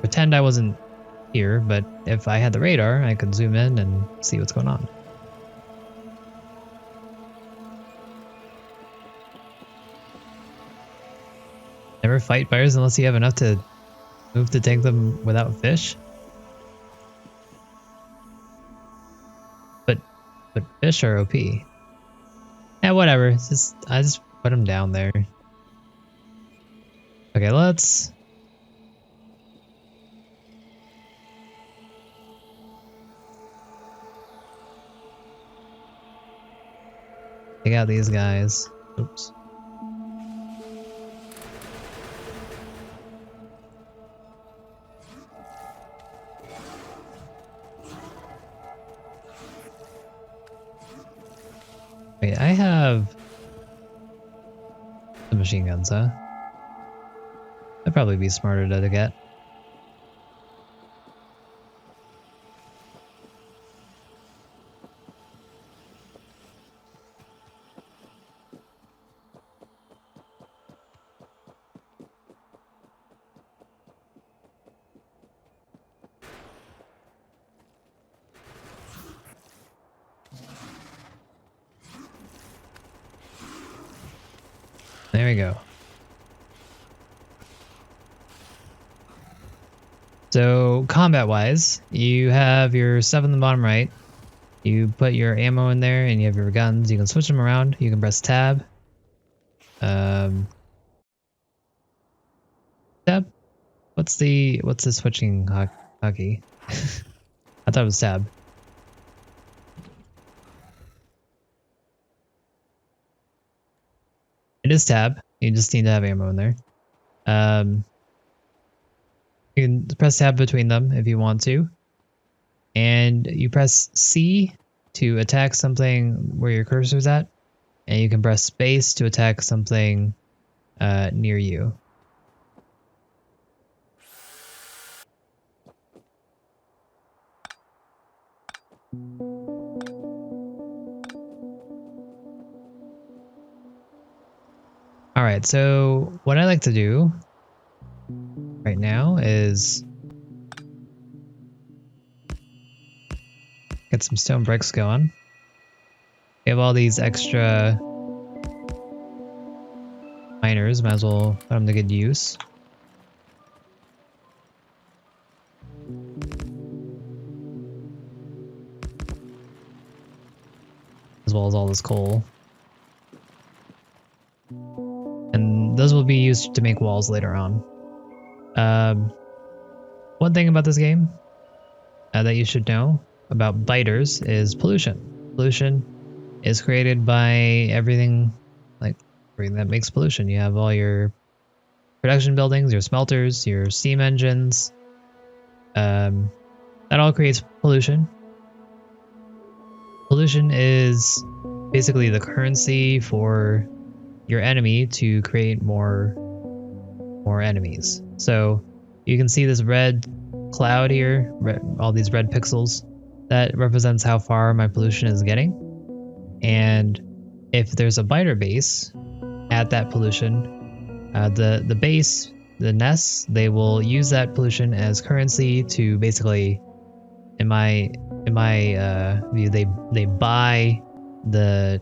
Pretend I wasn't here, but if I had the radar, I could zoom in and see what's going on. Never fight fires unless you have enough to move to tank them without fish? But fish are OP. Yeah, whatever. I just put them down there. Okay, let's... take out these guys. Oops. Wait, I have the machine guns, huh? That'd probably be smarter to get. There we go. So, combat-wise, you have your stuff in the bottom right. You put your ammo in there, and you have your guns. You can switch them around. You can press tab. Tab? What's the switching hotkey? I thought it was tab. It is tab. You just need to have ammo in there. You can press tab between them if you want to. And you press C to attack something where your cursor is at. And you can press space to attack something near you. Alright, so what I like to do right now is get some stone bricks going. We have all these extra miners, might as well put them to good use. As well as all this coal. And those will be used to make walls later on. One thing about this game that you should know about biters is pollution. Pollution is created by everything that makes pollution. You have all your production buildings, your smelters, your steam engines. That all creates pollution. Pollution is basically the currency for your enemy to create more enemies. So you can see this red cloud here, all these red pixels. That represents how far my pollution is getting. And if there's a biter base at that pollution, the base, the nests, they will use that pollution as currency to basically, in my view, they buy the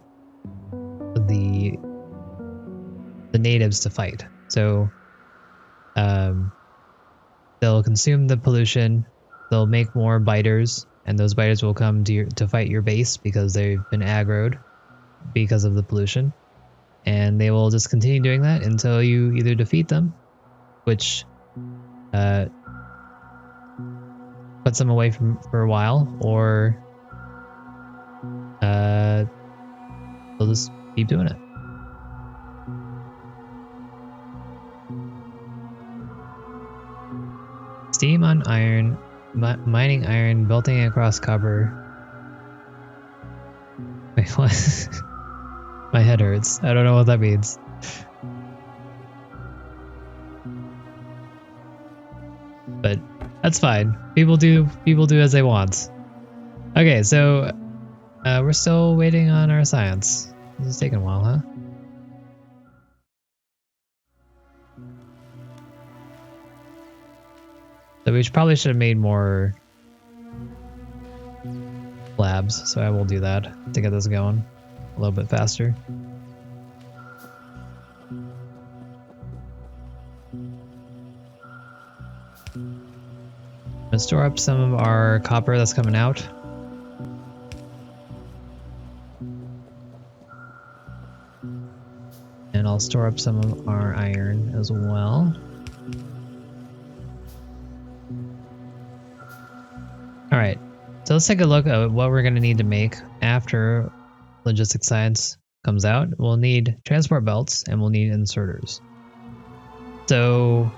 natives to fight. So they'll consume the pollution, they'll make more biters, and those biters will come to fight your base because they've been aggroed because of the pollution. And they will just continue doing that until you either defeat them, which puts them away for a while, or they'll just keep doing it. Steam on iron, mining iron, belting across copper. Wait, what? My head hurts. I don't know what that means. But that's fine. People do as they want. Okay, so we're still waiting on our science. This is taking a while, huh? So we probably should have made more labs, so I will do that to get this going a little bit faster. Let's store up some of our copper that's coming out. And I'll store up some of our iron as well. Alright, so let's take a look at what we're going to need to make after logistics science comes out. We'll need transport belts and we'll need inserters. So,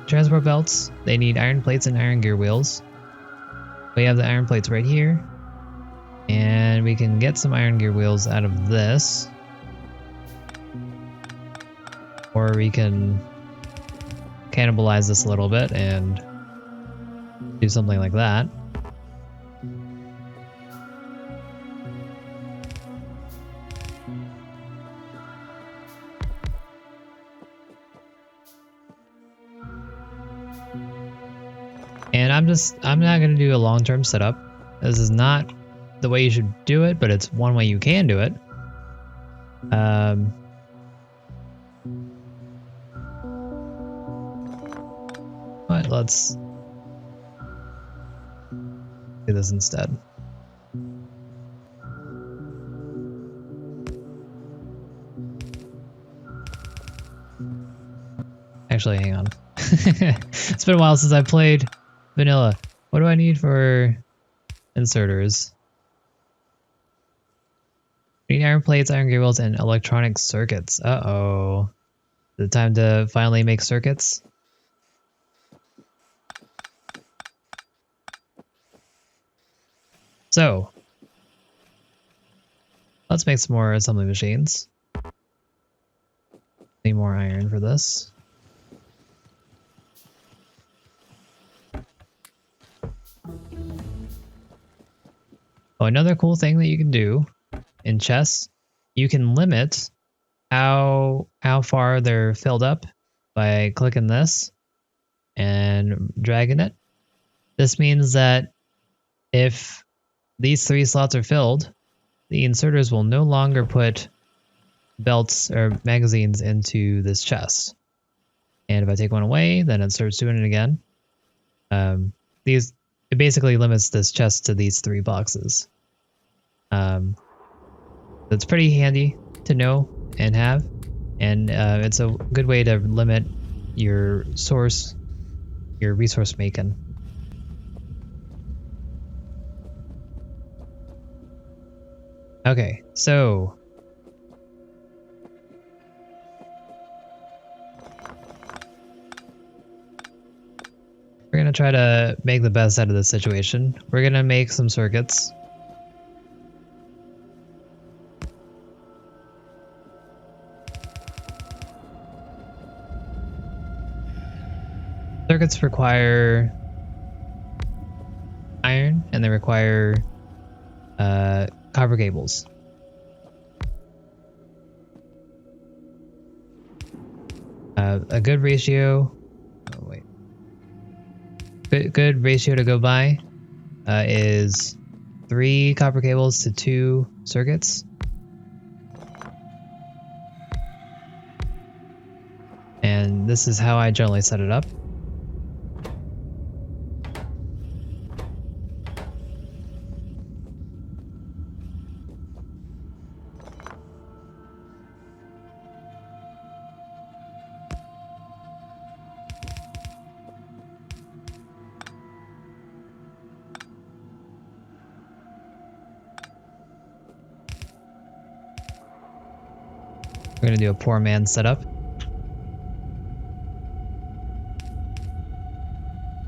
transport belts, they need iron plates and iron gear wheels. We have the iron plates right here. And we can get some iron gear wheels out of this. Or we can cannibalize this a little bit and do something like that. And I'm not going to do a long-term setup. This is not the way you should do it, but it's one way you can do it. But let's do this instead. Actually, hang on. It's been a while since I played vanilla. What do I need for inserters? We need iron plates, iron gear wheels, and electronic circuits. Uh-oh. Is it time to finally make circuits? So, let's make some more assembly machines. Need more iron for this. Oh, another cool thing that you can do in chests, you can limit how far they're filled up by clicking this and dragging it. This means that if these 3 slots are filled, the inserters will no longer put belts or magazines into this chest. And if I take one away, then it starts doing it again. It basically limits this chest to these 3 boxes. It's pretty handy to know and have, and it's a good way to limit your resource making. Okay, so we're gonna try to make the best out of this situation. We're gonna make some circuits. Circuits require iron and they require copper cables. A good ratio. Oh wait. Good ratio to go by is 3 copper cables to 2 circuits. And this is how I generally set it up. We're gonna do a poor man setup.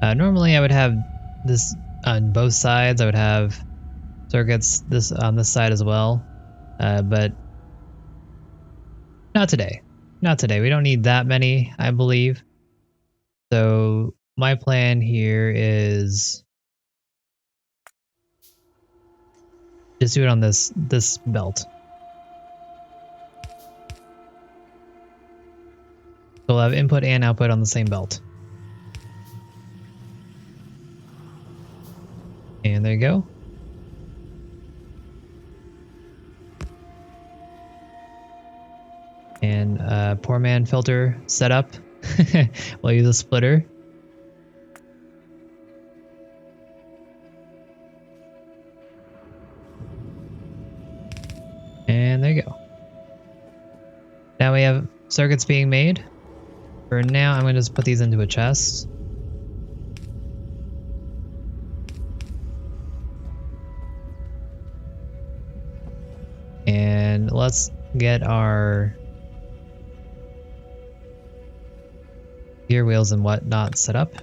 Normally I would have this on both sides. I would have circuits this on this side as well, but not today. Not today. We don't need that many, I believe. So my plan here is just do it on this belt. So we'll have input and output on the same belt. And there you go. And poor man filter set up. We'll use a splitter. Now we have circuits being made. For now, I'm going to just put these into a chest. And let's get our gear wheels and whatnot set up.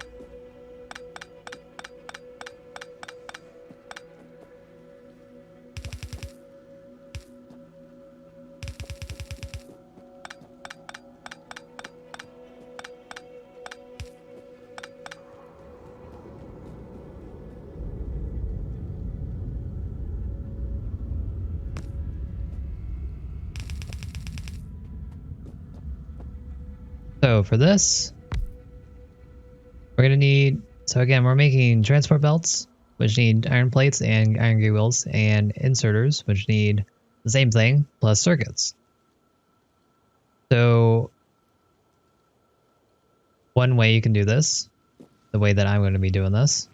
So for this, we're going to need, so again, we're making transport belts, which need iron plates and iron gear wheels, and inserters, which need the same thing, plus circuits. So one way you can do this, the way that I'm going to be doing this,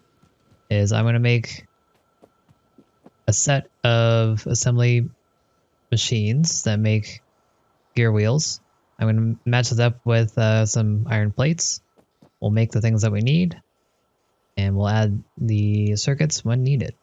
is I'm going to make a set of assembly machines that make gear wheels. I'm going to match it up with some iron plates. We'll make the things that we need, and we'll add the circuits when needed.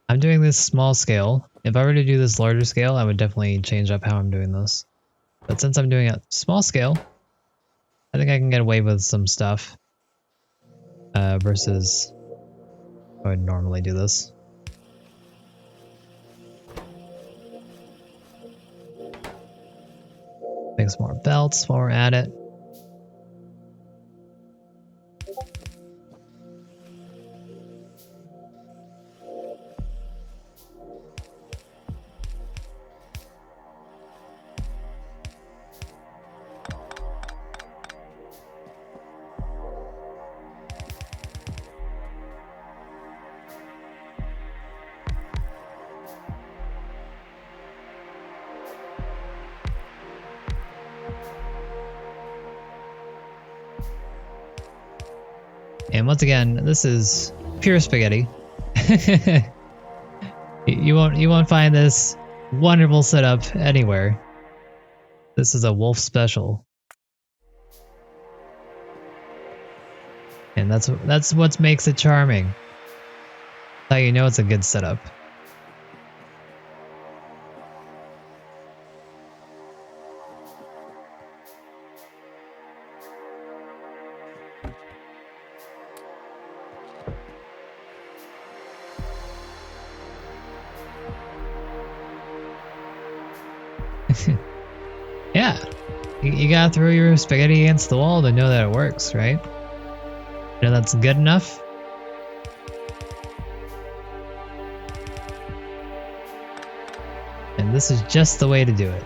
I'm doing this small scale. If I were to do this larger scale, I would definitely change up how I'm doing this. But since I'm doing it small scale, I think I can get away with some stuff versus how I would normally do this. Make some more belts while we're at it. And once again, this is pure spaghetti. You won't find this wonderful setup anywhere. This is a wolf special. And that's what makes it charming. That's how you know it's a good setup. Yeah, you gotta throw your spaghetti against the wall to know that it works, right? You know that's good enough? And this is just the way to do it.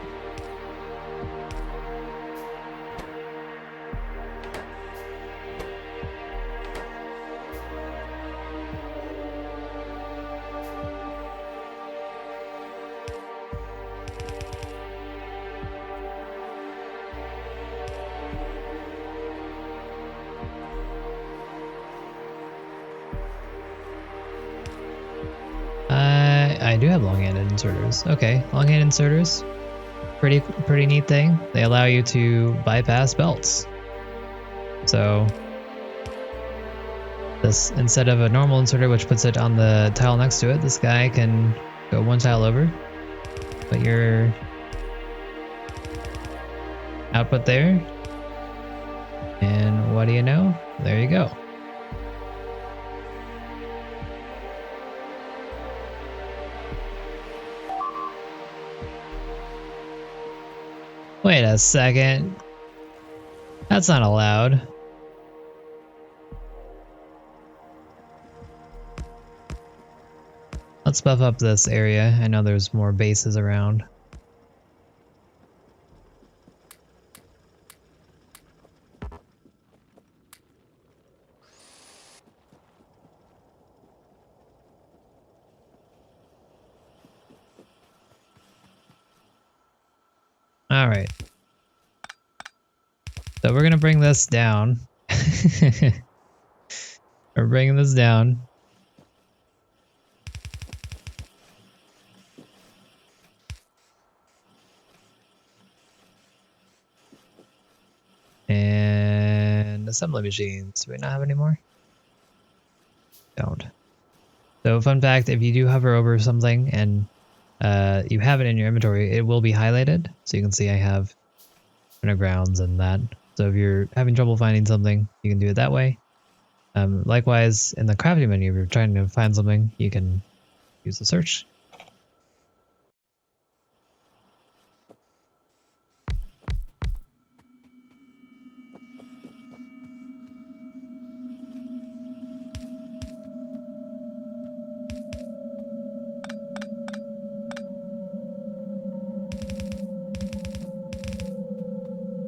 I do have long-handed inserters. Okay, long-handed inserters. Pretty neat thing. They allow you to bypass belts. So this, instead of a normal inserter which puts it on the tile next to it, this guy can go one tile over, put your output there, and what do you know? There you go. Wait a second. That's not allowed. Let's buff up this area. I know there's more bases around. Alright. So we're gonna bring this down. We're bringing this down. And assembly machines. Do we not have any more? Don't. So fun fact, if you do hover over something and you have it in your inventory, it will be highlighted. So you can see I have undergrounds and that. So if you're having trouble finding something, you can do it that way. Likewise, in the crafting menu, if you're trying to find something, you can use the search.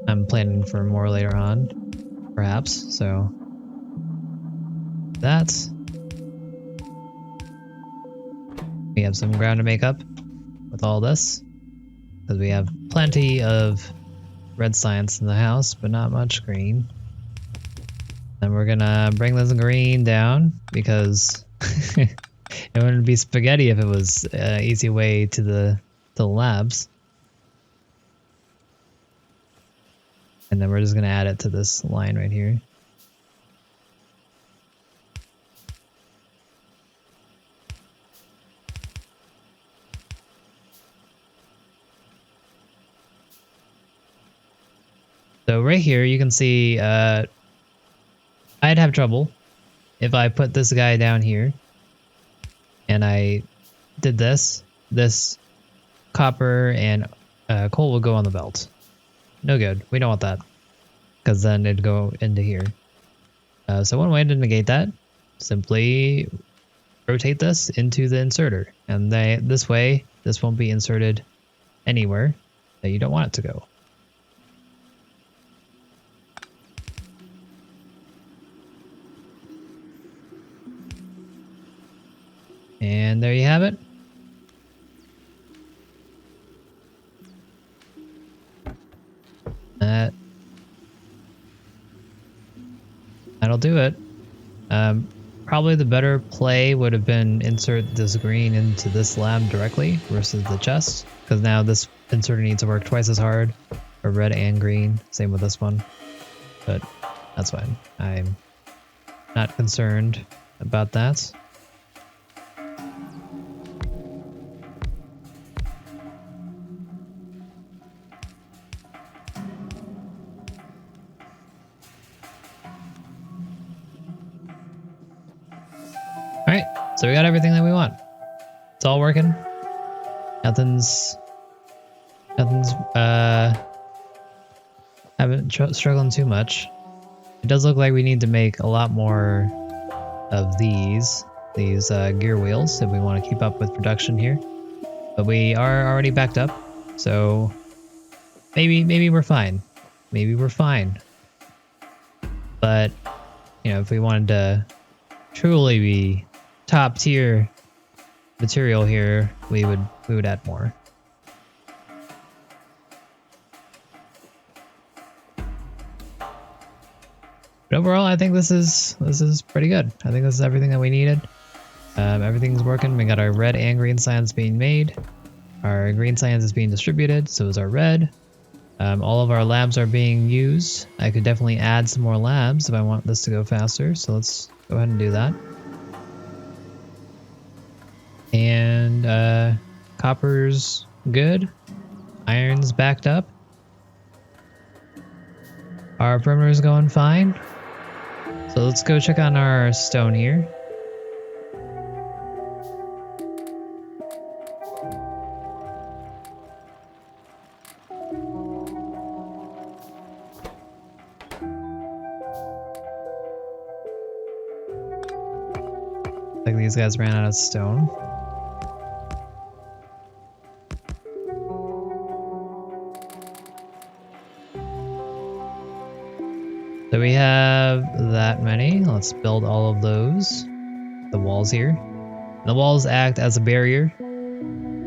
I'm planning for more later on, perhaps, so that. We have some ground to make up with all this, because we have plenty of red science in the house, but not much green. And we're gonna bring this green down, because it wouldn't be spaghetti if it was an easy way to the labs. And then we're just gonna add it to this line right here. So right here, you can see I'd have trouble if I put this guy down here and I did this. This copper and coal will go on the belt. No good. We don't want that, because then it'd go into here. So one way to negate that, simply rotate this into the inserter. And this way, this won't be inserted anywhere that you don't want it to go. And there you have it. That'll do it. Probably the better play would have been insert this green into this lab directly versus the chest, because now this inserter needs to work twice as hard for red and green. Same with this one, but that's fine. I'm not concerned about that. Alright, so we got everything that we want. It's all working. Nothing's struggling too much. It does look like we need to make a lot more of these gear wheels if we want to keep up with production here. But we are already backed up, so maybe we're fine. Maybe we're fine. But you know, if we wanted to truly be top tier material here, we would add more. But overall, I think this is pretty good. I think this is everything that we needed. Everything's working. We got our red and green science being made. Our green science is being distributed, so is our red. All of our labs are being used. I could definitely add some more labs if I want this to go faster, so let's go ahead and do that. And copper's good. Iron's backed up. Our perimeter's going fine. So let's go check on our stone here. Like these guys ran out of stone. So we have that many. Let's build all of those. The walls here. The walls act as a barrier.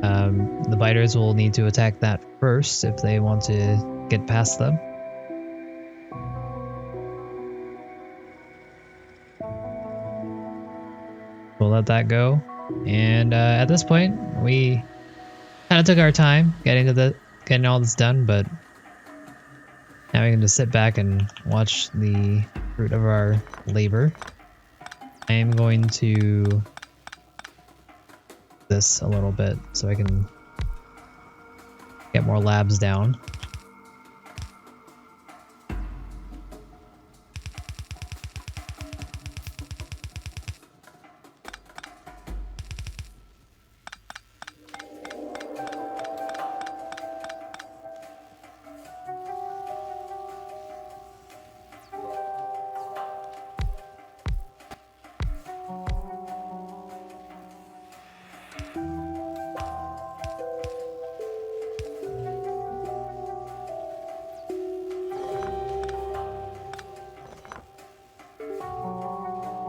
The biters will need to attack that first if they want to get past them. we'll let that go. And at this point, we kind of took our time getting all this done, but now we can just sit back and watch the fruit of our labor. I am going to this a little bit so I can get more labs down.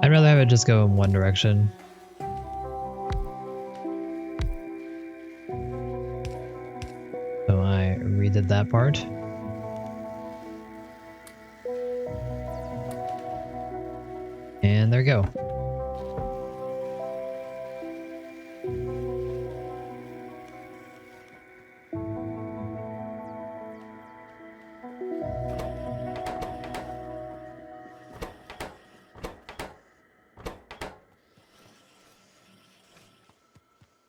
I'd rather have it just go in one direction. So I redid that part. And there we go.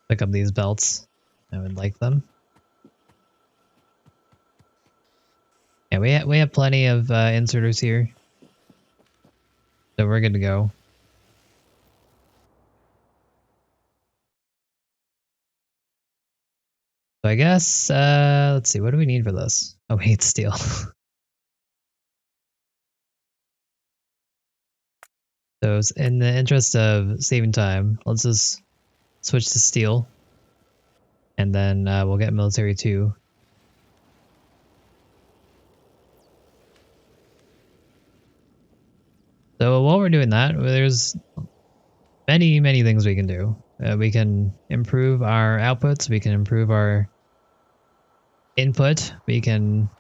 Pick up these belts. I would like them. Yeah, we have plenty of inserters here, so we're good to go. So I guess let's see, what do we need for this? Oh, we need steel. So in the interest of saving time, let's just switch to steel, and then we'll get military too. So while we're doing that, there's many things we can do. We can improve our outputs, we can improve our input, we can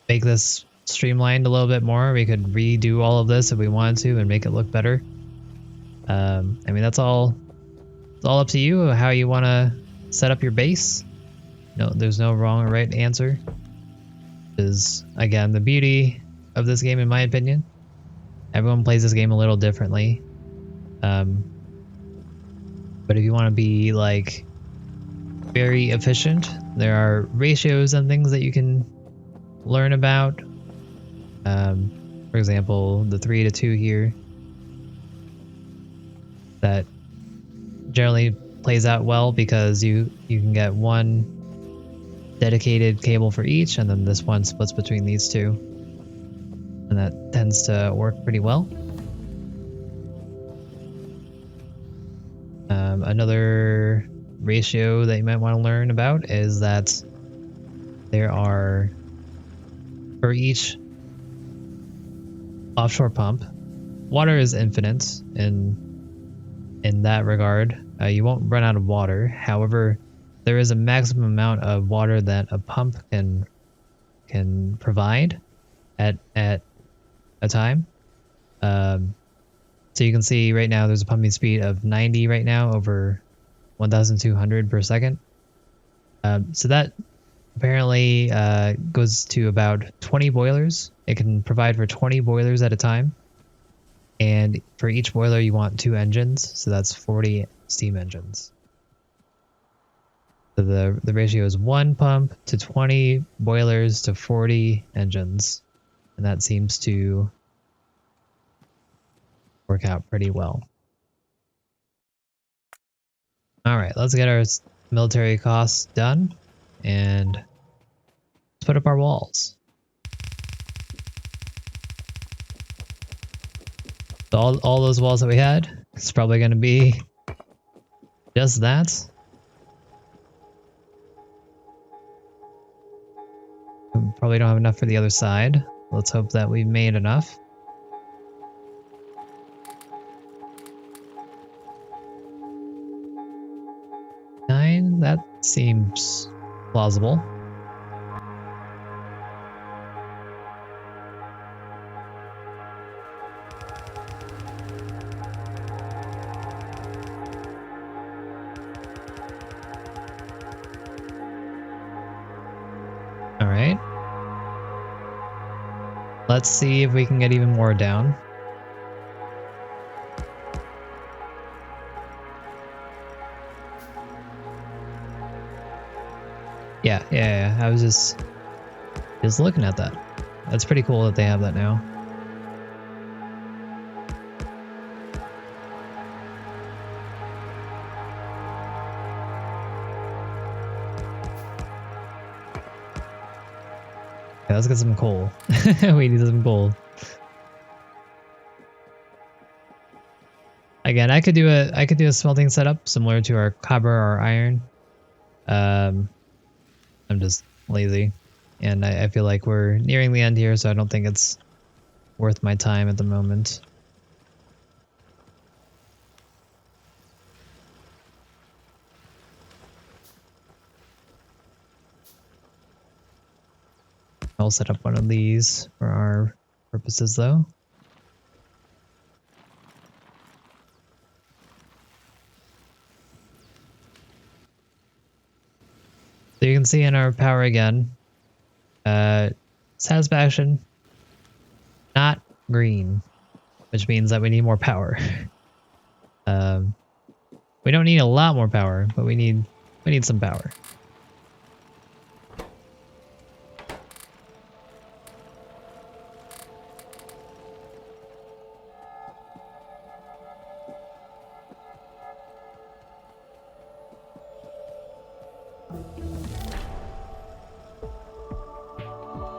make this streamlined a little bit more. We could redo all of this if we wanted to and make it look better. I mean, it's all up to you how you want to set up your base. No, there's no wrong or right answer. Is again the beauty of this game, in my opinion. Everyone plays this game a little differently. But if you want to be like very efficient, there are ratios and things that you can learn about. For example, the 3:2 here that generally plays out well because you can get one dedicated cable for each, and then this one splits between these two, and that tends to work pretty well. Another ratio that you might want to learn about is that there are, for each offshore pump, water is infinite in that regard. You won't run out of water. However, there is a maximum amount of water that a pump can provide at a time. So you can see right now there's a pumping speed of 90 right now over 1,200 per second. So that apparently goes to about 20 boilers. It can provide for 20 boilers at a time. And for each boiler, you want 2 engines. So that's 40 steam engines. So the ratio is 1 pump to 20 boilers to 40 engines. And that seems to work out pretty well. All right, let's get our military costs done and let's put up our walls. So all those walls that we had, it's probably going to be just that. We probably don't have enough for the other side. Let's hope that we made enough. That seems plausible. Let's see if we can get even more down. Yeah. I was just looking at that. That's pretty cool that they have that now. Yeah, let's get some coal. We need some coal. Again, I could do a smelting setup similar to our copper or iron. I'm just lazy, and I feel like we're nearing the end here, so I don't think it's worth my time at the moment. I'll set up one of these for our purposes, though. So you can see in our power again, satisfaction, not green, which means that we need more power. We don't need a lot more power, but we need some power.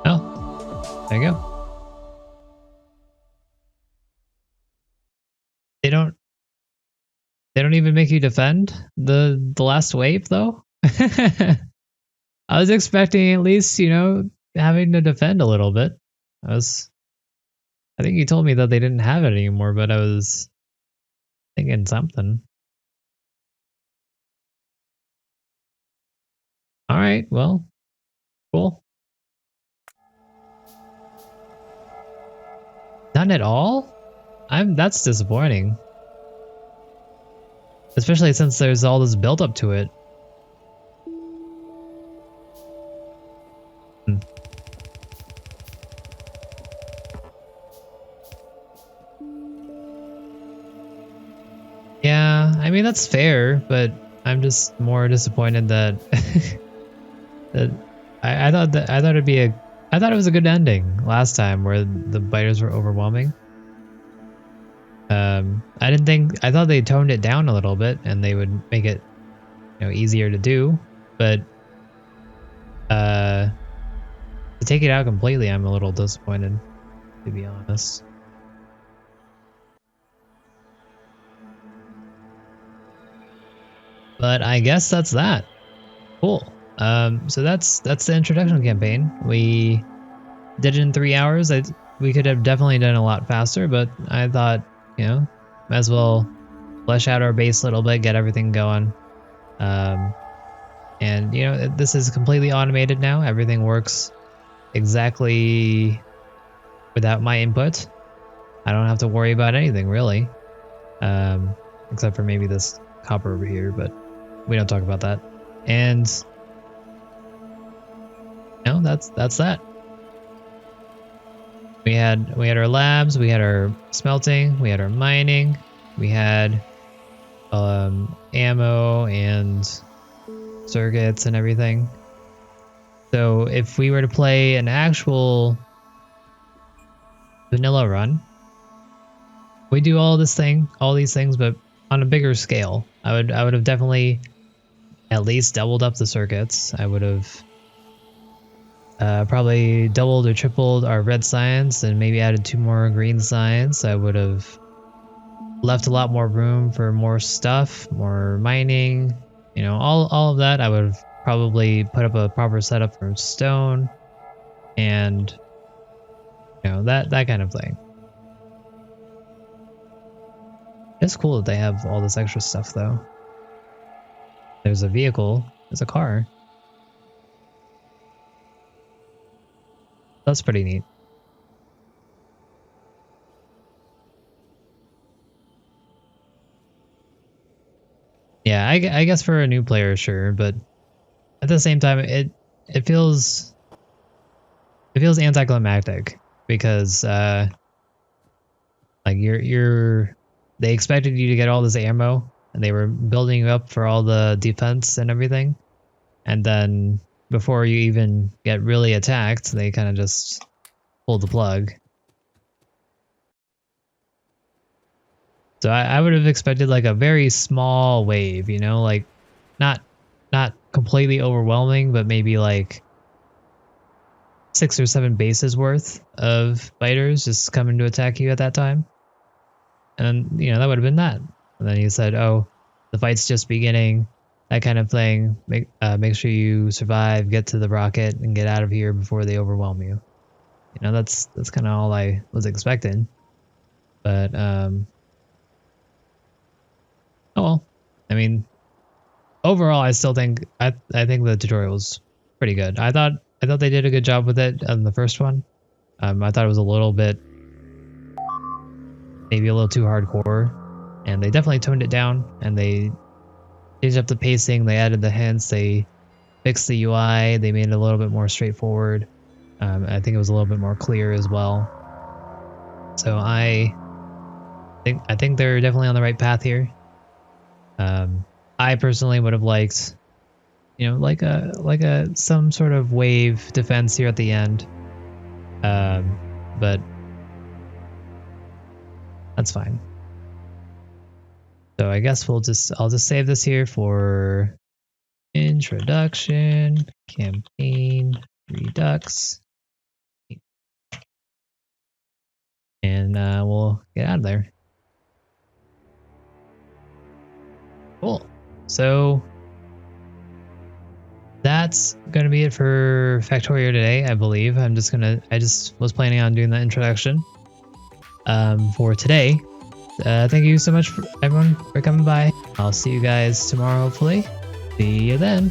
Oh, there you go. They don't even make you defend the last wave though. I was expecting at least, having to defend a little bit. I think you told me that they didn't have it anymore, but I was thinking something. All right, well, cool. None at all? That's disappointing. Especially since there's all this build up to it. Yeah, I mean that's fair, but I'm just more disappointed that that I thought it was a good ending last time where the biters were overwhelming. I thought they toned it down a little bit and they would make it easier to do, but to take it out completely, I'm a little disappointed, to be honest. But I guess that's that. Cool. So that's the introduction campaign. We did it in 3 hours. We could have definitely done a lot faster, but I thought, might as well flesh out our base a little bit, get everything going. And this is completely automated now. Everything works exactly without my input. I don't have to worry about anything really, except for maybe this copper over here, but we don't talk about that. And that's that. We had our labs, we had our smelting, we had our mining, we had ammo and circuits and everything. So if we were to play an actual vanilla run, we do all these things, but on a bigger scale. I would have definitely at least doubled up the circuits. I would have probably doubled or tripled our red science and maybe added 2 more green science. I would have left a lot more room for more stuff, more mining, all of that. I would have probably put up a proper setup for stone and that kind of thing. It's cool that they have all this extra stuff though. There's a vehicle, there's a car. That's pretty neat. Yeah, I guess for a new player, sure, but at the same time, it feels anticlimactic because like they expected you to get all this ammo, and they were building you up for all the defense and everything, and then before you even get really attacked, they kind of just pulled the plug. So I would have expected like a very small wave, you know, like not completely overwhelming, but maybe like 6 or 7 bases worth of fighters just coming to attack you at that time. And, you know, that would have been that. And then he said, oh, the fight's just beginning, that kind of thing. Make sure you survive, get to the rocket, and get out of here before they overwhelm you. You know, that's kind of all I was expecting. But, oh well. I mean, overall, I still think, I think the tutorial was pretty good. I thought they did a good job with it on the first one. I thought it was a little bit, maybe a little too hardcore, and they definitely toned it down, and they changed up the pacing, they added the hints, they fixed the UI, they made it a little bit more straightforward. I think it was a little bit more clear as well. So I think they're definitely on the right path here. I personally would have liked, you know, like some sort of wave defense here at the end. But that's fine. So I guess I'll just save this here for introduction, campaign, redux, and we'll get out of there. Cool. So that's gonna be it for Factorio today, I believe. I just was planning on doing the introduction for today. Thank you so much, everyone, for coming by. I'll see you guys tomorrow, hopefully. See you then.